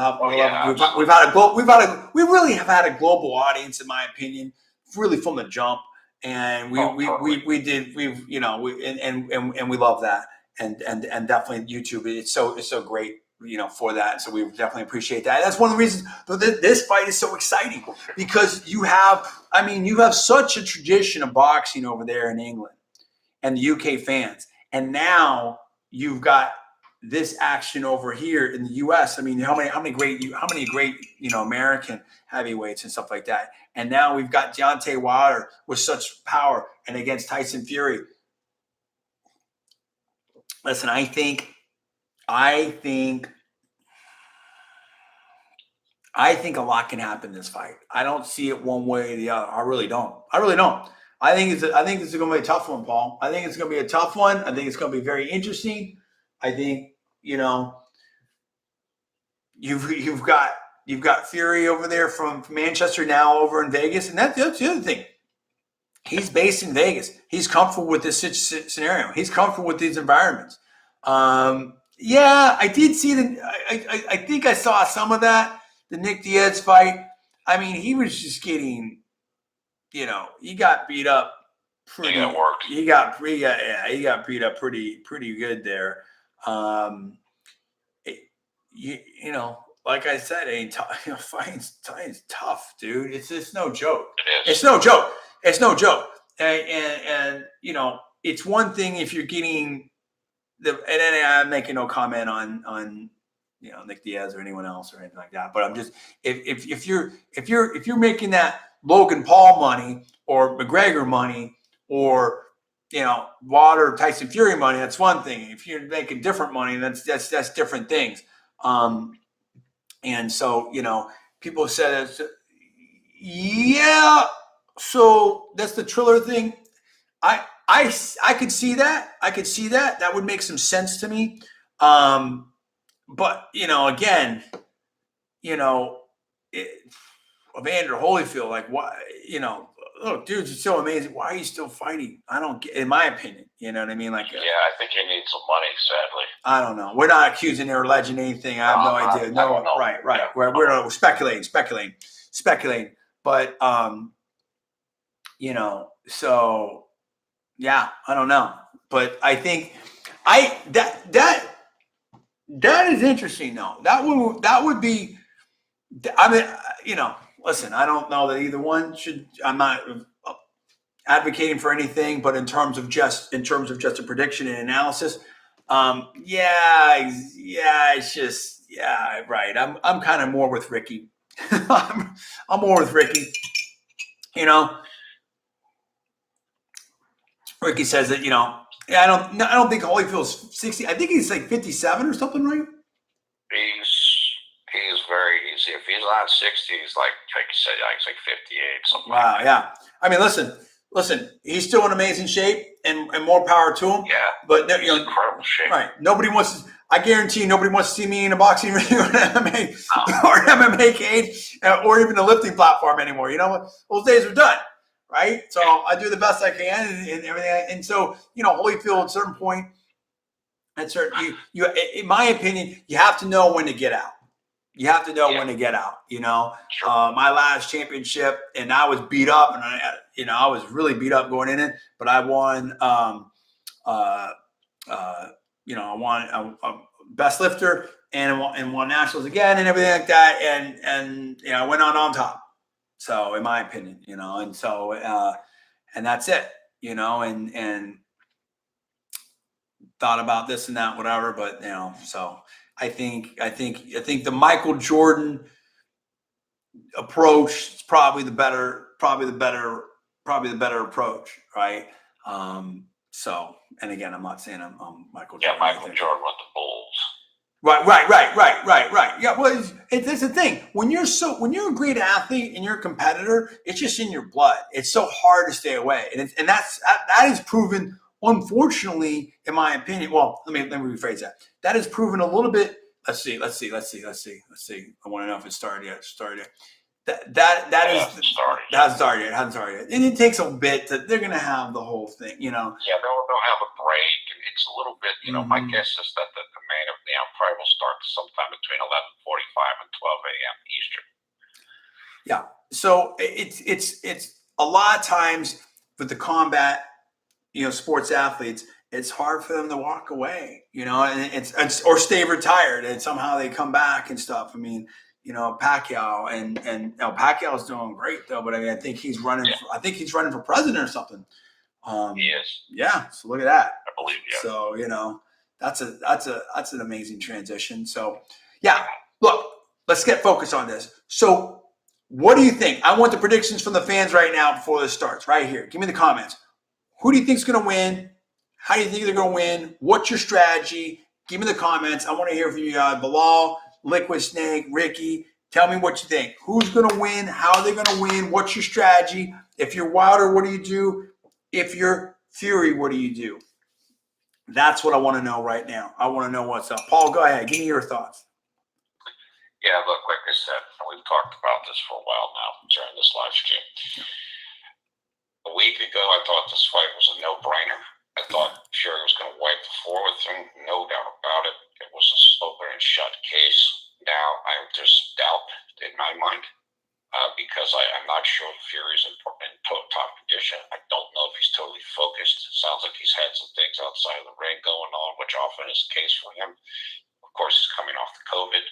We really have had a global audience, in my opinion, really from the jump. And we love that. And definitely YouTube. It's so great, for that. So we definitely appreciate that. That's one of the reasons this fight is so exciting, because you have such a tradition of boxing over there in England and the UK fans. And now you've got this action over here in the US. How many great American heavyweights and stuff like that. And now we've got Deontay Wilder with such power, and against Tyson Fury. Listen, I think a lot can happen in this fight. I don't see it one way or the other. I really don't. I think this is going to be a tough one, Paul. I think it's going to be a tough one. I think it's going to be very interesting. I think you've got Fury over there from Manchester, now over in Vegas, and that's the other thing. He's based in Vegas. He's comfortable with this scenario. He's comfortable with these environments. I did see I think I saw some of that, the Nick Diaz fight. He was just getting he got beat up pretty. Yeah, it worked. He got beat up pretty good there. Like I said, fighting's tough, dude. It's just no joke. It is. It's no joke. It's no joke. And it's one thing if you're getting and I'm making no comment on Nick Diaz or anyone else or anything like that. But I'm just if you're making that Logan Paul money or McGregor money or Wilder Tyson Fury money, that's one thing. If you're making different money, that's different things. And so people said, yeah. So that's the Triller thing. I could see that. That would make some sense to me. But again, Evander Holyfield, like why? Look, dudes, it's so amazing. Why are you still fighting? I don't get. In my opinion, you know what I mean. Like, yeah, I think he needs some money. Sadly, I don't know. We're not accusing or alleging anything. I have no idea. No, right. Yeah, we're speculating. But so yeah, I don't know. But I think that is interesting though. That would be. I mean, listen. I don't know that either one should. I'm not advocating for anything, but in terms of just a prediction and analysis, it's just right. I'm kind of more with Ricky. I'm more with Ricky. Ricky says that I don't think Holyfield's 60. I think he's like 57 or something, right? He's very easy. If he's not 60, he's like you said, he's like 58, something. Wow, like yeah. I mean, listen, he's still in amazing shape and more power to him. Yeah. But incredible shape. Right. Nobody wants to, I guarantee nobody wants to see me in a boxing ring or an MMA cage or even a lifting platform anymore. You know what? Those days are done. Right. So I do the best I can and everything. And so, Holyfield at a certain point, you in my opinion, you have to know when to get out. You have to know when to get out. Sure. My last championship, and I was beat up, and I was really beat up going in it, but I won. I won a best lifter and won nationals again and everything like that, and I went on top. So, in my opinion, and so and that's it, and thought about this and that, whatever, but so. I think the Michael Jordan approach is probably the better approach, right? So, and again, I'm not saying I'm Michael Jordan. Yeah, Michael Jordan with the Bulls. Right. Yeah, well, it's the thing. When you're a great athlete and you're a competitor, it's just in your blood. It's so hard to stay away, and that is proven. Unfortunately, in my opinion, well, let me rephrase that. That is proven a little bit. Let's see. I want to know if it started yet. Hasn't started yet. And it takes a bit they're going to have the whole thing, Yeah, they'll have a break, and it's a little bit. My guess is that the main probably will start sometime between 11:45 and 12 a.m. Eastern. Yeah. So it's a lot of times with the combat. Sports athletes, it's hard for them to walk away, and it's or stay retired, and somehow they come back and stuff. I mean, Pacquiao and Pacquiao's doing great though, but I mean, I think he's running. Yeah. I think he's running for president or something. He is. Yeah. So look at that. I believe. Yeah. So that's an amazing transition. So yeah, look, let's get focused on this. So what do you think? I want the predictions from the fans right now before this starts. Right here, give me the comments. Who do you think is going to win? How do you think they're going to win? What's your strategy? Give me the comments. I want to hear from you, Bilal, Liquid Snake, Ricky. Tell me what you think. Who's going to win? How are they going to win? What's your strategy? If you're Wilder, what do you do? If you're Fury, what do you do? That's what I want to know right now. I want to know what's up. Paul, go ahead. Give me your thoughts. Yeah, look, like I said, we've talked about this for a while now during this live stream. Yeah. A week ago, I thought this fight was a no-brainer. I thought Fury was going to wipe the floor with him, no doubt about it. It was a open and shut case. Now, there's doubt in my mind because I'm not sure Fury's in top condition. I don't know if he's totally focused. It sounds like he's had some things outside of the ring going on, which often is the case for him. Of course, he's coming off the COVID.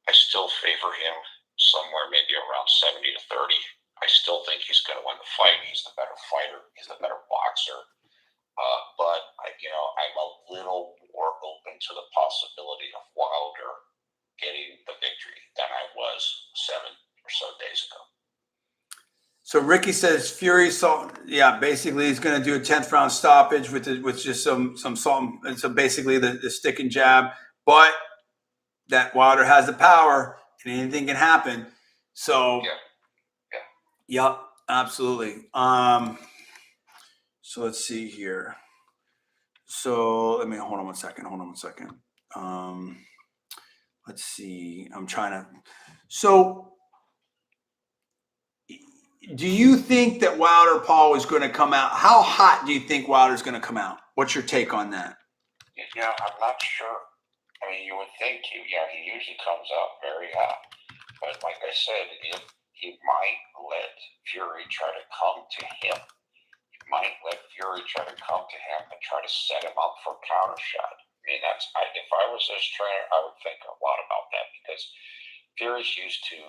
I still favor him somewhere maybe around 70 to 30. I still think he's going to win the fight. He's the better fighter. He's the better boxer. But I'm a little more open to the possibility of Wilder getting the victory than I was 7 or so days ago. So Ricky says Fury saw, basically he's going to do a 10th round stoppage with just some salt and so basically the stick and jab, but that Wilder has the power and anything can happen. So yep, absolutely. So let's see here. So let me hold on one second. Let's see. I'm trying to. So, do you think that Wilder Paul is going to come out? How hot do you think Wilder's going to come out? What's your take on that? I'm not sure. I mean, you would think he usually comes out very hot, but like I said, he might let Fury try to come to him. Might let Fury try to come to him and try to set him up for a counter shot. I mean, if I was his trainer, I would think a lot about that because Fury's used to,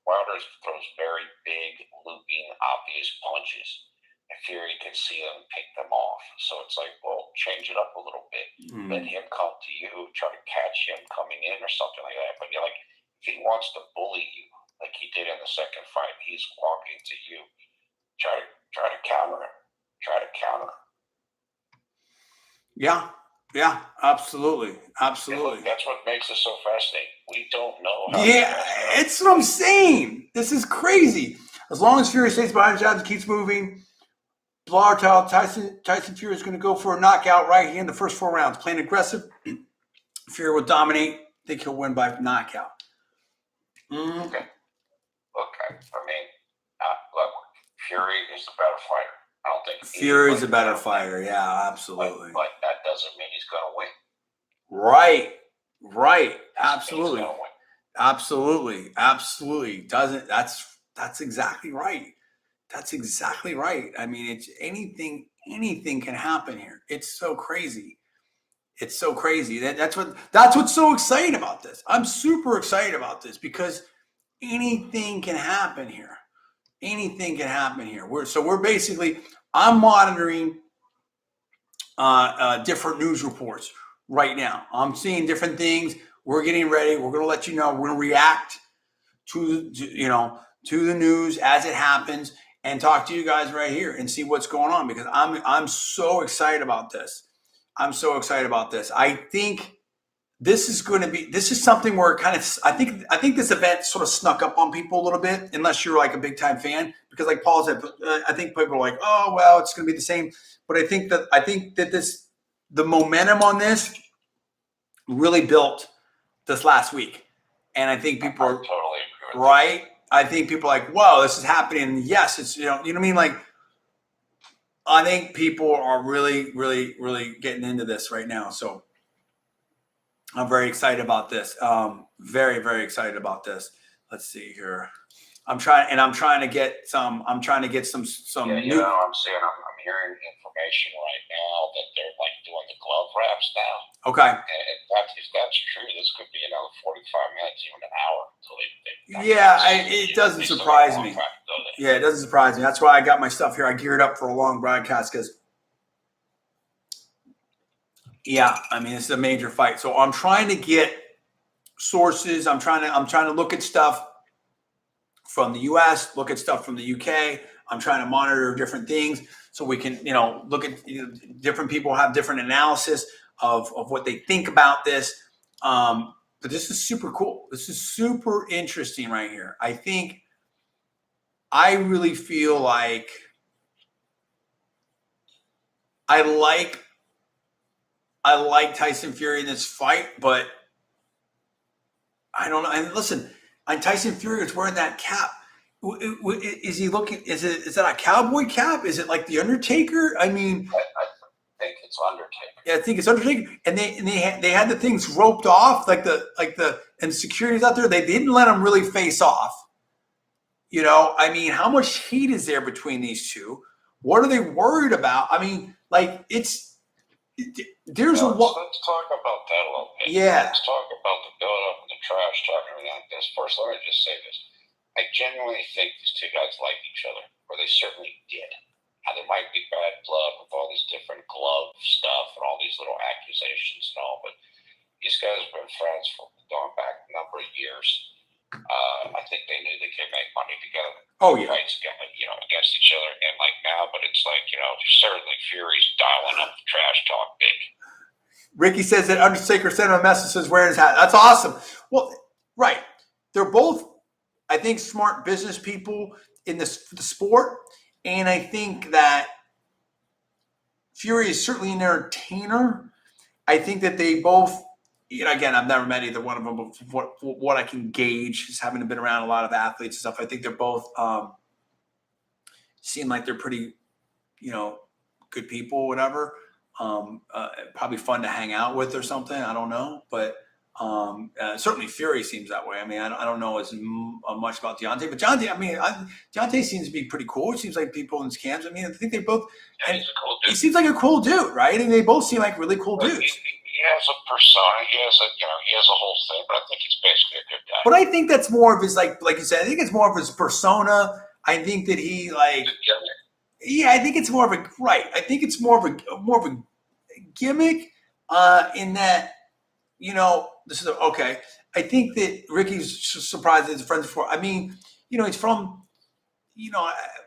Wilder throws very big, looping, obvious punches, and Fury can see them, pick them off. So it's like, well, change it up a little bit. Let him come to you, try to catch him coming in or something like that. But if he wants to bully you, like he did in the second fight, he's walking to you, try to counter him. Try to counter. Yeah, absolutely. That's what makes it so fascinating. We don't know. It's what I'm saying. This is crazy. As long as Fury stays behind the jabs and keeps moving, Tyson Fury is going to go for a knockout right here in the first 4 rounds. Playing aggressive, Fury will dominate. I think he'll win by knockout. Okay. I mean, look, Fury is the better fighter. I don't think Fury's a better fighter. Yeah, absolutely. But that doesn't mean he's going to win. Right. Absolutely. Doesn't. That's exactly right. I mean, it's anything can happen here. It's so crazy. That's what's so exciting about this. I'm super excited about this because anything can happen here. We're basically, I'm monitoring different news reports right now. I'm seeing different things. We're getting ready. We're going to let you know. We're going to react to the news as it happens and talk to you guys right here and see what's going on because I'm so excited about this. I think this is something where I think this event sort of snuck up on people a little bit, unless you're like a big time fan, because like Paul said, I think people are like, oh, well, it's going to be the same. But I think that the momentum on this really built this last week. And I think people are totally agree with right. I think people are like, whoa, this is happening. Yes, it's, you know what I mean? Like, I think people are really, really, really getting into this right now. So I'm very excited about this. Very, very excited about this. Let's see here. I'm trying to get some. I'm hearing information right now that they're like doing the glove wraps now. Okay. And if that's true, this could be another 45 minutes, even an hour until it doesn't surprise me. Yeah, it doesn't surprise me. That's why I got my stuff here. I geared up for a long broadcast because, I mean, it's a major fight. So I'm trying to get sources. I'm trying to look at stuff from the U.S., look at stuff from the UK. I'm trying to monitor different things so we can, look at different people have different analysis of what they think about this. But this is super cool. This is super interesting right here. I really feel like I like Tyson Fury in this fight, but I don't know. And listen, Tyson Fury is wearing that cap. Is he looking? Is that a cowboy cap? Is it like the Undertaker? I mean, I think it's Undertaker. Yeah, I think it's Undertaker. And they had the things roped off, and security's out there. They didn't let him really face off. You know, I mean, how much heat is there between these two? What are they worried about? I mean, like there's Now, let's talk about that a little bit. Yeah. Let's talk about the build-up and the trash talk and everything like this. First, let me just say this. I genuinely think these two guys like each other, or they certainly did. Now, there might be bad blood with all this different glove stuff and all these little accusations and all, but these guys have been friends for going back a number of years. I think they knew they could make money together. Oh, yeah. Fights, against each other, and like now, but it's like, certainly Fury's dialing up the trash talk big. Ricky says that Undertaker sent him a message, says wearing his hat. That's awesome. Well, right. They're both, I think, smart business people in the sport. And I think that Fury is certainly an entertainer. I think that they both, again, I've never met either one of them, but what I can gauge is having been around a lot of athletes and stuff, I think they're both seem like they're pretty, good people, whatever. Probably fun to hang out with or something. I don't know, but certainly Fury seems that way. I mean, I don't know as much about Deontay, but Deontay seems to be pretty cool. It seems like people in his camps. I mean, I think they both. Yeah, he's a cool dude. He seems like a cool dude, right? And they both seem like really cool dudes. He has a persona. He has a whole thing, but I think he's basically a good guy. But I think that's more of his like you said. I think it's more of his persona. I think that he yeah, I think it's more of a right. I think it's more of a gimmick in that this is okay. I think that Ricky's surprised that his friends before. I mean, he's from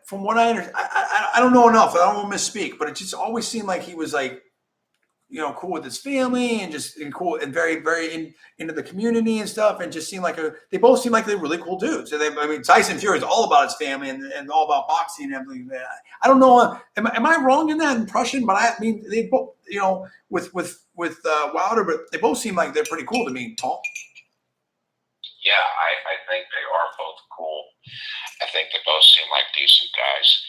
from what I understand. I don't know enough. I don't want to misspeak, but it just always seemed like he was like cool with his family and cool and very, very into the community and stuff. And just seemed like they both seem like they're really cool dudes. And Tyson Fury is all about his family and all about boxing and everything. I don't know. Am I wrong in that impression? But I mean, they both, with Wilder, but they both seem like they're pretty cool to me, Paul. Yeah, I think they are both cool. I think they both seem like decent guys.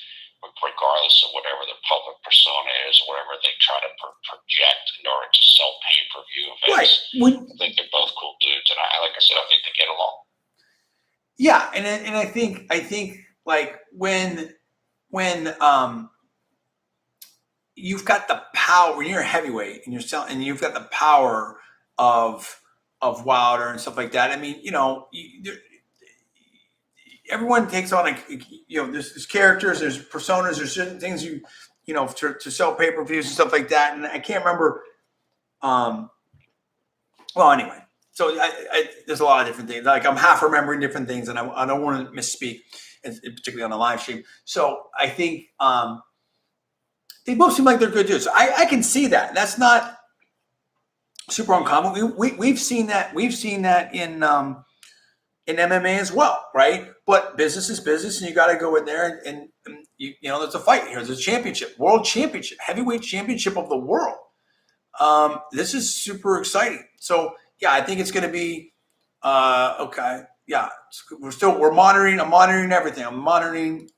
Regardless of whatever their public persona is, or whatever they try to project in order to sell pay-per-view events, right. I think they're both cool dudes, and like I said, I think they get along. Yeah, and I think like when you've got the power, when you're a heavyweight and you're selling, and you've got the power of Wilder and stuff like that. I mean, everyone takes on there's characters, there's personas, there's certain things to sell pay-per-views and stuff like that. And I can't remember. Well, anyway, so there's a lot of different things. Like I'm half remembering different things, and I don't want to misspeak, particularly on the live stream. So I think they both seem like they're good dudes. So I can see that. That's not super uncommon. We've seen that. We've seen that in MMA as well, right? But business is business, and you got to go in there and there's a fight here. There's a championship, world championship, heavyweight championship of the world. This is super exciting. So yeah, I think it's going to be okay. Yeah, we're monitoring. I'm monitoring everything. I'm monitoring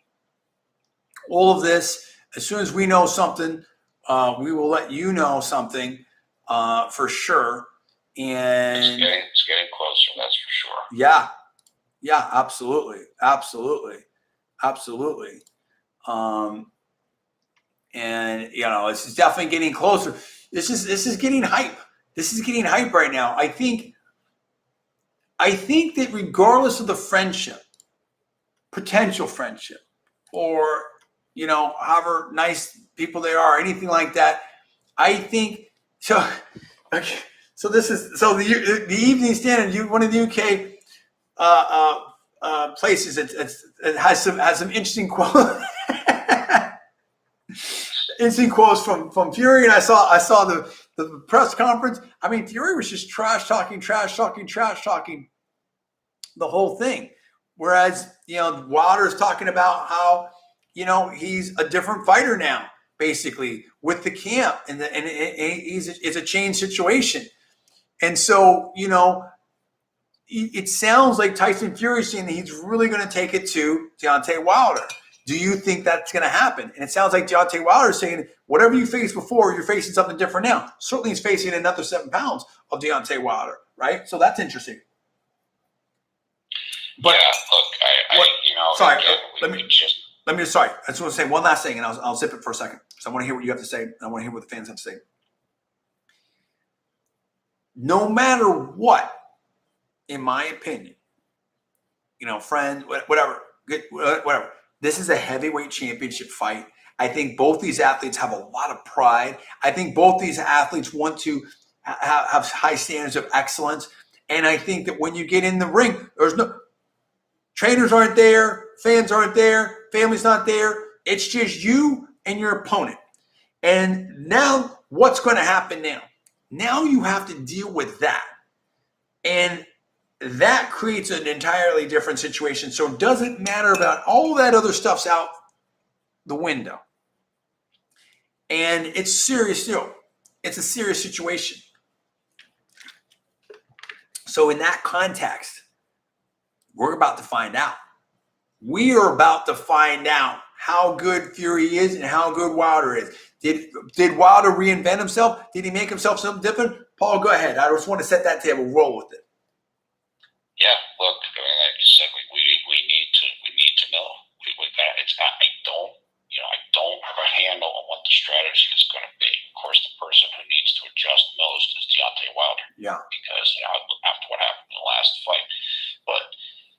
all of this. As soon as we know something, we will let you know something for sure. And it's getting closer. That's for sure. Yeah. Yeah, absolutely. And it's definitely getting closer. This is getting hype. This is getting hype right now. I think that regardless of the friendship, potential friendship, or however nice people they are, anything like that, I think so. Okay, so this is the Evening Standard. One of the UK places. It has some interesting quotes. Interesting quotes from Fury, and I saw the press conference. I mean, Fury was just trash talking the whole thing. Whereas Wilder's talking about how he's a different fighter now, basically with the camp, and it's a changed situation, and so it sounds like Tyson Fury saying that he's really going to take it to Deontay Wilder. Do you think that's going to happen? And it sounds like Deontay Wilder is saying, whatever you faced before, you're facing something different now. Certainly he's facing another 7 pounds of Deontay Wilder, right? So that's interesting. But, yeah, look, sorry. again, Let me just sorry. I just want to say one last thing, and I'll zip it for a second because I want to hear what you have to say. And I want to hear what the fans have to say. No matter what, in my opinion, friend, whatever, whatever. This is a heavyweight championship fight. I think both these athletes have a lot of pride. I think both these athletes want to have high standards of excellence. And I think that when you get in the ring, there's no trainers aren't there, fans aren't there, family's not there. It's just you and your opponent. And now what's going to happen now? Now you have to deal with that. And that creates an entirely different situation. So it doesn't matter about all that other stuff's out the window. And it's serious too. It's a serious situation. So in that context, we're about to find out. We are about to find out how good Fury is and how good Wilder is. Did Wilder reinvent himself? Did he make himself something different? Paul, go ahead. I just want to set that table, roll with it. Yeah, look, I mean, like you said, we need to know. I don't have a handle on what the strategy is going to be. Of course, the person who needs to adjust most is Deontay Wilder. Yeah. Because after what happened in the last fight, but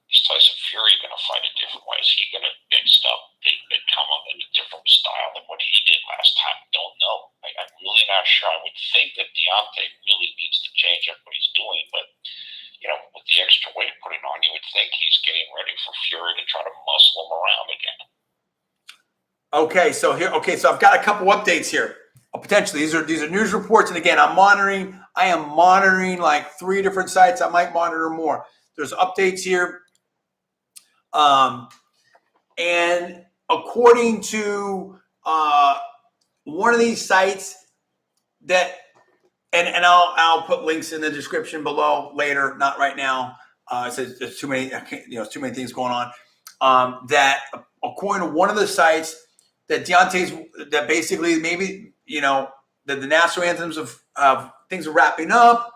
is Tyson Fury going to fight a different way? Is he going to come up in a different style than what he did last time? Don't know. I'm really not sure. I would think that Deontay really needs to change up what he's doing, but with the extra weight putting on, you would think he's getting ready for Fury to try to muscle him around again. Okay, so I've got a couple updates here. Potentially, these are news reports, and again, I am monitoring like 3 different sites. I might monitor more. There's updates here, and according to one of these sites that, and I'll put links in the description below later, not right now. It says there's too many, too many things going on. That according to one of the sites, that that basically maybe that the national anthems of things are wrapping up.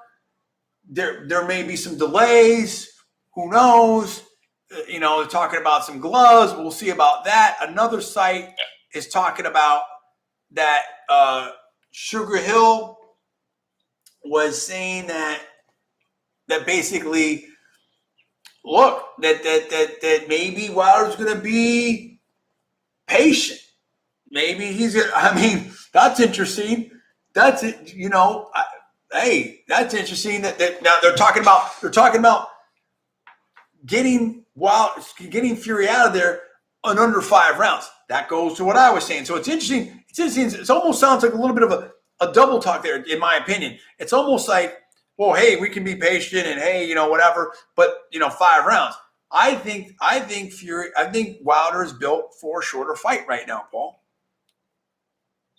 There may be some delays. Who knows? They're talking about some gloves. We'll see about that. Another site is talking about that Sugar Hill was saying that basically, look, that maybe Wilder's going to be patient. Maybe he's going to, I mean, that's interesting. That's it, hey, that's interesting that now they're talking about getting Fury out of there in under 5 rounds. That goes to what I was saying. So it's interesting. It almost sounds like a little bit of a double talk there, in my opinion. It's almost like, well, hey, we can be patient and hey, whatever, but 5 rounds. I think Wilder is built for a shorter fight right now, Paul.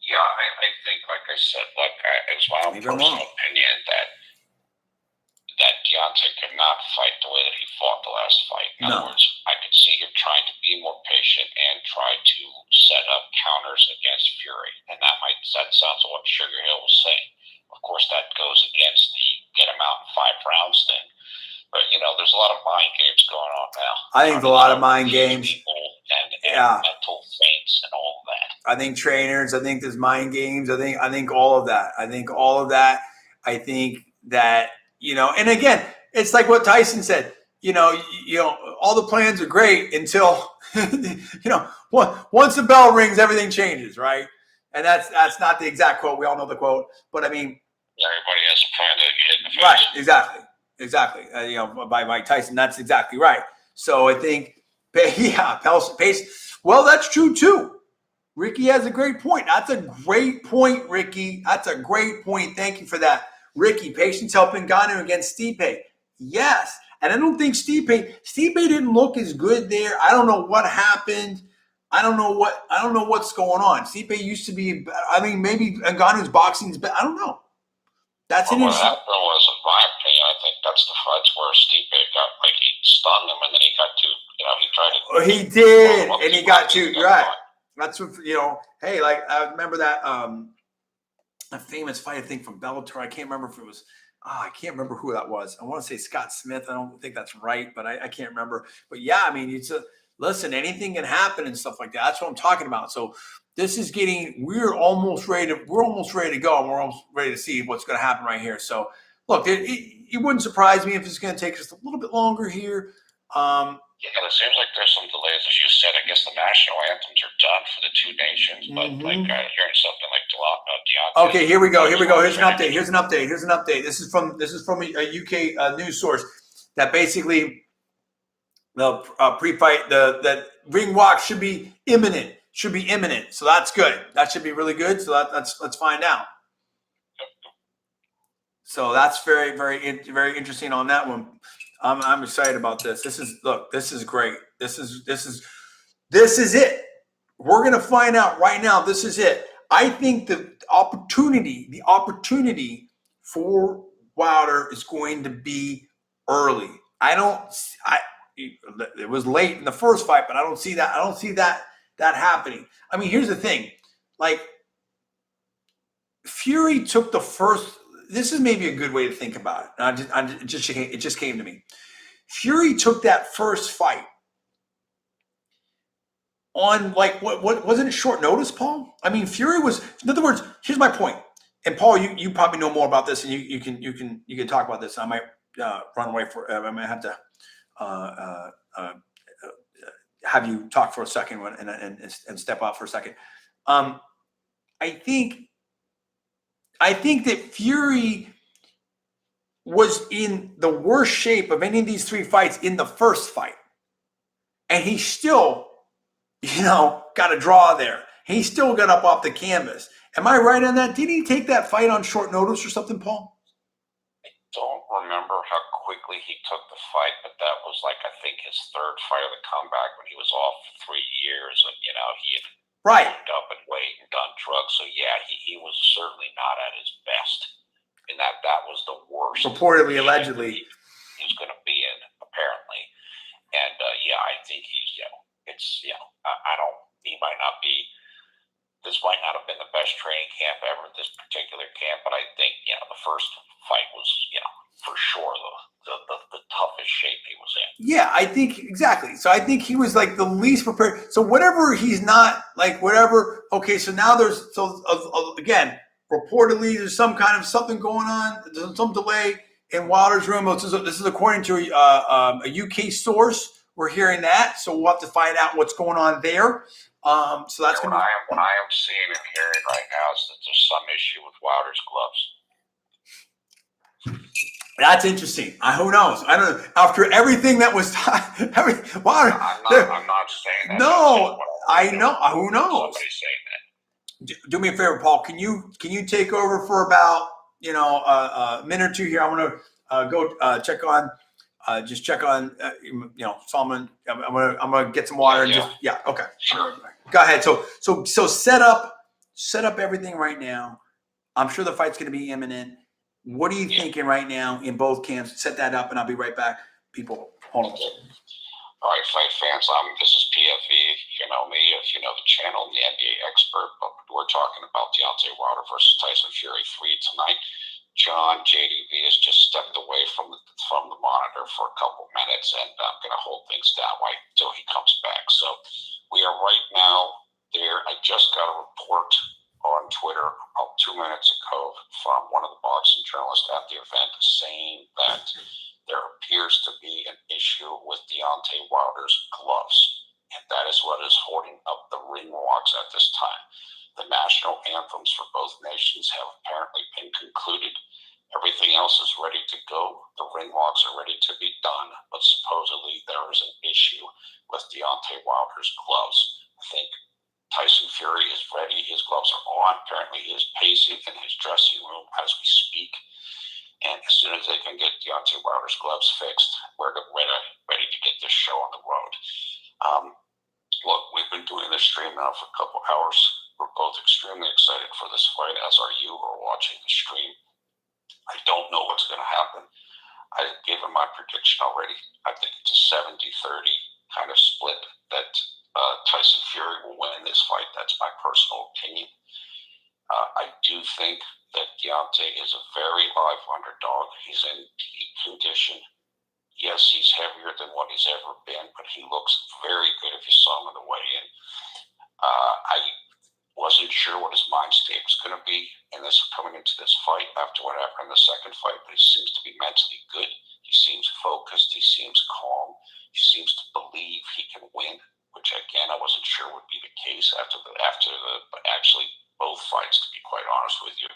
Yeah, I think, like I said, it was my own personal opinion that Deontay could not fight the way that he fought the last fight. In other words, I could see him trying to be more patient and try to set up counters against Fury. And that sounds like what Sugar Hill was saying. Of course, that goes against the get him out in 5 rounds thing. But, there's a lot of mind games going on now. I think there's a lot of mind games. And mental feints and all of that. I think trainers, I think there's mind games. I think all of that. I think that, and again, it's like what Tyson said, all the plans are great until, once the bell rings, everything changes, right? And that's not the exact quote. We all know the quote, but I mean, everybody has a plan to get in the face. Right, exactly. By Mike Tyson, that's exactly right. So I think, pace. Well, that's true too. Ricky has a great point. That's a great point, Ricky. That's a great point. Thank you for that, Ricky. Patience helping Ngannou against Stipe. Yes, and I don't think Stipe didn't look as good there. I don't know what happened. I don't know what's going on. Stipe used to be. I mean, maybe Ngannou's boxing's better. I don't know. That's an issue. What happened was, in my opinion, I think that's the fights where Stipe got, he stunned him, and then he got too, he tried to. He did, and he got too, right. That's what, hey, like, I remember that a famous fight, I think, from Bellator. I can't remember if it was, I can't remember who that was. I want to say Scott Smith. I don't think that's right, but I can't remember. But yeah, I mean, listen, anything can happen and stuff like that. That's what I'm talking about. So this is we're almost ready to go, and we're almost ready to see what's going to happen right here. So look, it wouldn't surprise me if it's going to take us a little bit longer here. Yeah, it seems like there's some delays, as you said. I guess the national anthems are done for the two nations, but like hearing something like Deontay. Okay, here we go. Here's an update. This is from a UK news source that basically the pre-fight, that ring walk should be imminent. So that's good. That should be really good. So let's find out. So that's very, very, very interesting on that one. I'm excited about this. This is great. This is it. We're gonna find out right now. This is it. I think the opportunity for Wilder is going to be early. It was late in the first fight, but I don't see that happening. I mean, here's the thing. Like, Fury took the first. This is maybe a good way to think about it. It just came to me. Fury took that first fight on, like, what wasn't it short notice, Paul? I mean, Fury was. In other words, here's my point. And Paul, you probably know more about this, and you can talk about this. I might run away I might have to have you talk for a second and step out for a second. I think that Fury was in the worst shape of any of these three fights in the first fight, and he still, got a draw there. He still got up off the canvas. Am I right on that? Did he take that fight on short notice or something, Paul? Don't remember how quickly he took the fight, but that was I think his third fight of the comeback when he was off for 3 years, and he had moved up in weight and done drugs. So yeah, he was certainly not at his best, and that was the worst. Reportedly, allegedly, he was going to be in, apparently, and yeah, I think he's I don't. He might not be. This might not have been the best training camp ever, this particular camp, but I think, the first fight was, for sure the toughest shape he was in. Yeah, I think exactly. So I think he was like the least prepared. So whatever he's not, like, whatever. Okay, so now again, reportedly there's some kind of something going on. There's some delay in Wilder's room. This is according to a UK source. We're hearing that, so we'll have to find out what's going on there. So that's what I am seeing and hearing right now is that there's some issue with Wilder's gloves. That's interesting. Who knows? I don't know. After everything that was Wilder, I'm not saying that. No, I know. Who knows? Somebody's saying that. Do me a favor, Paul. Can you take over for about a minute or two here? I want to go check on. Just check on, Solomon. I'm gonna get some water okay. Sure. Go ahead. So set up everything right now. I'm sure the fight's gonna be imminent. What are you thinking right now in both camps? Set that up, and I'll be right back. People, hold on. All right, fight fans. This is PFE. You know me, if you know the channel, the NBA expert. But we're talking about Deontay Wilder versus Tyson Fury 3 tonight. John JDV has just stepped away from the monitor for a couple minutes, and I'm going to hold things down until he comes back. So we are right now there. I just got a report on Twitter about 2 minutes ago from one of the boxing journalists at the event saying that there appears to be an issue with Deontay Wilder's gloves, and that is what is holding up the ring walks at this time. The national anthems for both nations have apparently been concluded. Everything else is ready to go. The ring walks are ready to be done, but supposedly there is an issue with Deontay Wilder's gloves. I think Tyson Fury is ready. His gloves are on. Apparently he is pacing in his dressing room as we speak. And as soon as they can get Deontay Wilder's gloves fixed, we're ready to get this show on the road. Look, we've been doing this stream now for a couple hours. We're both extremely excited for this fight, as are you who are watching the stream. I don't know what's going to happen. I gave him my prediction already. I think it's a 70-30 kind of split that Tyson Fury will win this fight. That's my personal opinion. I do think that Deontay is a very live underdog. He's in peak condition. Yes, he's heavier than what he's ever been, but he looks very good if you saw him in the weigh-in. I wasn't sure what his mind state was going to be in this coming into this fight after what happened in the second fight, but he seems to be mentally good. He seems focused. He seems calm. He seems to believe he can win, which again I wasn't sure would be the case after but actually both fights, to be quite honest with you.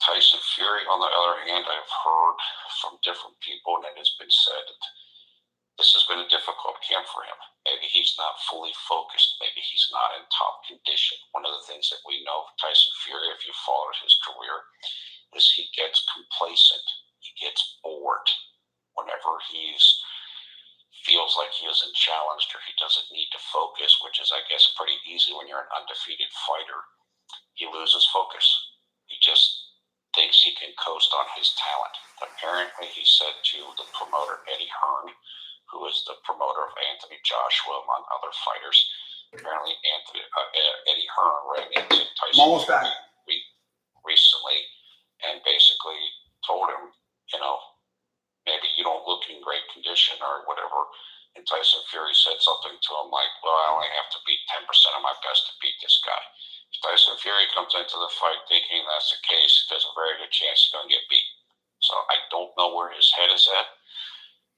Tyson Fury, on the other hand, I've heard from different people, and it has been said that this has been a difficult camp for him. Maybe he's not fully focused. Maybe he's not in top condition. One of the things that we know of Tyson Fury, if you followed his career, is he gets complacent. He gets bored whenever feels like he isn't challenged or he doesn't need to focus, which is, I guess, pretty easy when you're an undefeated fighter. He loses focus. He just thinks he can coast on his talent. Apparently, he said to the promoter, Eddie Hearn, who is the promoter of Anthony Joshua, among other fighters, apparently Eddie Hearn ran into Tyson recently and basically told him, maybe you don't look in great condition or whatever. And Tyson Fury said something to him like, well, I only have to beat 10% of my best to beat this guy. If Tyson Fury comes into the fight thinking that's the case, there's a very good chance he's going to get beat. So I don't know where his head is at.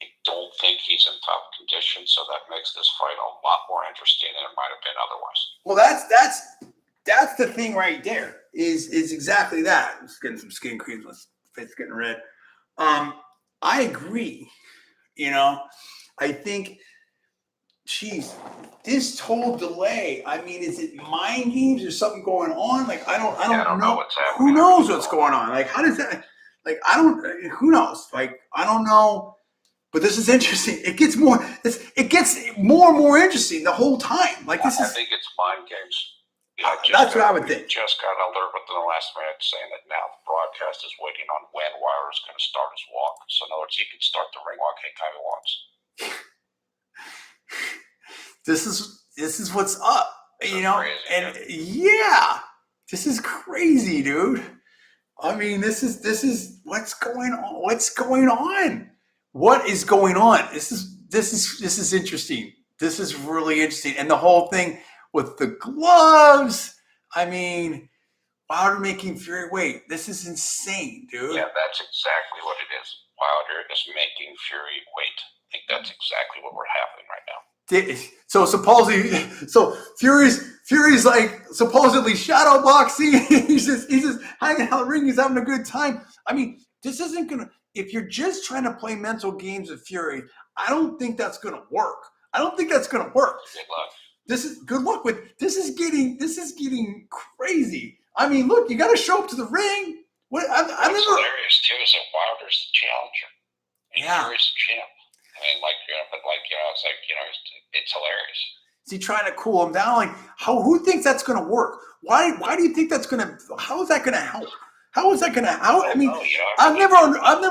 I don't think he's in top condition, so that makes this fight a lot more interesting than it might have been otherwise. Well, that's the thing right there. Is exactly that. I'm just getting some skin creams. My face getting red. I agree. I think, geez, this whole delay. I mean, is it mind games or something going on? Like I don't know what's happening. Who knows what's going on? Like how does that? Like who knows? Like I don't know. But this is interesting. It gets more and more interesting the whole time. Like this I think it's mind games. That's what I would think. Just got an alert within the last minute saying that now the broadcast is waiting on when Wilder is going to start his walk. So in other words, he can start the ring walk anytime he wants. This is what's up. Crazy, and yeah, this is crazy, dude. I mean, this is what's going on. What's going on? What is going on? This is interesting. This is really interesting. And the whole thing with the gloves. I mean, Wilder making Fury wait. This is insane, dude. Yeah, that's exactly what it is. Wilder is making Fury wait. I think that's exactly what we're happening right now. So Fury's like supposedly shadow boxing. he's just hanging out in the ring. He's having a good time. I mean, this isn't gonna. If you're just trying to play mental games with Fury, I don't think that's gonna work. I don't think that's gonna work. Good luck. This is good luck with. This is getting crazy. I mean, look, you got to show up to the ring. What's hilarious too is that Wilder's the challenger. And Fury's the champ. I mean, it's like, it's hilarious. Is he trying to cool him down? Like, who thinks that's going to work? Why do you think that's going to? How is that going to help? How is that going to? I mean, I've never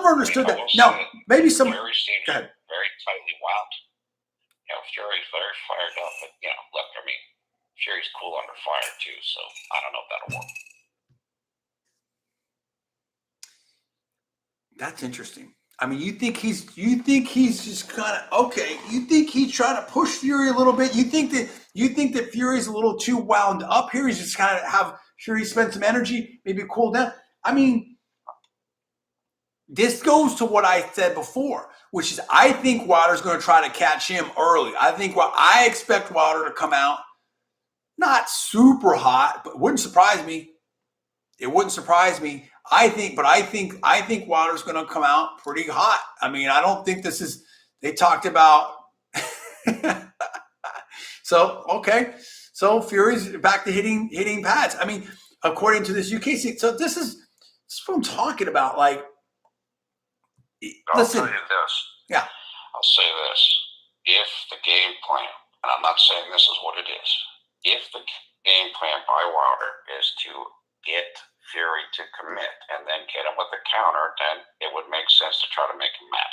understood that. Now, maybe some. Fury seems very tightly wound. Fury's very fired up, but look, I mean, Fury's cool under fire too, so I don't know if that'll work. That's interesting. I mean, you think he's just kind of okay. You think he's trying to push Fury a little bit. You think that Fury's a little too wound up here. He's just kind of have Fury spend some energy, maybe cool down. I mean, this goes to what I said before, which is I think Wilder's going to try to catch him early. I expect Wilder to come out not super hot, but it wouldn't surprise me. It wouldn't surprise me. I think Wilder's going to come out pretty hot. I mean, I don't think this is. They talked about. So Fury's back to hitting pads. I mean, according to this UKC. So this is what I'm talking about. Like, I'll tell you this. Yeah. I'll say this. If the game plan, and I'm not saying this is what it is, if the game plan by Wilder is to get Fury to commit and then get him with a counter, then it would make sense to try to make him mad.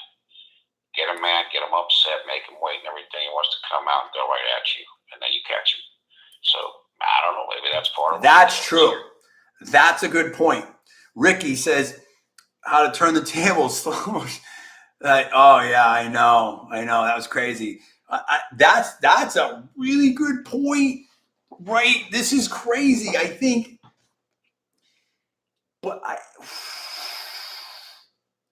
Get him mad, get him upset, make him wait and everything. He wants to come out and go right at you, and then you catch him. So, I don't know, maybe that's part of it. That's true. That's a good point. Ricky says, how to turn the tables. Oh yeah, I know. That was crazy. That's a really good point, right? This is crazy. I think, but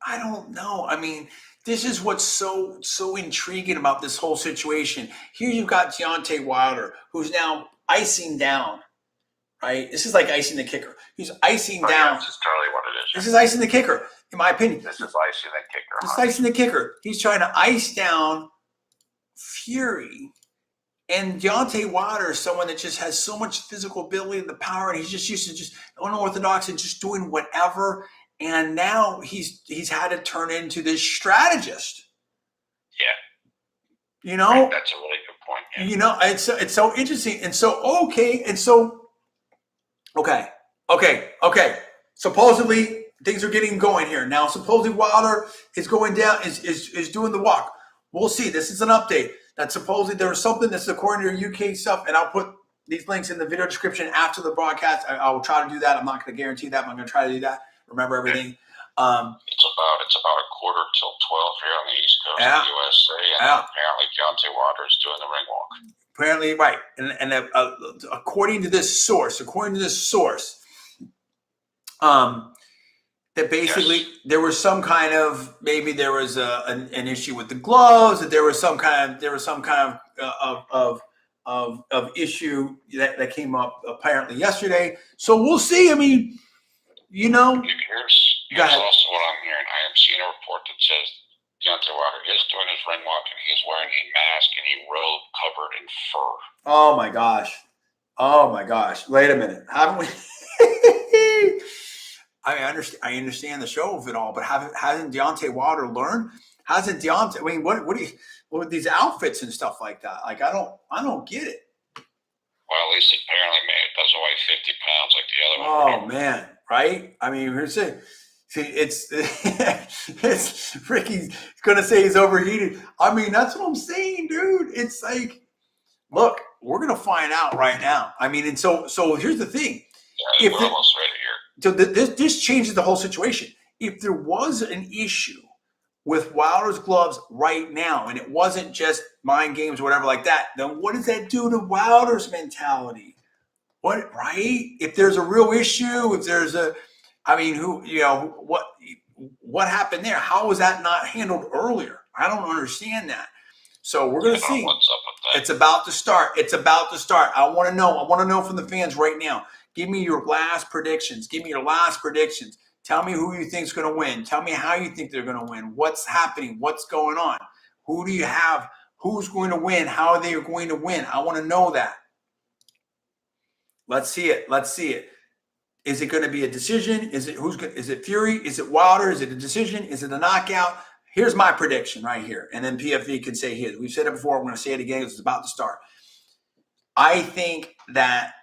I don't know. I mean, this is what's so intriguing about this whole situation. Here you've got Deontay Wilder, who's now icing down. Right? This is like icing the kicker. He's icing down. Yeah, this is totally what it is. This is icing the kicker, in my opinion. This is icing the kicker. This is icing the kicker. He's trying to ice down Fury. And Deontay Wilder is someone that just has so much physical ability and the power, and he's just used to just unorthodox and just doing whatever. And now he's had to turn into this strategist. Yeah. You know? Right, that's a really good point. Yeah. You know, it's so interesting. And so, okay. Supposedly things are getting going here. Now, supposedly Wilder is going down, is doing the walk. We'll see. This is an update. That supposedly there was something that's according to UK stuff, and I'll put these links in the video description after the broadcast. I will try to do that. I'm not going to guarantee that, but I'm going to try to do that. Remember everything. It's about a quarter till 12 here on the East Coast of the USA, and apparently Deontay Wilder is doing the ring walk. Apparently, right. And according to this source, that basically there was some kind of, maybe there was an issue with the gloves, that there was some kind of issue that came up apparently yesterday. So we'll see. I mean, you know, here's also what I'm hearing. I am seeing a report that says Deontay Wilder is doing his ring walk, and he is wearing a mask and a robe covered in fur. Oh my gosh! Wait a minute, haven't we? I understand the show of it all, but hasn't Deontay Wilder learned? Hasn't Deontay? I mean, what with these outfits and stuff like that? Like, I don't get it. Well, at least apparently, man, it doesn't weigh 50 pounds like the other one. Oh man, right? I mean, it's Ricky's gonna say he's overheated. I mean, that's what I'm saying, dude. It's like, look, we're gonna find out right now. I mean, and so here's the thing. Yeah, we're almost ready here. So this changes the whole situation. If there was an issue with Wilder's gloves right now, and it wasn't just mind games or whatever like that, then what does that do to Wilder's mentality? What, right? If there's a real issue, if there's what happened there? How was that not handled earlier? I don't understand that. So we're going to see. What's up with that? It's about to start. I want to know from the fans right now. Give me your last predictions. Tell me who you think is going to win. Tell me how you think they're going to win. What's happening? What's going on? Who do you have? Who's going to win? How are they going to win? I want to know that. Let's see it. Is it going to be a decision? Is it Fury? Is it Wilder? Is it a decision? Is it a knockout? Here's my prediction right here. And then PFV can say his. We've said it before. I'm going to say it again because it's about to start. I think that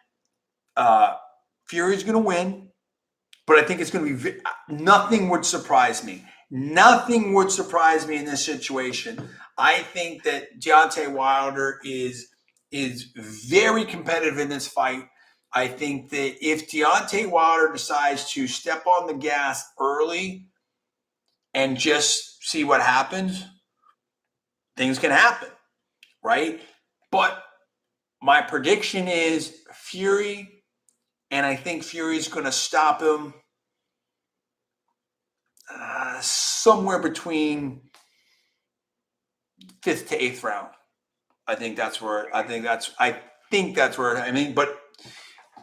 Fury's going to win, but I think it's going to be nothing would surprise me. Nothing would surprise me in this situation. I think that Deontay Wilder is very competitive in this fight. I think that if Deontay Wilder decides to step on the gas early and just see what happens, things can happen, right? But my prediction is Fury, and I think Fury's going to stop him somewhere between 5th to 8th round. I think that's where but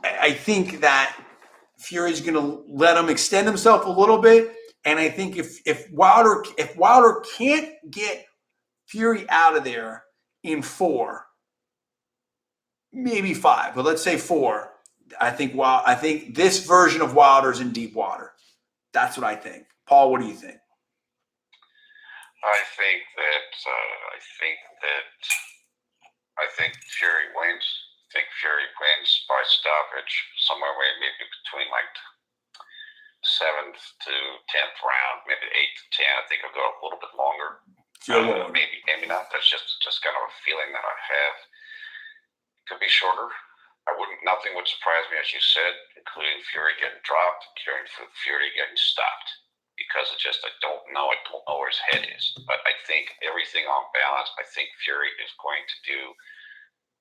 I think that Fury's going to let him extend himself a little bit, and I think if Wilder can't get Fury out of there in 4, maybe 5, but let's say 4, I think this version of Wilder's in deep water. That's what I think. Paul, what do you think? I think Fury wins. I think Fury wins by stoppage, somewhere maybe between like 7th to 10th round, maybe 8th to 10. I think it'll go a little bit longer. Maybe not. That's just kind of a feeling that I have. It could be shorter. Nothing would surprise me, as you said, including Fury getting dropped, Fury getting stopped, because I don't know. I don't know where his head is. But I think everything on balance, I think Fury is going to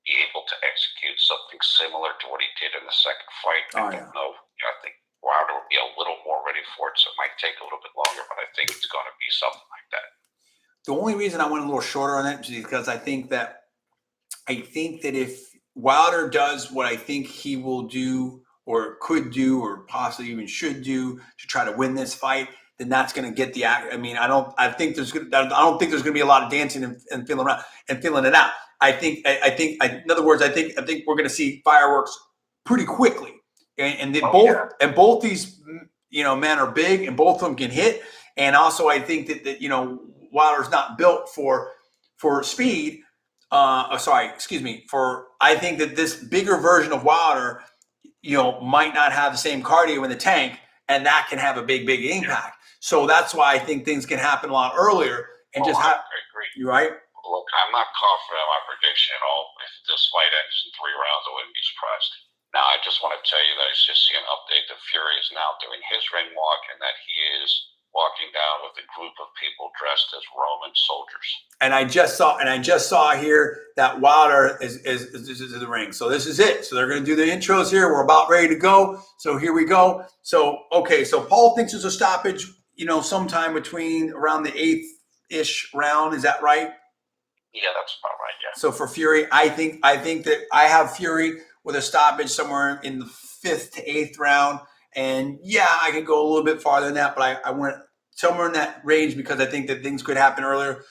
be able to execute something similar to what he did in the second fight. I don't know. I think Wilder will be a little more ready for it, so it might take a little bit longer, but I think it's going to be something like that. The only reason I went a little shorter on that is because I think that if Wilder does what I think he will do or could do or possibly even should do to try to win this fight, then that's going to get the act. I mean, I don't think there's going to be a lot of dancing and feeling around and feeling it out. I think, in other words, I think we're going to see fireworks pretty quickly, and both these men are big, and both of them can hit. And also, I think that Wilder's not built for speed. I think that this bigger version of Wilder, might not have the same cardio in the tank, and that can have a big impact. So that's why I think things can happen a lot earlier. And I agree. You right? Look, I'm not confident in my prediction at all. If this fight ends in 3 rounds, I wouldn't be surprised. Now, I just want to tell you that I just see an update that Fury is now doing his ring walk, and that he is walking down with a group of people dressed as Roman soldiers. And I just saw here that Wilder is in the ring. So this is it. So they're going to do the intros here. We're about ready to go. So here we go. So okay. So Paul thinks there's a stoppage, sometime between around the 8th-ish round. Is that right? Yeah, that's about right. Yeah. So for Fury, I think that I have Fury with a stoppage somewhere in the 5th to 8th round. And yeah, I could go a little bit farther than that, but I went somewhere in that range because I think that things could happen earlier.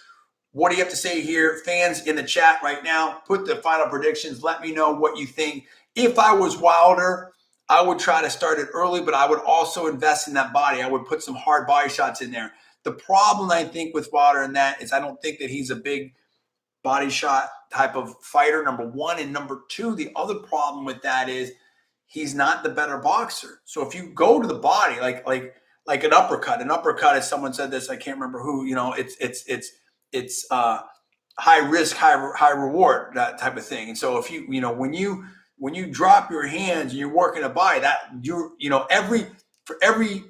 What do you have to say here? Fans in the chat right now, put the final predictions. Let me know what you think. If I was Wilder, I would try to start it early, but I would also invest in that body. I would put some hard body shots in there. The problem, I think, with Wilder in that is I don't think that he's a big body shot type of fighter, number one. And number two, the other problem with that is he's not the better boxer. So if you go to the body, like an uppercut, as someone said this, I can't remember who, it's high risk, high reward, that type of thing. And so if you, when you drop your hands and you're working a body, that for every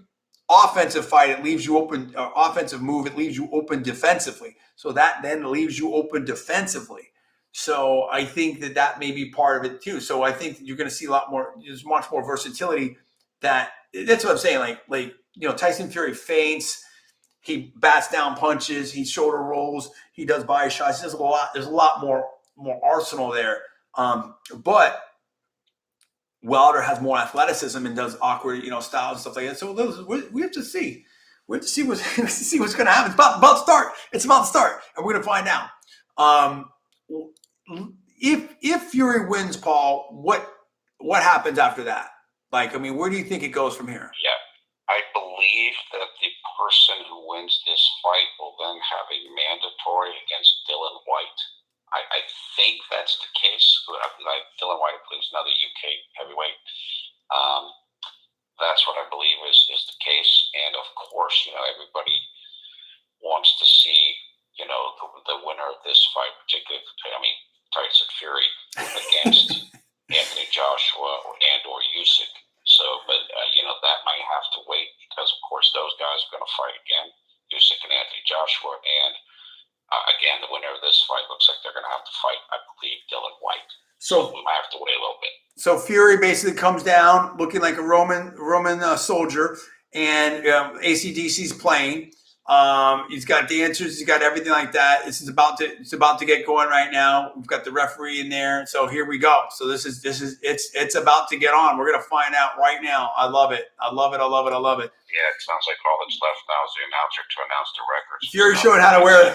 offensive fight, it leaves you open, offensive move, it leaves you open defensively. So that then leaves you open defensively. So I think that may be part of it too. So I think that you're going to see a lot more. There's much more versatility. That's what I'm saying. Like Tyson Fury feints, he bats down punches, he shoulder rolls, he does body shots. He does a lot. There's a lot more arsenal there. But Wilder has more athleticism and does awkward styles and stuff like that. So we have to see. We have to see what's going to happen. It's about to start. It's about to start, and we're going to find out. If Fury wins, Paul, what happens after that? Where do you think it goes from here? Yeah, I believe that the person who wins this fight will then have a mandatory against Dylan White. I think that's the case. Dylan White plays another UK heavyweight. That's what I believe is the case. And of course, everybody wants to see, the winner of this fight, particularly, Tyson Fury against Anthony Joshua or Usyk. So, but that might have to wait because, of course, those guys are going to fight again, Usyk and Anthony Joshua. And again, the winner of this fight looks like they're going to have to fight, I believe, Dylan White. So we might have to wait a little bit. So Fury basically comes down looking like a Roman soldier, and AC/DC's playing. He's got dancers, he's got everything like that. It's about to get going right now. We've got the referee in there, so here we go. So it's about to get on. We're gonna find out right now. I love it. I love it. Yeah, it sounds like all that's left now is the announcer to announce the records. Fury showing how to wear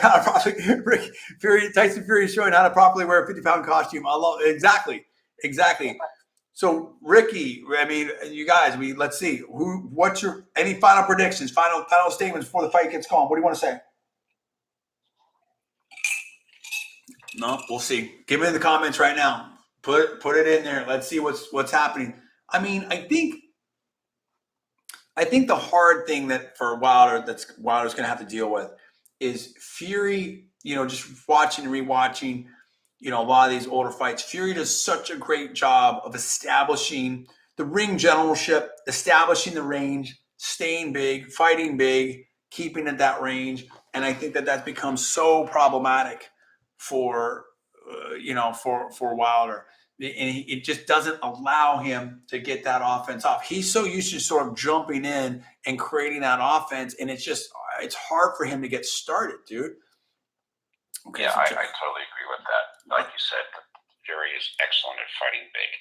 Tyson Fury is showing how to properly wear a 50-pound costume. I love it. Exactly. So Ricky, you guys, let's see. What's any final predictions, final statements before the fight gets going? What do you want to say? No, we'll see. Give it in the comments right now. Put it in there. Let's see what's happening. I think the hard thing that for Wilder's going to have to deal with is Fury, just watching and rewatching, a lot of these older fights. Fury does such a great job of establishing the ring generalship, establishing the range, staying big, fighting big, keeping at that range, and I think that that's become so problematic for for Wilder, and it just doesn't allow him to get that offense off. He's so used to sort of jumping in and creating that offense, and it's hard for him to get started, dude. Okay, yeah, I totally agree with that. Like you said, Fury is excellent at fighting big.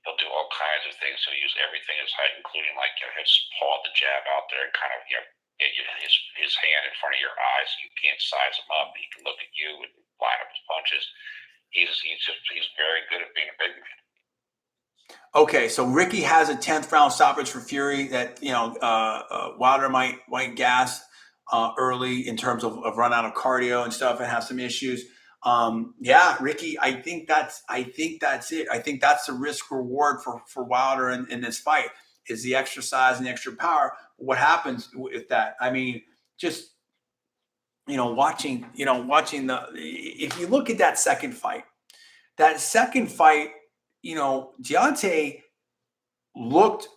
He'll do all kinds of things. He'll use everything in his height, including like his paw, the jab out there, and kind of get his hand in front of your eyes. So you can't size him up. He can look at you and line up his punches. He's very good at being a big man. Okay, so Ricky has a 10th round stoppage for Fury that Wilder might gas early in terms of run out of cardio and stuff and have some issues. Yeah, Ricky, I think that's it. I think that's the risk reward for Wilder in this fight is the exercise and the extra power. What happens with that? I mean, just watching if you look at that second fight, Deontay looked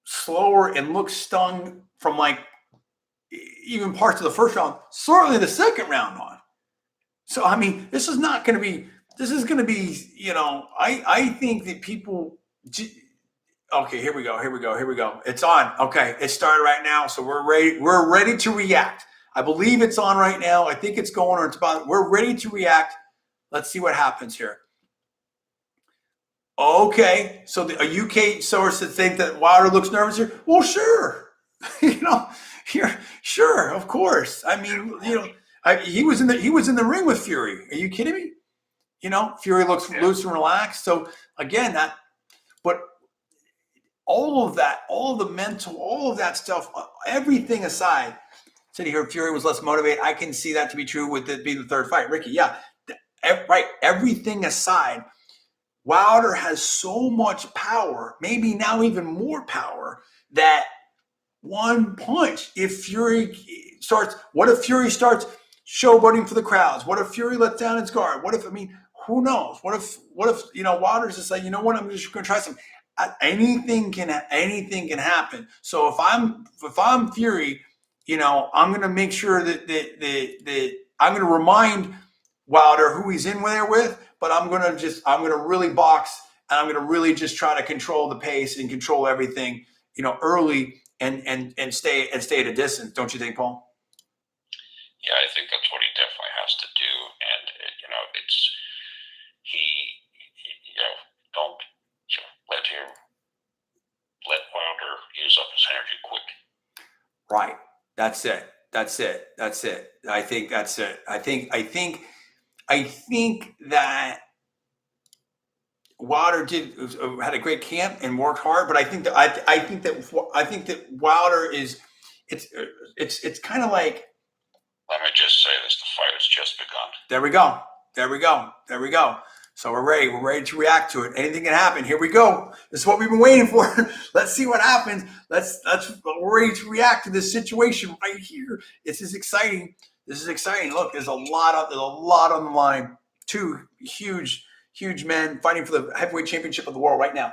slower and looked stung from like even parts of the first round, certainly the second round on. So, I mean, this is going to be, I think that people, okay, here we go. It's on. Okay, it started right now. So we're ready to react. I believe it's on right now. I think it's going or it's about, we're ready to react. Let's see what happens here. Okay, so a UK source that think that Wilder looks nervous here. Well, sure, sure, of course. I mean, he was in the ring with Fury. Are you kidding me? Fury looks loose and relaxed. So again, but all of that, all of the mental, all of that stuff, everything aside, said here Fury was less motivated. I can see that to be true with it being the third fight. Ricky, yeah, right. Everything aside. Wilder has so much power, maybe now even more power, that one punch, if Fury starts showboating for the crowds? What if Fury lets down his guard? Who knows? What if Wilder's just like, what, I'm just going to try something. Anything can happen. So if I'm Fury, I'm going to make sure that I'm going to remind Wilder who he's in there with, but I'm going to really box, and I'm going to really just try to control the pace and control everything, early and stay at a distance. Don't you think, Paul? Yeah, I think that's what he definitely has to do. And, don't let Wilder use up his energy quick. Right. That's it. I think that's it. I think that Wilder had a great camp and worked hard, but I think that Wilder is it's kind of like. Let me just say this: the fight has just begun. There we go. So we're ready. We're ready to react to it. Anything can happen. Here we go. This is what we've been waiting for. Let's see what happens. We're ready to react to this situation right here. This is exciting. Look, there's a lot on the line. Two huge men fighting for the heavyweight championship of the world right now.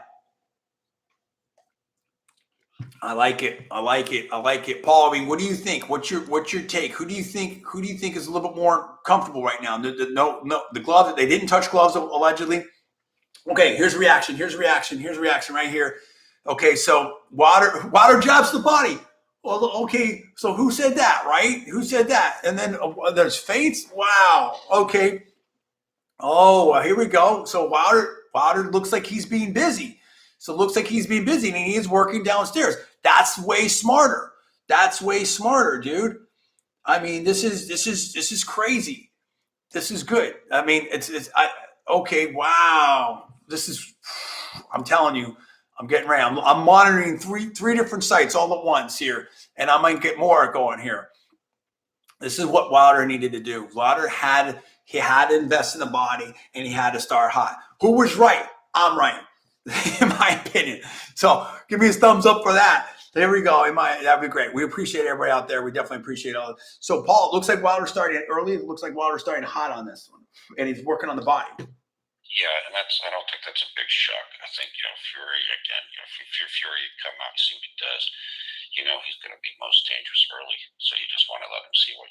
I like it. Paul, I mean, what do you think? What's your take? Who do you think is a little bit more comfortable right now? The gloves, they didn't touch gloves allegedly. Okay, here's reaction right here. Okay, so Wilder jabs the body. Well, okay, so who said that, right? Who said that? And then there's feints. Wow. Okay. Oh, here we go. So Wilder looks like he's being busy. And he is working downstairs. That's way smarter. Dude. I mean, this is crazy. This is good. I mean, okay. Wow. I'm telling you, I'm getting ready. I'm monitoring three different sites all at once here, and I might get more going here. This is what Wilder needed to do. Wilder had to invest in the body, and he had to start hot. Who was right? I'm right, in my opinion. So give me a thumbs up for that. There we go. That'd be great. We appreciate everybody out there. We definitely appreciate all. So Paul, it looks like Wilder's starting early. It looks like Wilder's starting hot on this one, and he's working on the body. Yeah, and I don't think that's a big shock. I think Fury again. If Fury come out, see what he does. you know he's going to be most dangerous early. So you just want to let him see what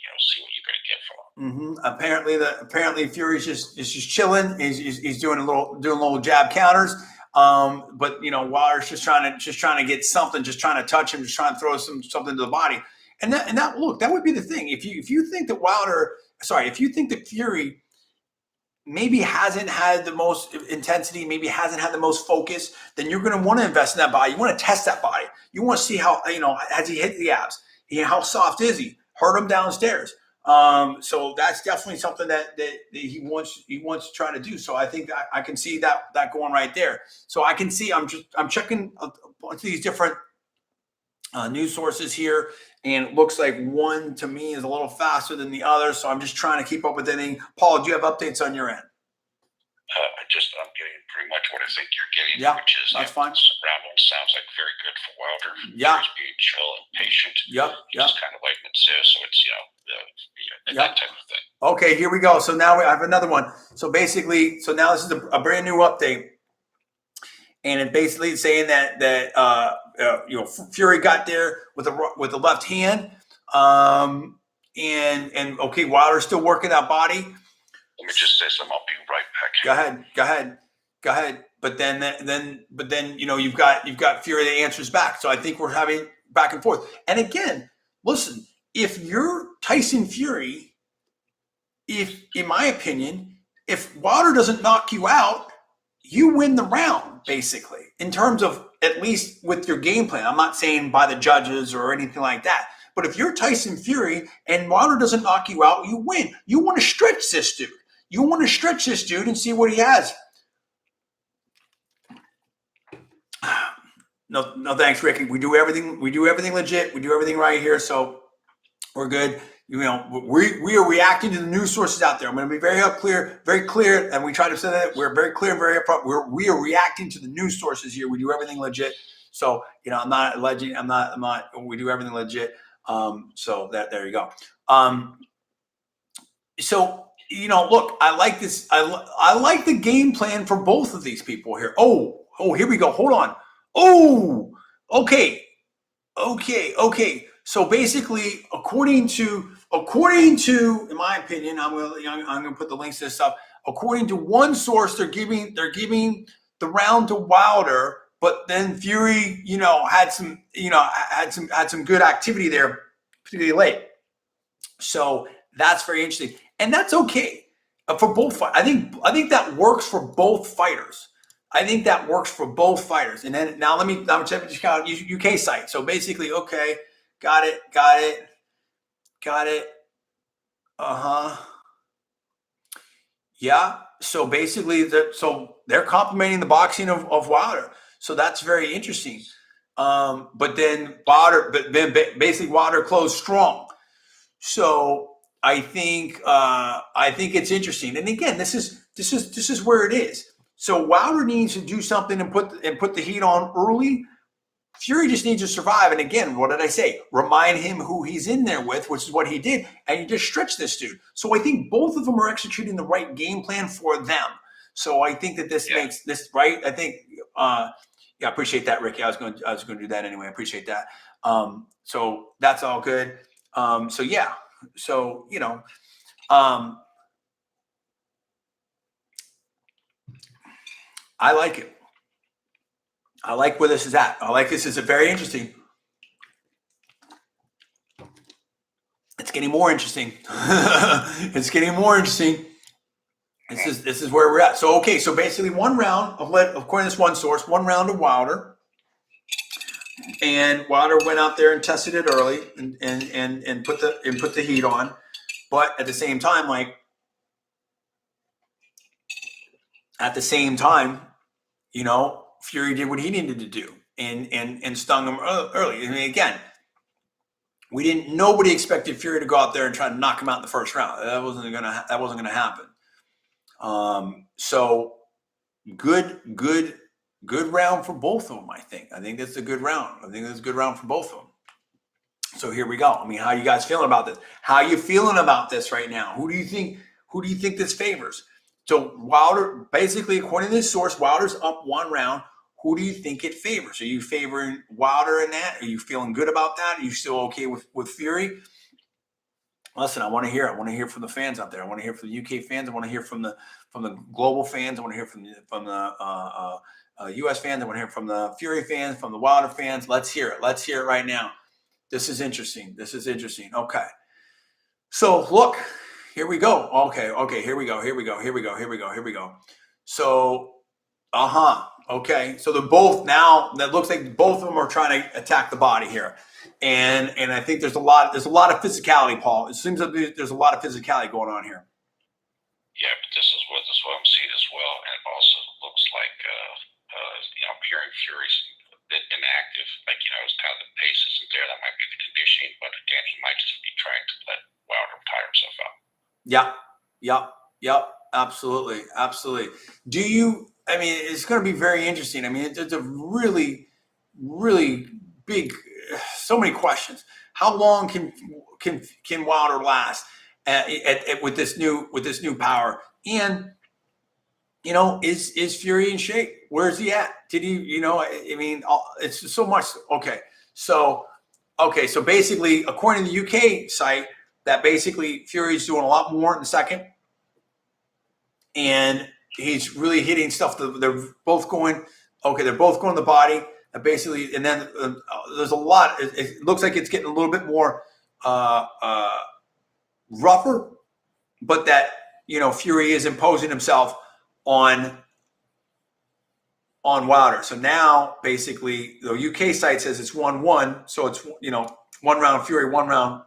you're going to get from him. Apparently Fury's just chilling. He's doing little jab counters. But Wilder's just trying to get something, just trying to touch him, just trying to throw something to the body. And that look, that would be the thing. If you think that Fury maybe hasn't had the most intensity, maybe hasn't had the most focus, then you're going to want to invest in that body. You want to test that body. You want to see how, has he hit the abs? How soft is he? Hurt him downstairs. So that's definitely something that he wants to try to do. So I think I can see that going right there. So I can see, I'm checking a bunch of these different news sources here, and it looks like one to me is a little faster than the other. So I'm just trying to keep up with anything. Paul, do you have updates on your end? I'm getting pretty much what I think you're getting, yeah, which is that's fine. Round one sounds like very good for Wilder. Yeah, he's being chill and patient. Just kind of like it says. So it's that type of thing. Okay, here we go. So now I have another one. So basically, now this is a brand new update, and it basically saying that Fury got there with the left hand, and okay, Wilder's still working that body. Let me just say something. I'll be right back. Go ahead. But then you've got Fury that answers back. So I think we're having back and forth. And again, listen, if you're Tyson Fury, in my opinion, if Wilder doesn't knock you out, you win the round, basically, in terms of at least with your game plan. I'm not saying by the judges or anything like that. But if you're Tyson Fury and Wilder doesn't knock you out, you win. You want to stretch this dude. You want to stretch this dude and see what he has. No, thanks, Ricky. We do everything legit. We do everything right here, so we're good. We are reacting to the news sources out there. I'm going to be very clear, and we try to say that we're very clear, very upfront. We are reacting to the news sources here. We do everything legit. So I'm not alleging. I'm not. We do everything legit. So there you go. So look, I like this. I like the game plan for both of these people here. Oh, here we go. Hold on. Oh, okay. So basically, according to, in my opinion, I'm gonna put the links to this stuff. According to one source, they're giving the round to Wilder, but then Fury, had some good activity there, particularly late. So that's very interesting, and that's okay for both fighters. I think that works for both fighters. And then now I'm check out UK site. So basically, okay, got it. Yeah. So basically, they're complimenting the boxing of Wilder. So that's very interesting. But then basically Wilder closed strong. So I think it's interesting. And again, this is where it is. So Wilder needs to do something and put the heat on early. Fury just needs to survive. And again, what did I say? Remind him who he's in there with, which is what he did. And you just stretch this dude. So I think both of them are executing the right game plan for them. So I think that this makes this right. I think, I appreciate that, Ricky. I was going to do that anyway. I appreciate that. So that's all good. I like it. I like where this is at. I like this. It's very interesting. It's getting more interesting. This is where we're at. So okay, so basically one round according to this one source, one round of Wilder. And Wilder went out there and tested it early and put the heat on. But at the same time, Fury did what he needed to do and stung him early. I mean, again, nobody expected Fury to go out there and try to knock him out in the first round. That wasn't gonna happen. So good round for both of them. I think that's a good round. For both of them. So here we go. I mean, how are you guys feeling about this? How are you feeling about this right now? Who do you think this favors? So Wilder, basically, according to this source, Wilder's up one round. Who do you think it favors? Are you favoring Wilder in that? Are you feeling good about that? Are you still okay with Fury? Listen, I want to hear. I want to hear from the fans out there. I want to hear from the UK fans. I want to hear from the global fans. I want to hear from the US fans. I want to hear from the Fury fans, from the Wilder fans. Let's hear it. Let's hear it right now. This is interesting. This is interesting. Okay. So look, here we go. Okay. Here we go. So, okay. So they're both now. That looks like both of them are trying to attack the body here, and I think there's a lot of physicality, Paul. It seems like there's a lot of physicality going on here. Yeah, but this is what I'm seeing as well, and it also looks like I'm hearing Fury's a bit inactive. Like it's kind of the pace isn't there. That might be the conditioning, but again, he might just be trying to let Wilder tire himself out. Yep. Absolutely. Do you? I mean, it's going to be very interesting. I mean, it's a really, really big. So many questions. How long can Wilder last with this new power? And is Fury in shape? Where's he at? Did he? I mean, it's so much. Okay, so basically, according to the UK site, that basically Fury's doing a lot more in the second, and he's really hitting stuff. They're both going. Okay, they're both going to the body. Basically, and then there's a lot. It looks like it's getting a little bit more rougher, but that Fury is imposing himself on Wilder. So now, basically, the UK site says it's 1-1. So it's 1 round Fury, 1 round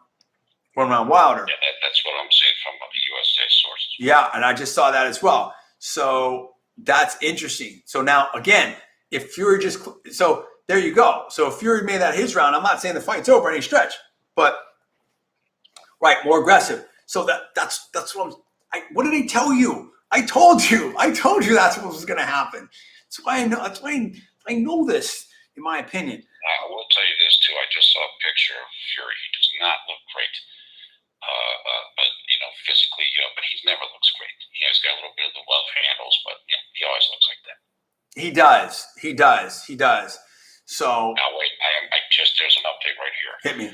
Wilder. Yeah, that's what I'm seeing from the USA sources. Yeah, and I just saw that as well. So that's interesting. So now again. If Fury so there you go. So if Fury made that his round, I'm not saying the fight's over any stretch, but right, more aggressive. So that's what what did he tell you? I told you that's what was going to happen. That's why I know. That's why I know this, in my opinion. I will tell you this too. I just saw a picture of Fury. He does not look great, but physically, but he never looks great. He's got a little bit of the love handles, but he always looks like that. He does. So now wait, I just there's an update right here. Hit me.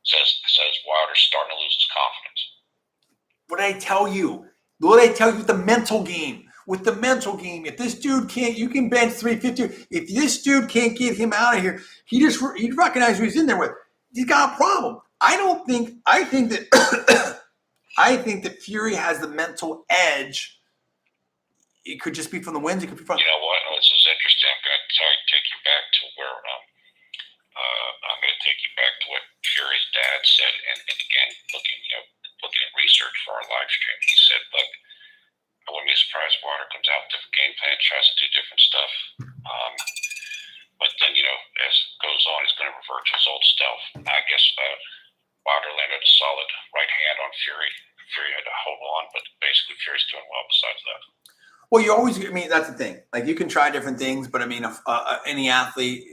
Says Wilder's starting to lose his confidence. What did I tell you? What did I tell you with the mental game? With the mental game, if this dude can't, you can bench 350. If this dude can't get him out of here, he recognizes who he's in there with. He's got a problem. I think that Fury has the mental edge. It could just be from the wins. It could be from. You know what? This is interesting. I'm going to take you back to where I'm going to take you back to what Fury's dad said, and again, looking at research for our live stream, he said, "Look, I wouldn't be surprised if Wilder comes out with different game plan, tries to do different stuff, but then as it goes on, he's going to revert to his old stuff." I guess Wilder landed a solid right hand on Fury. Fury had to hold on, but basically Fury's doing well besides that. Well, that's the thing. Like, you can try different things, but I mean, any athlete,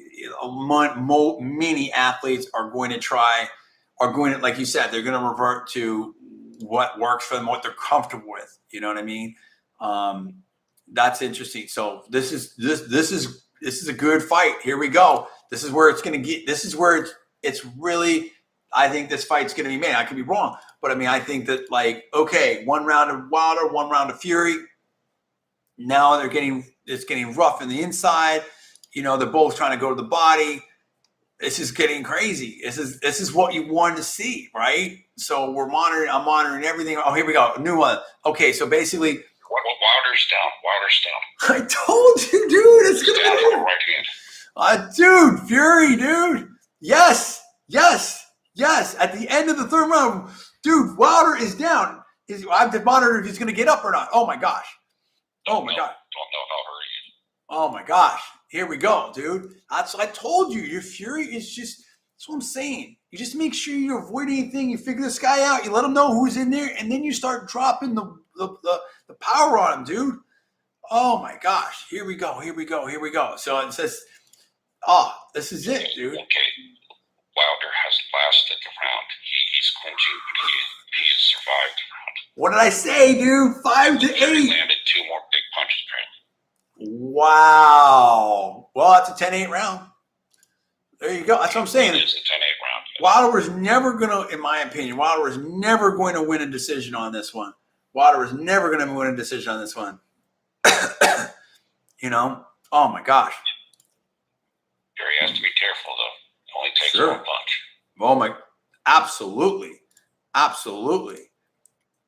many athletes are going to, like you said, they're going to revert to what works for them, what they're comfortable with. You know what I mean? That's interesting. So this is a good fight. Here we go. This is where it's going to get. This is where it's really. I think this fight's going to be made. I could be wrong, but I mean, I think that okay, 1 round of Wilder, 1 round of Fury. Now it's getting rough in the inside. They're both trying to go to the body. This is getting crazy. This is what you wanted to see, right? So I'm monitoring everything. Oh, here we go. A new one. Okay, so basically, Wilder's down. I told you, dude. It's gonna be down right hand. Dude, Fury, dude. Yes. At the end of the 3rd round, dude, Wilder is down. I have to monitor if he's gonna get up or not. Oh my gosh. Oh my God. Don't know how hurt he is. Oh my gosh. Here we go, dude. That's what I told you. Your Fury is just, that's what I'm saying. You just make sure you avoid anything. You figure this guy out. You let him know who's in there, and then you start dropping the power on him, dude. Oh my gosh. Here we go. So it says, this is it, dude. Okay. Wilder has lasted the round. He's clinching. He has survived the round. What did I say, dude? 5 to 8. He landed 2 more big punches, apparently. Wow. Well, that's a 10-8 round. There you go. That's what I'm saying. It's a 10-8 round. Yes. Wilder was never going to, in my opinion, Wilder was never going to win a decision on this one. Wilder was never going to win a decision on this one. You know? Oh, my gosh. Fury has to be careful, though. It only takes Sure. one punch. Oh, my. Absolutely. Absolutely.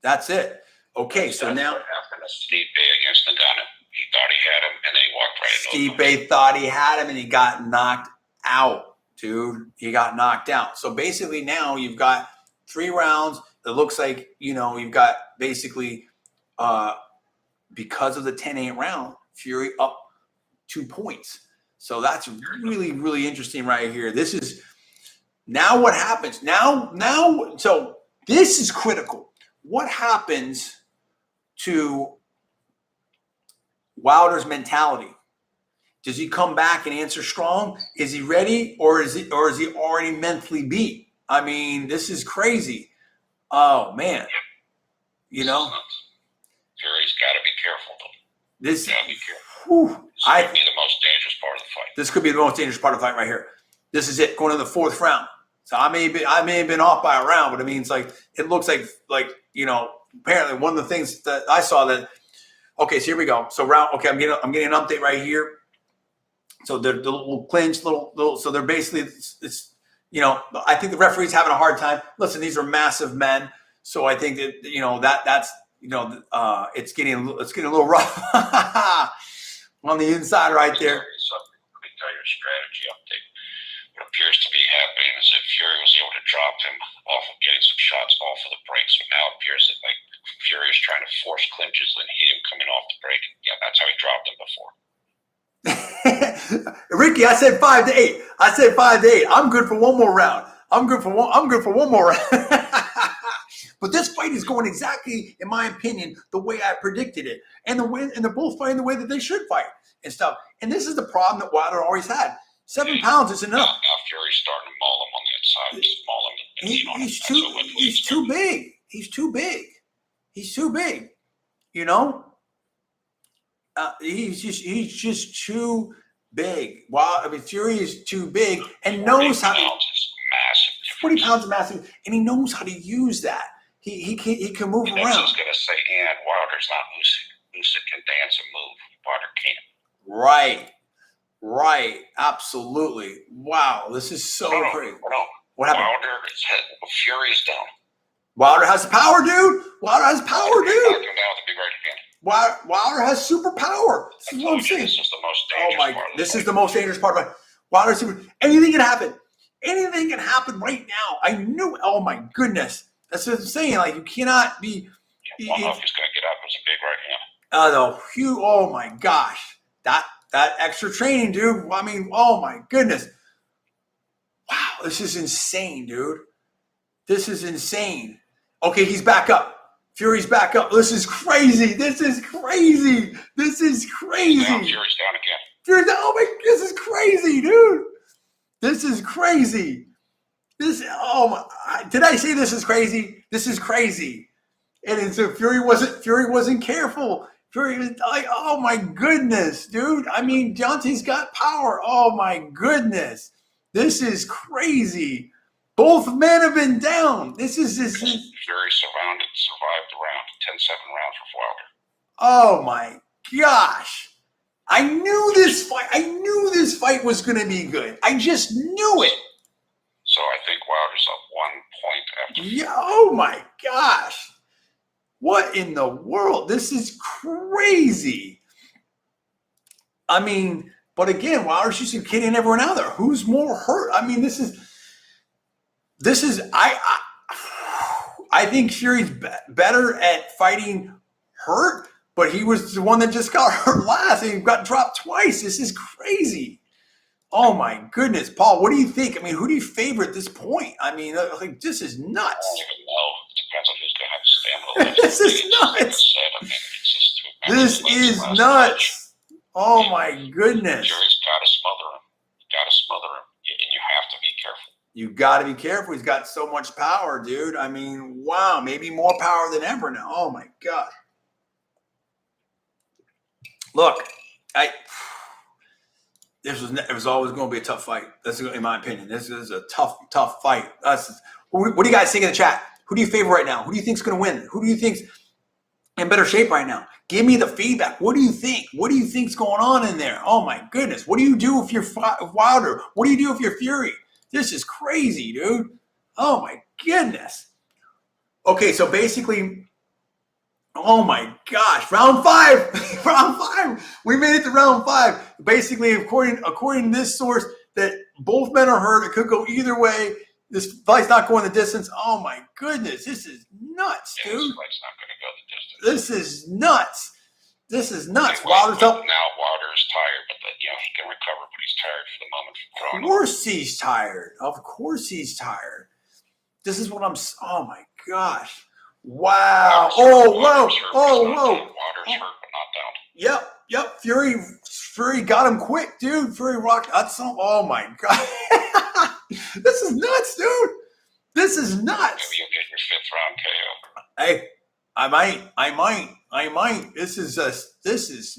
That's it. Okay, so now. What happened to Stipe against Ngannou? He thought he had him, and then he walked right into Stipe thought he had him, and he got knocked out, dude. He got knocked out. So basically now you've got 3 rounds. It looks like, you've got basically, because of the 10-8 round, Fury up 2 points. So that's really, really interesting right here. This is now what happens. So this is critical. What happens to Wilder's mentality? Does he come back and answer strong? Is he ready, or is he already mentally beat? I mean, this is crazy. Oh man, Fury's got to be careful though. This got to be careful. Whew, This could be the most dangerous part of the fight. This could be the most dangerous part of the fight right here. This is it, going to the 4th round. So I may have been off by a round, but it means it looks like apparently one of the things that I saw that. Okay, so here we go. So round. Okay, I'm getting an update right here. So they're the little clinch, little. So they're basically it's I think the referee's having a hard time. Listen, these are massive men, so I think that that's it's getting a little rough on the inside right there. Let me tell you a strategy update. What appears to be happening is that Fury was able to drop him off of getting some shots off of the break. So now it appears that Fury is trying to force clinches and hit him coming off the break. Yeah, that's how he dropped him before. Ricky, I said 5 to 8. I said 5 to 8. I'm good for one more round. I'm good for one more round. But this fight is going exactly, in my opinion, the way I predicted it, and they're both fighting the way that they should fight and stuff. And this is the problem that Wilder always had. 7 pounds is enough. Now Fury's starting to maul him on the inside. Just maul him and lean on him. He's too big. He's too big. He's too big. He's just too big. Fury is too big and knows how to. 40 pounds is massive, and he knows how to use that. He can move around. I was going to say, and Wilder's not lucid. Lucid can dance and move. Wilder can't. Right. Absolutely. Wow, this is so crazy. No. What happened? Fury's down. Wilder has power, dude. Wilder has power, dude. Knocked him down with a big right hand. Wilder has super power. This is what I'm saying. This is the most dangerous part of the fight. This is the most dangerous part of it. Wilder super. Anything can happen. Anything can happen right now. I knew. Oh my goodness. That's what I'm saying. You cannot be. One of he's going to get up with a big right hand. Oh my gosh. That extra training, dude. I mean, oh my goodness. Wow, this is insane, dude. This is insane. Okay, he's back up. Fury's back up. This is crazy. This is crazy. Fury's down again. Oh my, this is crazy, dude. This is crazy. Did I say this is crazy? This is crazy. And so Fury wasn't careful. Fury was oh my goodness, dude. I mean, Deontay's got power. Oh my goodness. This is crazy. Both men have been down. This is Fury survived the round. 10-7 round for Wilder. Oh my gosh. I knew this fight was going to be good. I just knew it. So I think Wilder's up 1 point after. Yeah. Oh my gosh. What in the world? This is crazy. I mean, but again, Wilder's just kidding everyone out there. Who's more hurt? I mean, this is I think Fury's better at fighting hurt, but he was the one that just got hurt last and he got dropped twice. This is crazy. Oh my goodness, Paul, what do you think? I mean, who do you favor at this point? I mean, this is nuts. I don't even know. It depends on who's going to have stamina. This is nuts. This is nuts. Oh my goodness. Fury's got to smother him. And you have to be careful. You got to be careful. He's got so much power, dude. I mean, wow, maybe more power than ever now. Oh my God. Look, It was always going to be a tough fight. That's in my opinion. This is a tough fight. What do you guys think in the chat? Who do you favor right now? Who do you think's going to win? Who do you think's in better shape right now? Give me the feedback. What do you think? What do you think's going on in there? Oh my goodness. What do you do if you're Wilder? What do you do if you're Fury? This is crazy, dude. Oh my goodness. Okay, so basically, oh my gosh, round 5. Round 5. We made it to round 5. Basically, according to this source, that both men are hurt. It could go either way. This fight's not going the distance. Oh my goodness, this is nuts, dude. This fight's not going to go the distance. This is nuts. This is nuts. Wilder's up. Now Wilder is tired, but he can recover, but he's tired for the moment. Of course he's tired. Of course he's tired. This is what I'm. Oh my gosh! Wow! Oh whoa! Oh whoa! Wilder's hurt, but not down. Yep. Fury got him quick, dude. Fury rocked. Oh my god! This is nuts, dude. This is nuts. Maybe you'll get your 5th round KO. Hey, I might. This is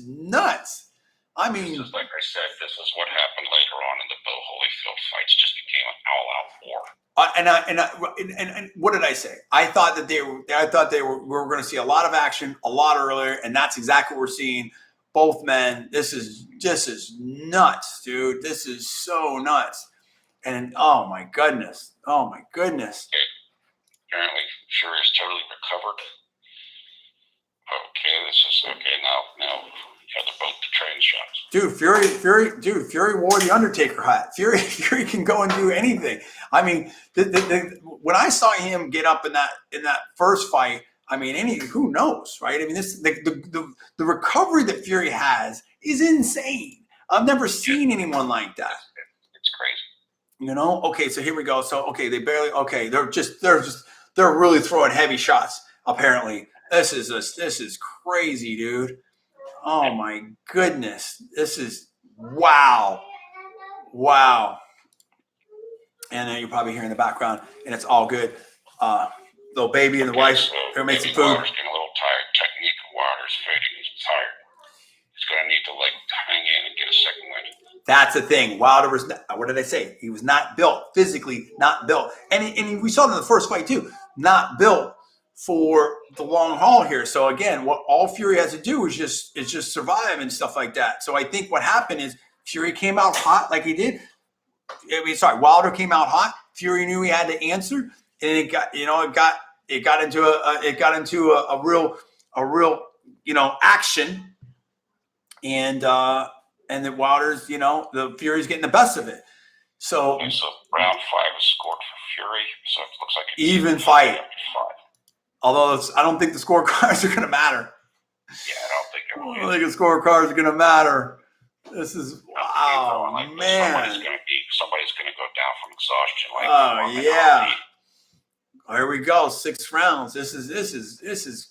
nuts. I mean, just like I said, this is what happened later on in the Bill Holyfield fights. Just became an all-out war. And what did I say? I thought that we were going to see a lot of action a lot earlier, and that's exactly what we're seeing. Both men. This is nuts, dude. This is so nuts. And oh my goodness. Okay. Apparently, Fury is totally recovered. Okay, this is okay. Now they're both the train shots. Dude, Fury wore the Undertaker hat. Fury can go and do anything. I mean, when I saw him get up in that first fight, I mean, who knows, right? I mean, the recovery that Fury has is insane. I've never seen anyone like that. It's crazy. You know? Okay, so here we go. So okay, they're really throwing heavy shots. Apparently, this is crazy, dude. Oh my goodness, this is wow. And then you're probably hearing in the background, and it's all good. Little baby and the wife, they're making some food. Wilder's getting a little tired. Technique of Wilder's fading. He's tired. He's going to need to hang in and get a second win. That's the thing. Wilder was not, what did I say? He was not built, physically not built. And we saw it in the first fight too, not built for the long haul here. So again, what all Fury has to do is just survive and stuff like that. So I think what happened is Fury came out hot like he did. Wilder came out hot. Fury knew he had to answer, and it got into a real action, and then Wilder's the Fury's getting the best of it. So round 5 is scored for Fury. So it looks like it's even fight. Although I don't think the scorecards are going to matter. Yeah, I don't think it will. I don't think the scorecards are going to matter. This is wow, man. Somebody's going to go down from exhaustion. Oh yeah. Here we go. 6 rounds. This is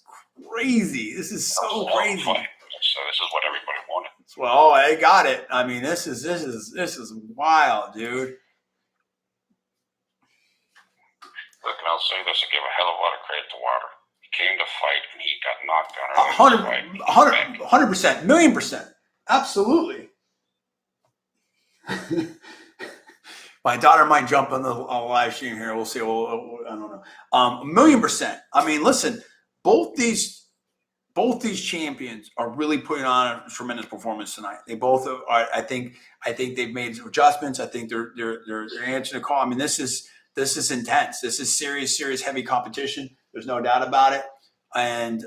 crazy. This is so crazy. So this is what everybody wanted. Well, I got it. I mean, this is wild, dude. Look, and I'll say this: I give a hell of a lot of credit to Wilder. He came to fight, and he got knocked down. 100%, 1,000,000%, absolutely. My daughter might jump on the live stream here. We'll see. I don't know. 1,000,000%. I mean, listen, both these champions are really putting on a tremendous performance tonight. They both are. I think they've made some adjustments. I think they're answering the call. I mean, this is intense. This is serious, heavy competition. There's no doubt about it. And,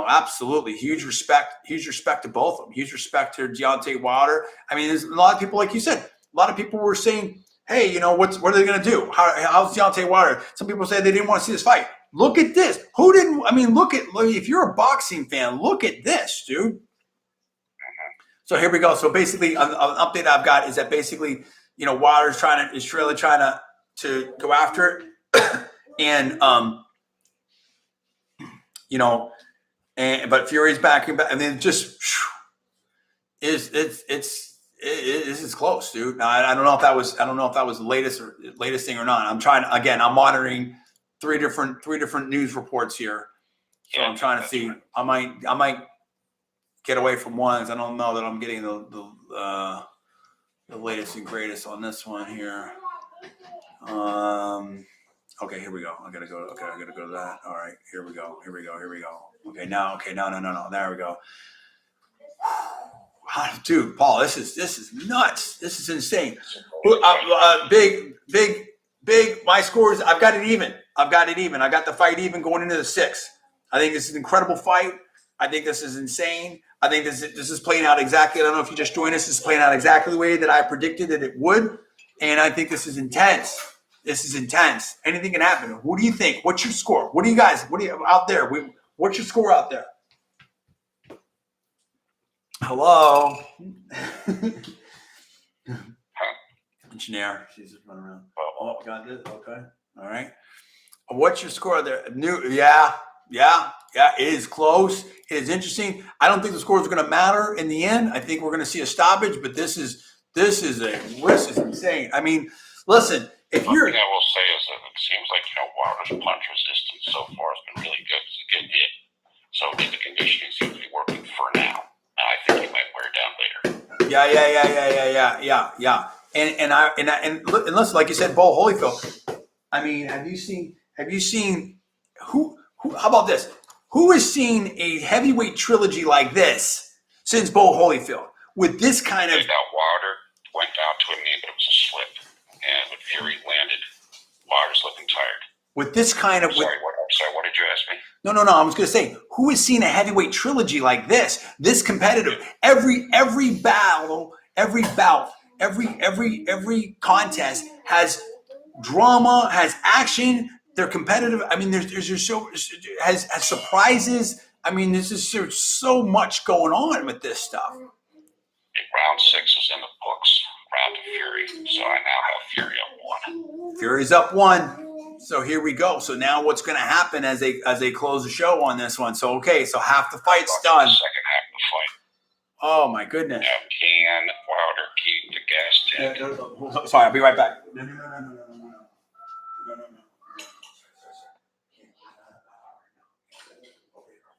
absolutely huge respect to both of them. Huge respect to Deontay Wilder. I mean, there's a lot of people, like you said, a lot of people were saying, hey, what are they going to do? How's Deontay Wilder? Some people say they didn't want to see this fight. Look at this. Who didn't? I mean, look, if you're a boxing fan, look at this, dude. So here we go. So basically, an update I've got is that basically, Wilder's really trying to go after it. And, but Fury's backing back, and then just this is close, dude. Now, I don't know if that was the latest thing or not. I'm monitoring three different news reports here. So yeah, I'm trying to see. Right. I might get away from ones. I don't know that I'm getting the latest and greatest on this one here. Okay, here we go. I gotta go. Okay, I gotta go to that. All right, here we go. Okay, now, no. There we go. Dude, Paul, this is nuts. This is insane. Big. My scores. I've got it even. I got the fight even going into the 6th. I think this is an incredible fight. I think this is insane. I think this is playing out exactly. I don't know if you just joined us. This is playing out exactly the way that I predicted that it would, and I think this is intense. Anything can happen. What do you think? What's your score? What do you out there? What's your score out there? Hello. Engineer. She's just running around. Oh, got this. Okay. All right. What's your score there? Yeah. It is close. It is interesting. I don't think the scores are going to matter in the end. I think we're going to see a stoppage, but this is insane. I mean, listen, if you're. One thing I will say is that it seems like, Wilder's punch resistance so far has been really good to get hit. So the conditioning seems to be working for now. I think he might wear down later. Yeah. And listen, like you said, Bo Holyfield. I mean, have you seen who? How about this? Who has seen a heavyweight trilogy like this since Bo Holyfield with this kind of? Wilder went down to a knee, but it was a slip, and when Fury landed, Wilder's looking tired. With this kind of. I'm sorry. What did you ask me? No. I was going to say, who has seen a heavyweight trilogy like this? This competitive. Every battle, every bout, every contest has drama, has action. They're competitive. I mean, there's just has surprises. I mean, there's so much going on with this stuff. Round 6 is in the books. Round of Fury. So I now have Fury up 1. Fury's up 1. So here we go. So now what's going to happen as they close the show on this one? So half the fight's done. The second half of the fight. Oh my goodness. Now can Wilder keep the gas tank? Sorry, I'll be right back. No.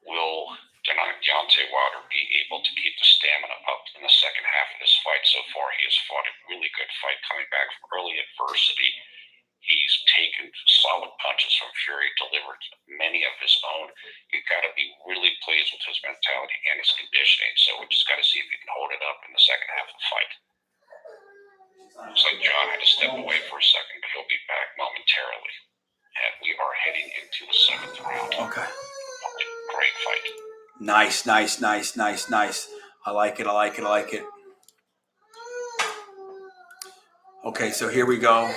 Will Deontay Wilder be able to keep the stamina up in the second half of this fight? So far, he has fought a really good fight coming back from early adversity. He's taken solid punches from Fury, delivered many of his own. You've got to be really pleased with his mentality and his conditioning. So we just got to see if he can hold it up in the second half of the fight. Looks like John had to step away for a second, but he'll be back momentarily. And we are heading into the 7th round. Okay. Great fight. Nice. I like it. Okay, so here we go.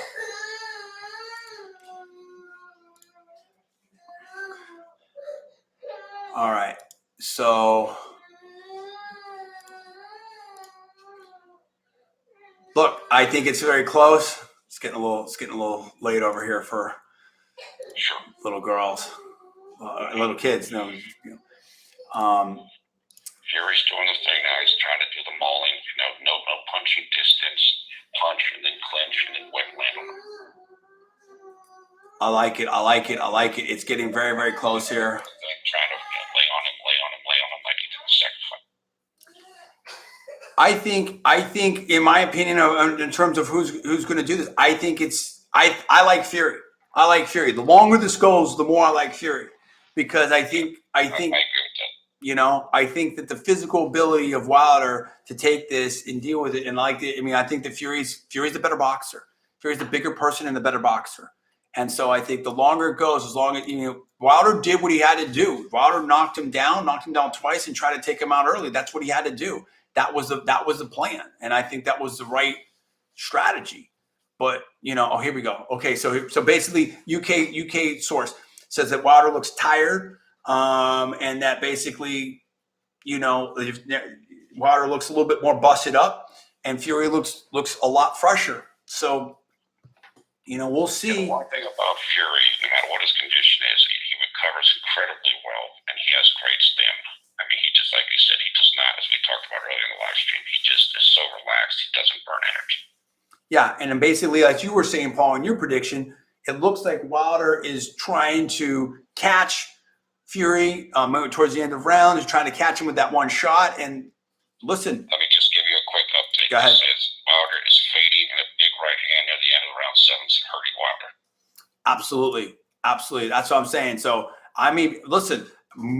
All right. So look, I think it's very close. It's getting a little late over here for little girls, little kids. Fury's doing the thing now. He's trying to do the mauling. No punching distance, punch and then clinch and then wet land on him. I like it. It's getting very, very close here. Trying to lay on him like he did the second fight. I think, in my opinion, in terms of who's going to do this, I think I like Fury. The longer this goes, the more I like Fury, because I think I agree with that. I think that the physical ability of Wilder to take this and deal with it, and I think that Fury's the better boxer. Fury's the bigger person and the better boxer. And so I think the longer it goes, as long as Wilder did what he had to do. Wilder knocked him down twice and tried to take him out early. That's what he had to do. That was the plan, and I think that was the right strategy. But here we go. Okay, so basically, UK source says that Wilder looks tired, and that basically, Wilder looks a little bit more busted up, and Fury looks a lot fresher. So. We'll see. One thing about Fury, no matter what his condition is, he recovers incredibly well, and he has great stamina. I mean, he just, like you said, he does not, as we talked about earlier in the live stream, he just is so relaxed, he doesn't burn energy. Yeah, and then basically, like you were saying, Paul, in your prediction, it looks like Wilder is trying to catch Fury towards the end of the round is trying to catch him with that one shot. And listen, let me just give you a quick update. Go ahead. It says Wilder is fading and a big right hand near the end of round 7 is hurting Wilder. Absolutely. Absolutely. That's what I'm saying. So, I mean, listen,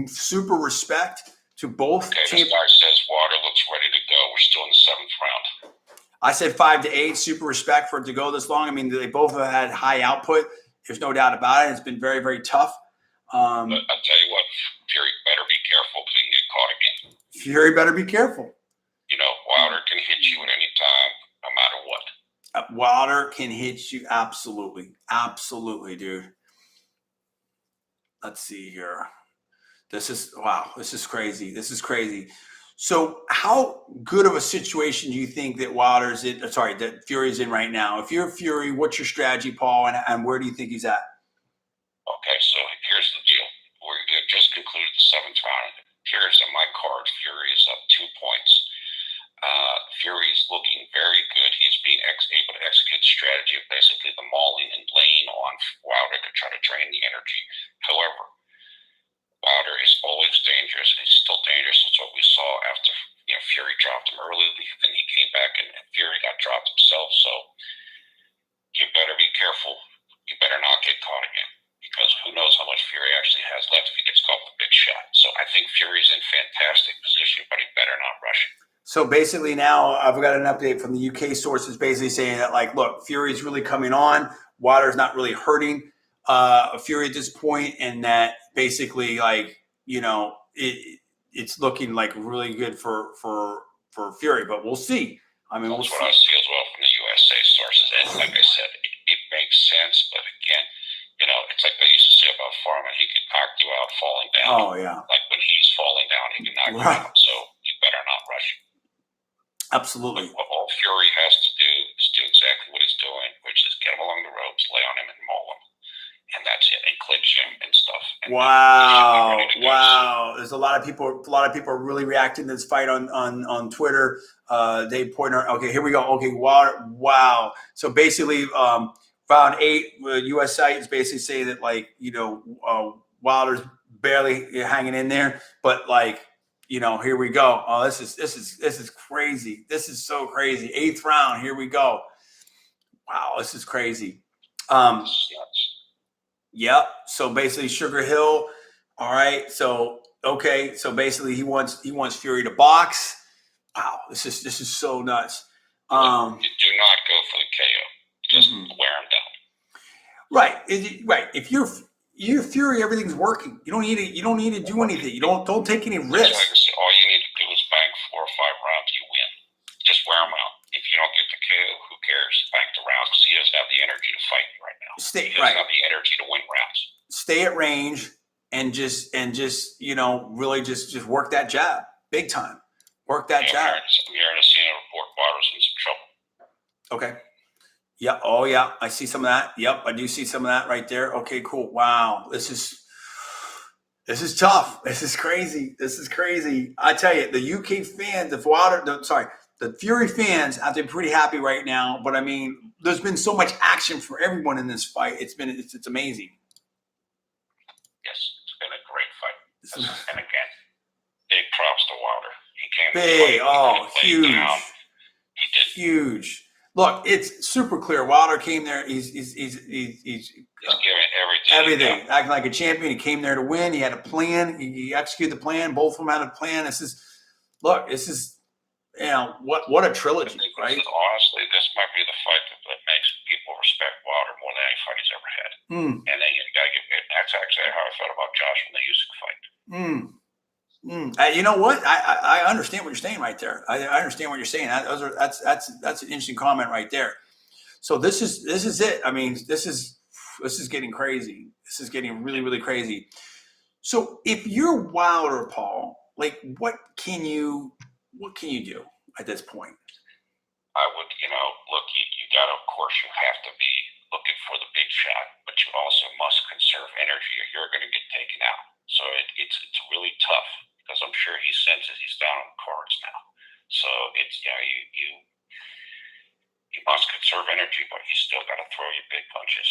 super respect to both. Okay, this guy says Wilder looks ready to go. We're still in the 7th round. I said 5 to 8. Super respect for it to go this long. I mean, they both have had high output. There's no doubt about it. It's been very, very tough. But I'll tell you what, Fury better be careful because he can get caught again. Fury better be careful. You know, Wilder can hit you at any time, no matter what. Wilder can hit you. Absolutely. Absolutely, dude. Let's see here. This is, wow, this is crazy. This is crazy. So how good of a situation do you think that Wilder's in, that Fury's in right now? If you're Fury, what's your strategy, Paul, and where do you think he's at? Okay, so here's the deal. We just concluded the 7th round. Here's on my card. Fury is up 2 points. Fury's looking very good. He's being able to execute the strategy of basically the mauling and laying on Wilder to try to drain the energy. However, Wilder is always dangerous. He's still dangerous. That's what we saw after Fury dropped him early. Then he came back and Fury got dropped himself. So you better be careful. You better not get caught again, because who knows how much Fury actually has left if he gets caught with a big shot. So I think Fury's in fantastic position, but he better not rush it. So basically now I've got an update from the UK sources basically saying that, like, look, Fury's really coming on. Wilder's not really hurting Fury at this point, and that basically, like, it's looking like really good for Fury, but we'll see. I mean, that's what I see as well from the USA sources. And like I said, it makes sense, but again, it's like they used to say about Foreman. He could knock you out falling down. Oh, yeah. Like when he's falling down, he can knock you out. So you better not rush it. Absolutely. But all Fury has to do is do exactly what he's doing, which is get him along the ropes, lay on him, and maul him. And that's it. And clinch him and stuff. And wow. There's a lot of people are really reacting to this fight on Twitter. They point out, okay, here we go. Okay, wow. So basically, round 8, US site is basically saying that, like, Wilder's barely hanging in there, but, like, here we go. Oh, this is crazy. This is so crazy. 8th round. Here we go. Wow, this is crazy. Yep. So basically, Sugar Hill. All right. So okay. So basically, he wants Fury to box. Wow. This is so nuts. Do not go for the KO. Just wear him down. Right. Right. If you're Fury, everything's working. You don't need to do anything. You don't take any risks. Like I said, all you need to do is bank 4 or 5 rounds. You win. Just wear him out. If you don't get the KO, who cares? Bank the rounds because he doesn't have the energy to fight you right now. He doesn't have the energy to win rounds. Stay at range and just really just work that jab big time. Work that jab. I'm hearing a CNN report. Wilder's in some trouble. Okay. Yeah. Oh, yeah. I see some of that. Yep. I do see some of that right there. Okay, cool. Wow. This is tough. This is crazy. I tell you, the UK fans, the Fury fans have been pretty happy right now. But I mean, there's been so much action for everyone in this fight. It's amazing. Yes, it's been a great fight. And again, big props to Wilder. He came big. Huge. He did. Huge. Look, it's super clear. Wilder came there. He's giving everything, acting like a champion. He came there to win. He had a plan. He executed the plan. Both of them had a plan. This is what a trilogy, right? Honestly, this might be the fight that makes people respect Wilder more than any fight he's ever had. And then you got to give it. That's actually how I felt about Josh from the Usyk fight. You know what? I understand what you're saying right there. I understand what you're saying. That's an interesting comment right there. So this is it. I mean, this is getting crazy. This is getting really, really crazy. So if you're Wilder, Paul, like, what can you do at this point? I would, look, you got to, of course, you have to be looking for the big shot, but you also must conserve energy or you're going to get taken out. So it's really tough because I'm sure he senses he's down on the cards now. So it's, you must conserve energy, but you still got to throw your big punches.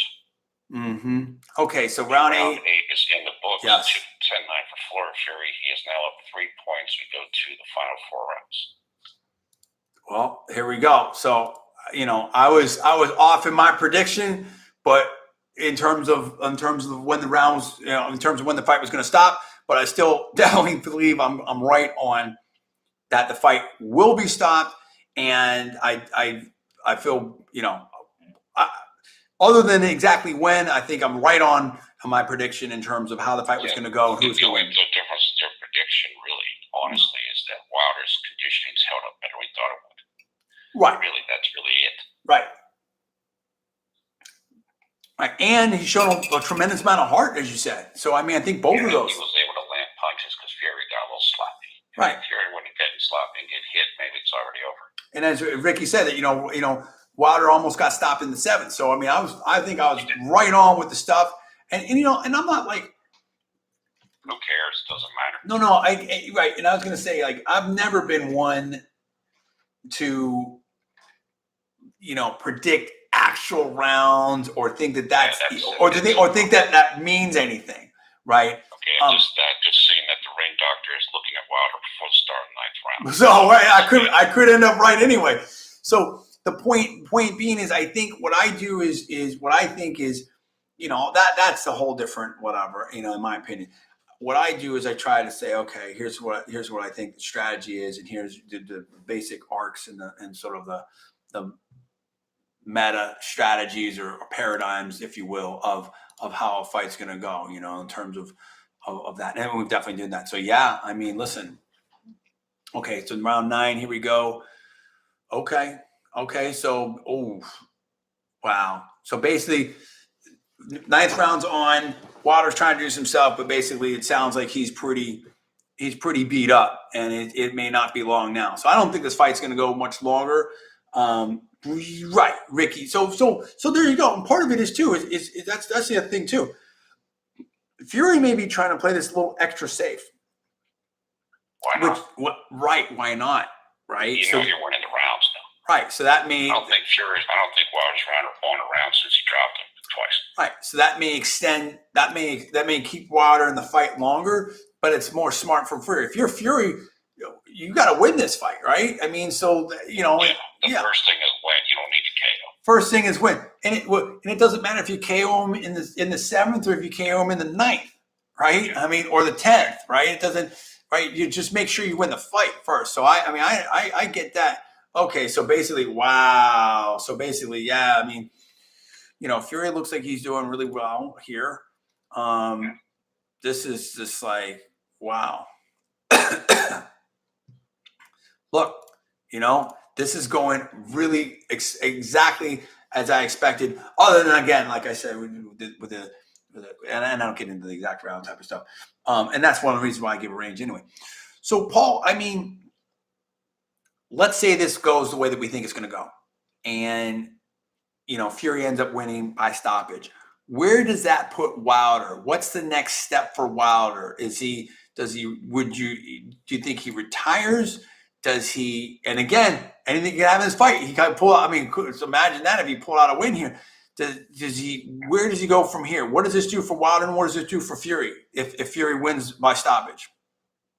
Okay, so round 8 is in the books. Yes. 10-9 for Florida Fury. He is now up 3 points. We go to the final 4 rounds. Well, here we go. So, I was off in my prediction, but in terms of when the rounds, in terms of when the fight was going to stop, but I still definitely believe I'm right on that the fight will be stopped, and I feel, other than exactly when, I think I'm right on my prediction in terms of how the fight was going to go and who's going to win. The difference in their prediction, really, honestly, is that Wilder's conditioning's held up better than we thought it would. Right. Really, that's really it. Right. Right. And he's shown a tremendous amount of heart, as you said. So, I think both of those. He was able to land punches because Fury got a little sloppy. Right. If Fury wouldn't get sloppy and get hit, maybe it's already over. And as Ricky said, that Wilder almost got stopped in the 7th. So, I think I was right on with the stuff. And I'm not like, who cares? It doesn't matter. No, right. And I was going to say, like, I've never been one to, predict actual rounds or think that think that means anything, right? Okay, just seeing that the ring doctor is looking at Wilder before the start of the 9th round. So right, I could end up right anyway. So the point being is, I think what I do is what I think is, that's a whole different whatever, in my opinion. What I do is I try to say, okay, here's what I think the strategy is, and here's the basic arcs and sort of the meta strategies or paradigms, if you will, of how a fight's going to go, in terms of that. And we've definitely done that. So yeah, listen. Okay, so round 9, here we go. Okay. So, wow. So basically, 9th round's on. Wilder's trying to do this himself, but basically it sounds like he's pretty beat up, and it may not be long now. So I don't think this fight's going to go much longer. Right, Ricky. So there you go. And part of it is too is that's the other thing too. Fury may be trying to play this a little extra safe. Why not? Right? Why not? Right. You're winning the rounds now. Right. So that may. I don't think Wilder's won a round since he dropped him twice. Right. So that may extend. That may keep Wilder in the fight longer, but it's more smart for Fury. If you're Fury, you got to win this fight, right? So the first thing is win. You don't need to KO. First thing is win, and it doesn't matter if you KO him in the 7th or if you KO him in the 9th, right? Yeah. Or the 10th, right? It doesn't, right? You just make sure you win the fight first. So I get that. Okay, so basically, wow. So basically, yeah. Fury looks like he's doing really well here. This is just like, wow. Look, this is going really exactly as I expected. Other than, again, like I said, with the and I don't get into the exact round type of stuff. And that's one of the reasons why I give a range anyway. So, Paul, let's say this goes the way that we think it's going to go, and Fury ends up winning by stoppage. Where does that put Wilder? What's the next step for Wilder? Do you think he retires? Does he, and again, anything can happen in this fight. He can pull out, imagine that if he pulled out a win here. Where does he go from here? What does this do for Wilder, and what does it do for Fury if Fury wins by stoppage?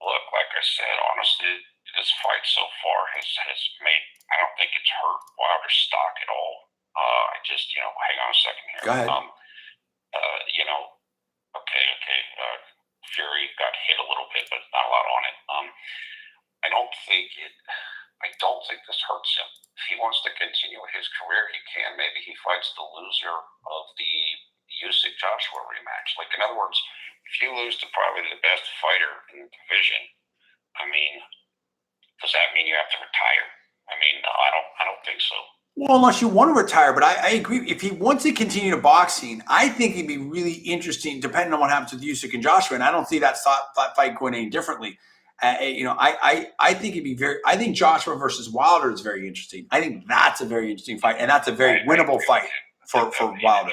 Look, like I said, honestly, this fight so far has made, I don't think it's hurt Wilder's stock at all. Hang on a second here. Go ahead. Fury got hit a little bit, but not a lot on it. I don't think this hurts him. If he wants to continue his career, he can. Maybe he fights the loser of the Usyk Joshua rematch. Like, in other words, if you lose to probably the best fighter in the division, does that mean you have to retire? No, I don't think so. Well, unless you want to retire, but I agree. If he wants to continue to boxing, I think it'd be really interesting, depending on what happens with Usyk and Joshua. And I don't see that fight going any differently. I think it'd be I think Joshua versus Wilder is very interesting. I think that's a very interesting fight, and that's a very winnable fight for Wilder.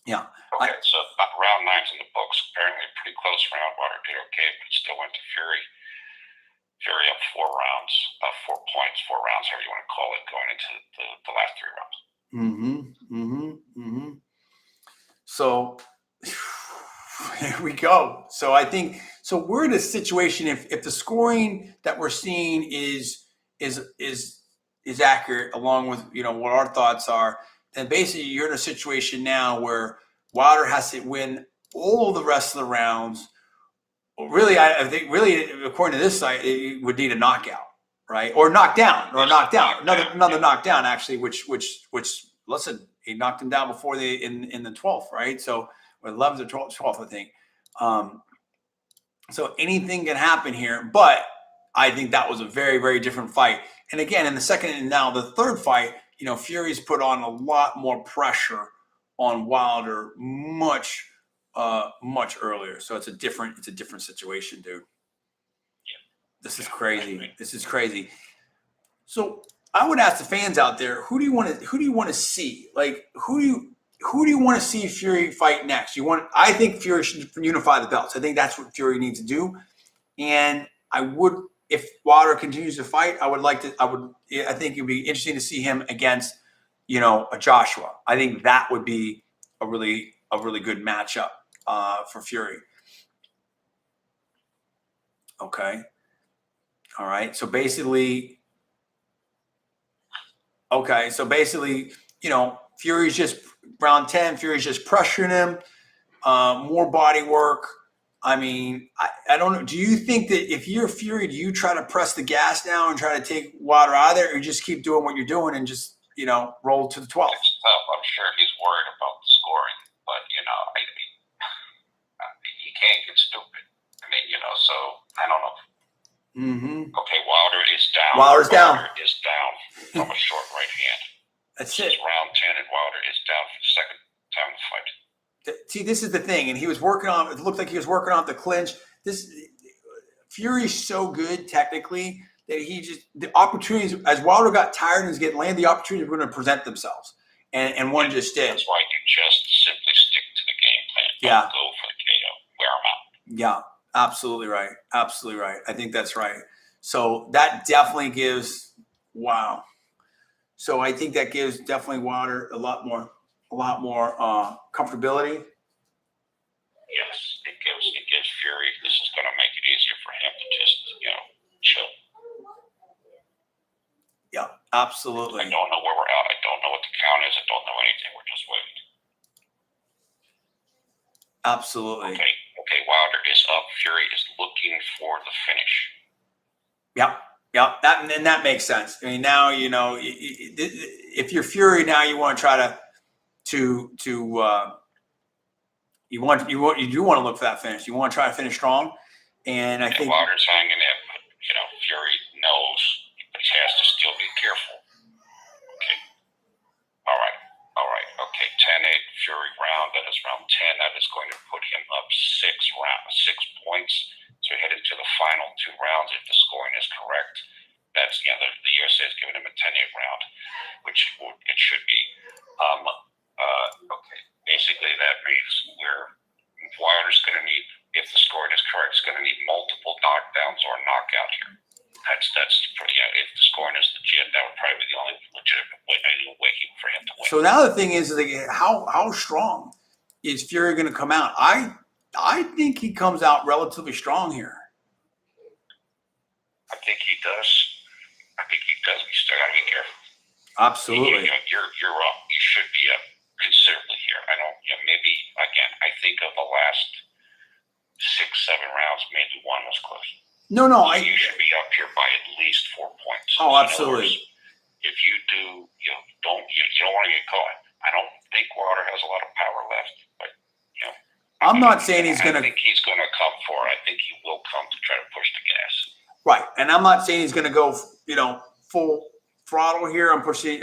Yeah. Okay, so round 9's in the books. Apparently, a pretty close round. Wilder did okay, but still went to Fury. Fury up 4 rounds, 4 points, 4 rounds, however you want to call it, going into the last 3 rounds. So, There we go. So I think so. We're in a situation if the scoring that we're seeing is accurate, along with what our thoughts are, then basically you're in a situation now where Wilder has to win all the rest of the rounds. Well, really, I think really according to this site, it would need a knockout, right? Or knockdown, another knockdown actually, which listen, he knocked him down before in the 12th, right? So or 11th or 12th, I think. So anything can happen here, but I think that was a very, very different fight. And again, in the second and now the third fight, Fury's put on a lot more pressure on Wilder much earlier. So it's a different situation, dude. This is crazy. This is crazy. So I would ask the fans out there, who do you want to see? Like who do you want to see Fury fight next? I think Fury should unify the belts. I think that's what Fury needs to do. And if Wilder continues to fight, I think it'd be interesting to see him against, a Joshua. I think that would be a really good matchup for Fury. Okay. All right. So basically, Fury's just round 10. Fury's just pressuring him. More body work. I mean, I don't know. Do you think that if you're Fury, do you try to press the gas now and try to take Wilder out of there, or you just keep doing what you're doing and just, roll to the 12th? It's tough. I'm sure he's worried about the scoring, but, he can't get stupid. I mean, so I don't know. Mm-hmm. Okay, Wilder is down. Wilder is down from a short right hand. This is round 10, and Wilder is down for the second time in the fight. See, this is the thing, and he was working on. It looked like he was working on the clinch. Fury's so good technically that the opportunities as Wilder got tired and was getting landed, the opportunities were going to present themselves, and one just did. That's why you just simply stick to the game plan. Don't go for the KO. Wear them out. Yeah, absolutely right. Absolutely right. I think that's right. So that definitely gives So I think that gives definitely Wilder a lot more comfortability. Yes, it gives Fury. This is going to make it easier for him to just chill. Yeah, absolutely. I don't know where we're at. I don't know what the count is. I don't know anything. We're just waiting. Absolutely. Okay. Wilder is up. Fury is looking for the finish. Yep. That makes sense. I mean, now if you're Fury, now you want to try to you do want to look for that finish. You want to try to finish strong, and I think Wilder's hanging in, but Fury knows, but he has to still be careful. Okay. All right. Okay. 10-8 Fury round. That is round 10. That is going to put him up 6 points. So we head into the final 2 rounds. If the scoring is correct, that's the USA is giving him a 10-8 round, which it should be. Okay. Basically, that means Wilder's going to need, if the scoring is correct, it's going to need multiple knockdowns or knockout here. That's pretty. If the scoring is legit, that would probably be the only legitimate way for him to win. So now the thing is, how strong is Fury going to come out? I think he comes out relatively strong here. I think he does. We still got to be careful. Absolutely. You're up. You should be up considerably here. I don't. Maybe again. I think of the last 6-7 rounds, maybe one was close. No. You should be up here by at least 4 points. Oh, absolutely. If you do, you don't want to get caught. I don't think Wilder has a lot of power left, but I'm not saying he's going to. I think he's going to come for it. I think he will come to try to push the gas. Right, and I'm not saying he's going to go, full throttle here. I'm pushing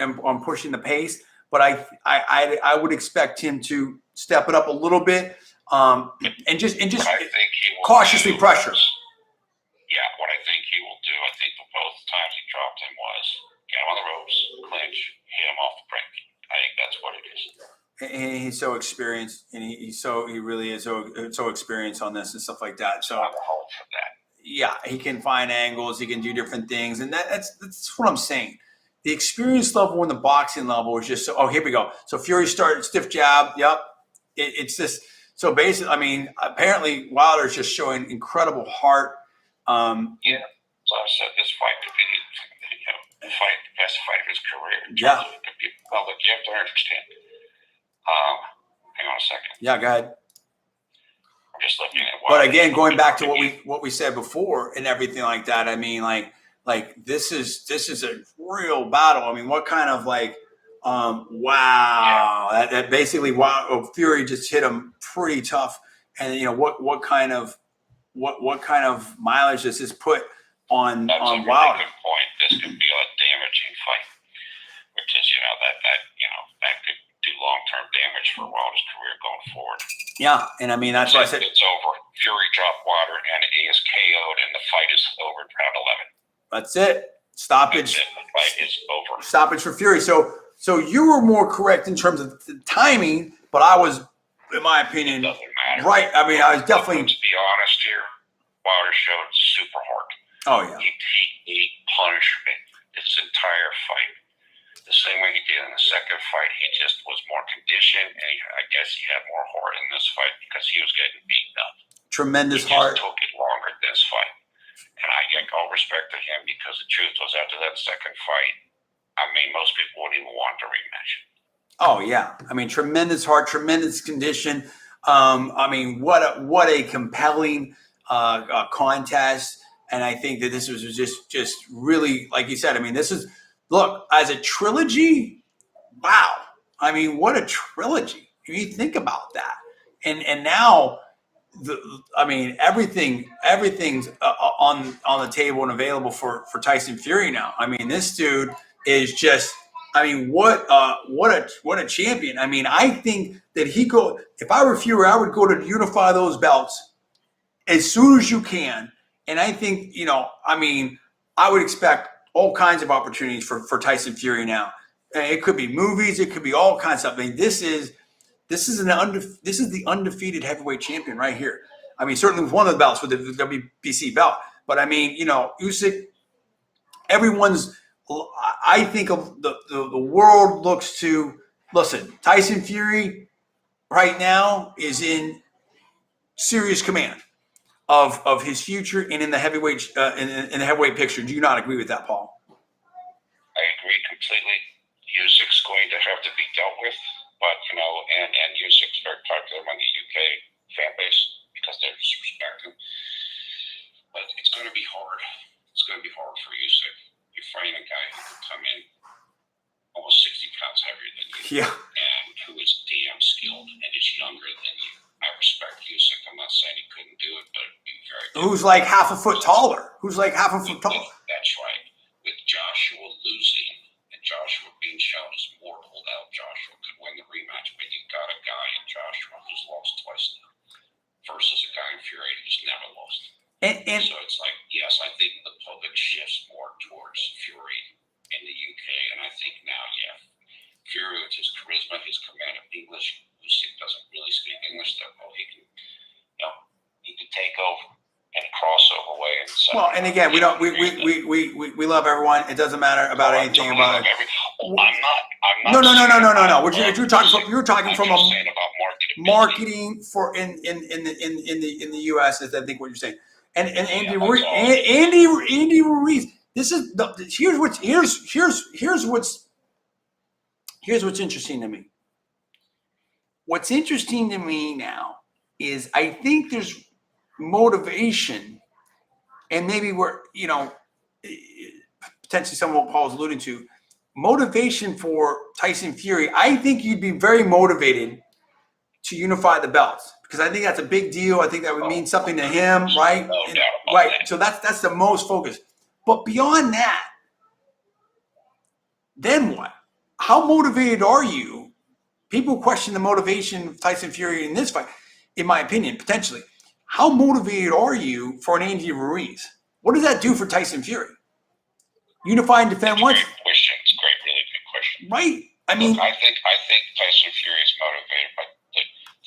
the pace, but I would expect him to step it up a little bit, and just cautiously pressure. Yeah, what I think he will do, I think both times he dropped him was get him on the ropes, clinch, hit him off the brink. I think that's what it is. And he's so experienced, and he really is so experienced on this and stuff like that. So I'm home for that. Yeah, he can find angles, he can do different things, and that's what I'm saying. The experience level and the boxing level is just so. Oh, here we go. So Fury started stiff jab. Yep, it's just So basically, I mean, apparently Wilder's just showing incredible heart. Yeah. So I said this fight could be, the best fight of his career. Yeah. Well, look, you have to understand. Hang on a second. Yeah, go ahead. I'm just looking at. But again, going back to what we said before and everything like that. I mean, like this is a real battle. I mean, what kind of like, wow, that basically Fury just hit him pretty tough. And you know what kind of mileage does this put on That's on a Wilder? really good point. This could be a damaging fight, which is that could do long-term damage for Wilder's career going forward. Yeah, and I mean that's why I said it's over. Fury dropped Wilder and he is KO'd, and the fight is over in round 11. That's it. Stoppage. That's it. The fight is over. Stoppage for Fury. So you were more correct in terms of the timing, but I was, in my opinion, it doesn't matter. Right. I mean, I was definitely. Let's be honest here. Wilder showed super hard. Oh yeah. He punished me this entire fight. The same way he did in the second fight. He just was more conditioned, and I guess he had more heart in this fight because he was getting beaten up. Tremendous heart. He just took it longer this fight. And I get all respect to him because the truth was after that second fight, I mean, most people wouldn't even want the rematch. Oh yeah, I mean, tremendous heart, tremendous condition. I mean, what a compelling contest, and I think that this was just really, like you said. I mean, this is look as a trilogy. Wow, I mean, what a trilogy! If you think about that, and now. I mean, everything's on the table and available for Tyson Fury now. I mean, this dude is just. I mean, what a champion! I mean, I think that if I were Fury, I would go to unify those belts as soon as you can. And I think I mean, I would expect all kinds of opportunities for Tyson Fury now. And it could be movies, it could be all kinds of stuff. I mean, this is the undefeated heavyweight champion right here. I mean, certainly with one of the belts with the WBC belt. But I mean, Usyk, everyone's. I think of the world looks to listen. Tyson Fury right now is in serious command of his future and in the heavyweight in the heavyweight picture. Do you not agree with that, Paul? I agree completely. Usyk's going to have to be dealt with. But, and Usyk's very popular among the UK fan base because they respect him. But it's going to be hard. It's going to be hard for Usyk. You're fighting a guy who can come in almost 60 pounds heavier than you. Yeah. And who is damn skilled and is younger than you. I respect Usyk. I'm not saying he couldn't do it, but it'd be very difficult. Who's like half a foot taller. That's right. With Joshua losing, Joshua being shown as mortal. Now Joshua could win the rematch, but you got a guy in Joshua who's lost twice now versus a guy in Fury who's never lost. And so it's like, yes, I think the public shifts more towards Fury in the UK, and I think now, Fury with his charisma, his command of English, Usyk doesn't really speak English that well. He can take over. And crossover way. And again, we love everyone. It doesn't matter about anything about it. I'm not. No. You're talking from a marketing for in the U.S. is I think what you're saying. And Andy Ruiz. This is here's what's interesting to me. What's interesting to me now is I think there's motivation, and maybe we're potentially some of what Paul's alluding to, motivation for Tyson Fury. I think you'd be very motivated to unify the belts because I think that's a big deal. I think that would mean something to him, right? Right. So that's the most focus. But beyond that, then what? How motivated are you? People question the motivation of Tyson Fury in this fight, in my opinion, potentially. How motivated are you for an Andy Ruiz? What does that do for Tyson Fury? Unify and defend once. Great question. It's a really good question. Right. I mean, I think Tyson Fury is motivated by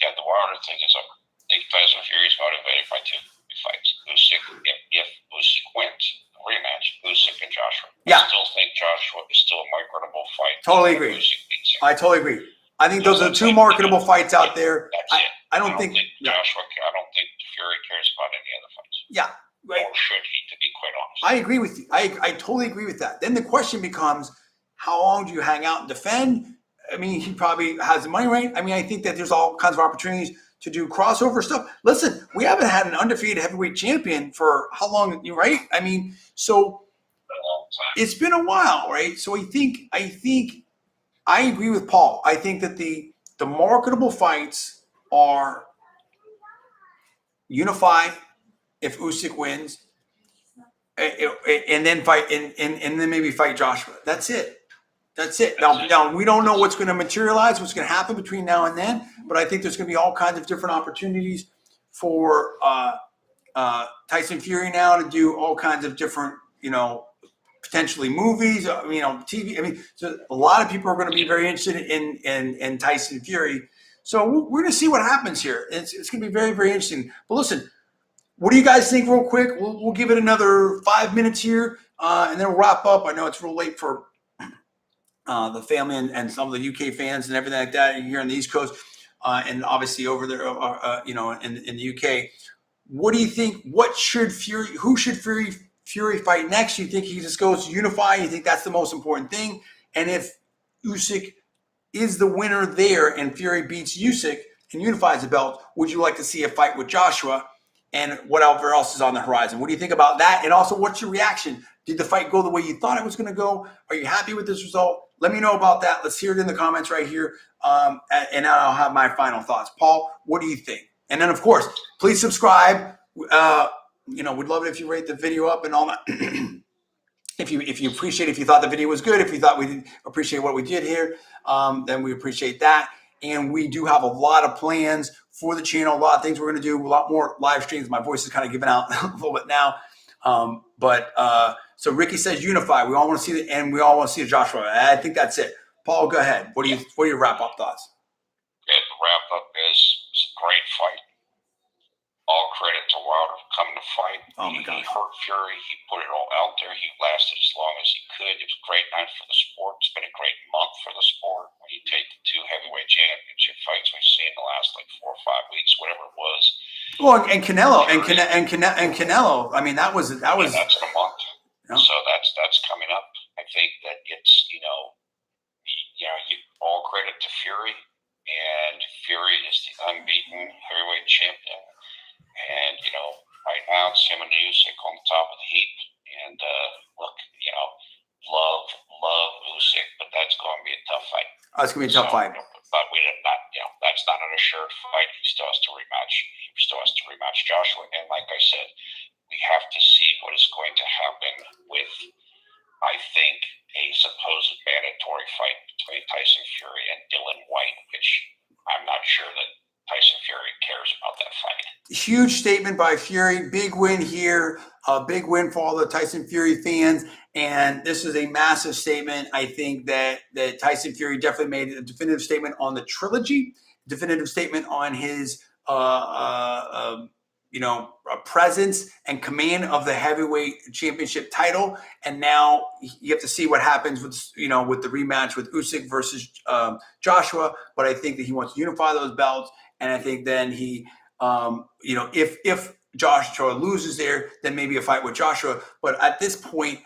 the Wilder thing is over. I think Tyson Fury is motivated by two fights. Usyk, if Usyk wins the rematch, Usyk and Joshua. Yeah. I still think Joshua is still a marketable fight. Totally agree. I totally agree. I think those are the two marketable fights out there. I don't think Joshua. I don't think Fury cares about any other fights. Yeah, right. Or should he, to be quite honest? I agree with you. I totally agree with that. Then the question becomes, how long do you hang out and defend? I mean, he probably has the money, right? I mean, I think that there's all kinds of opportunities to do crossover stuff. Listen, we haven't had an undefeated heavyweight champion for how long, right? I mean, so A long time. it's been a while, right? So I think I agree with Paul. I think that the marketable fights are Unify if Usyk wins, and then fight and then maybe fight Joshua. That's it. Now we don't know what's going to materialize, what's going to happen between now and then, but I think there's going to be all kinds of different opportunities for Tyson Fury now to do all kinds of different, potentially movies, TV. I mean, so a lot of people are going to be very interested in Tyson Fury. So we're going to see what happens here. It's going to be very, very interesting. But listen, what do you guys think real quick? We'll give it another 5 minutes here, and then we'll wrap up. I know it's real late for the family and some of the UK fans and everything like that here on the East Coast, and obviously over there, in the UK. What do you think? Who should Fury fight next? You think he just goes to Unify? You think that's the most important thing? And if Usyk is the winner there and Fury beats Usyk and unifies the belt, would you like to see a fight with Joshua? And whatever else is on the horizon? What do you think about that? And also, what's your reaction? Did the fight go the way you thought it was going to go? Are you happy with this result? Let me know about that. Let's hear it in the comments right here. And I'll have my final thoughts. Paul, what do you think? And then, of course, please subscribe. We'd love it if you rate the video up and all that. If you appreciate, if you thought the video was good, if you thought we didn't appreciate what we did here, then we appreciate that. And we do have a lot of plans for the channel, a lot of things we're going to do, a lot more live streams. My voice is kind of giving out a little bit now. So Ricky says Unify. We all want to see and we all want to see the Joshua. I think that's it. Paul, go ahead. What are your wrap up thoughts? Yeah, the wrap up is it's a great fight. All credit to Wilder for coming to fight. Oh my God. He hurt Fury. He put it all out there. He lasted as long as he could. It was a great night for the sport. It's been a great month for the sport. When you take the two heavyweight championship fights we've seen in the last 4 or 5 weeks, whatever it was. Well, and Canelo and Canelo. I mean, that was that's the month. Yeah. So that's coming up. I think that it's all credit to Fury, and Fury is the unbeaten heavyweight champion. And, right now it's him and Usyk on the top of the heap. And, look, love Usyk, but that's going to be a tough fight. Oh, it's going to be a tough fight. But we did not, that's not an assured fight. He still has to rematch. He still has to rematch Joshua. And like I said, we have to see what is going to happen with, I think, a supposed mandatory fight between Tyson Fury and Dylan White, which I'm not sure that Tyson Fury cares about that fight. Huge statement by Fury. Big win here. A big win for all the Tyson Fury fans. And this is a massive statement. I think that Tyson Fury definitely made a definitive statement on the trilogy, definitive statement on his presence and command of the heavyweight championship title. And now you have to see what happens with the rematch with Usyk versus Joshua. But I think that he wants to unify those belts. And I think then he, if Joshua loses there, then maybe a fight with Joshua. But at this point,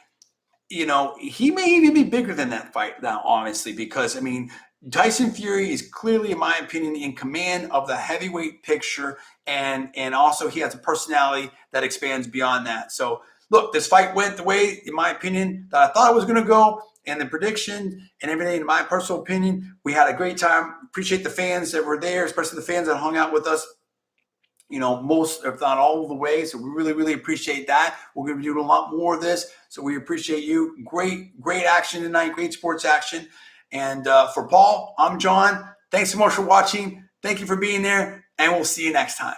he may even be bigger than that fight now, honestly, because, I mean, Tyson Fury is clearly, in my opinion, in command of the heavyweight picture. And also he has a personality that expands beyond that. So, look, this fight went the way, in my opinion, that I thought it was going to go. And the prediction and everything, in my personal opinion, we had a great time. Appreciate the fans that were there, especially the fans that hung out with us, most, if not all of the way. So we really, really appreciate that. We're going to be doing a lot more of this. So we appreciate you. Great action tonight. Great sports action. And for Paul, I'm John. Thanks so much for watching. Thank you for being there. And we'll see you next time.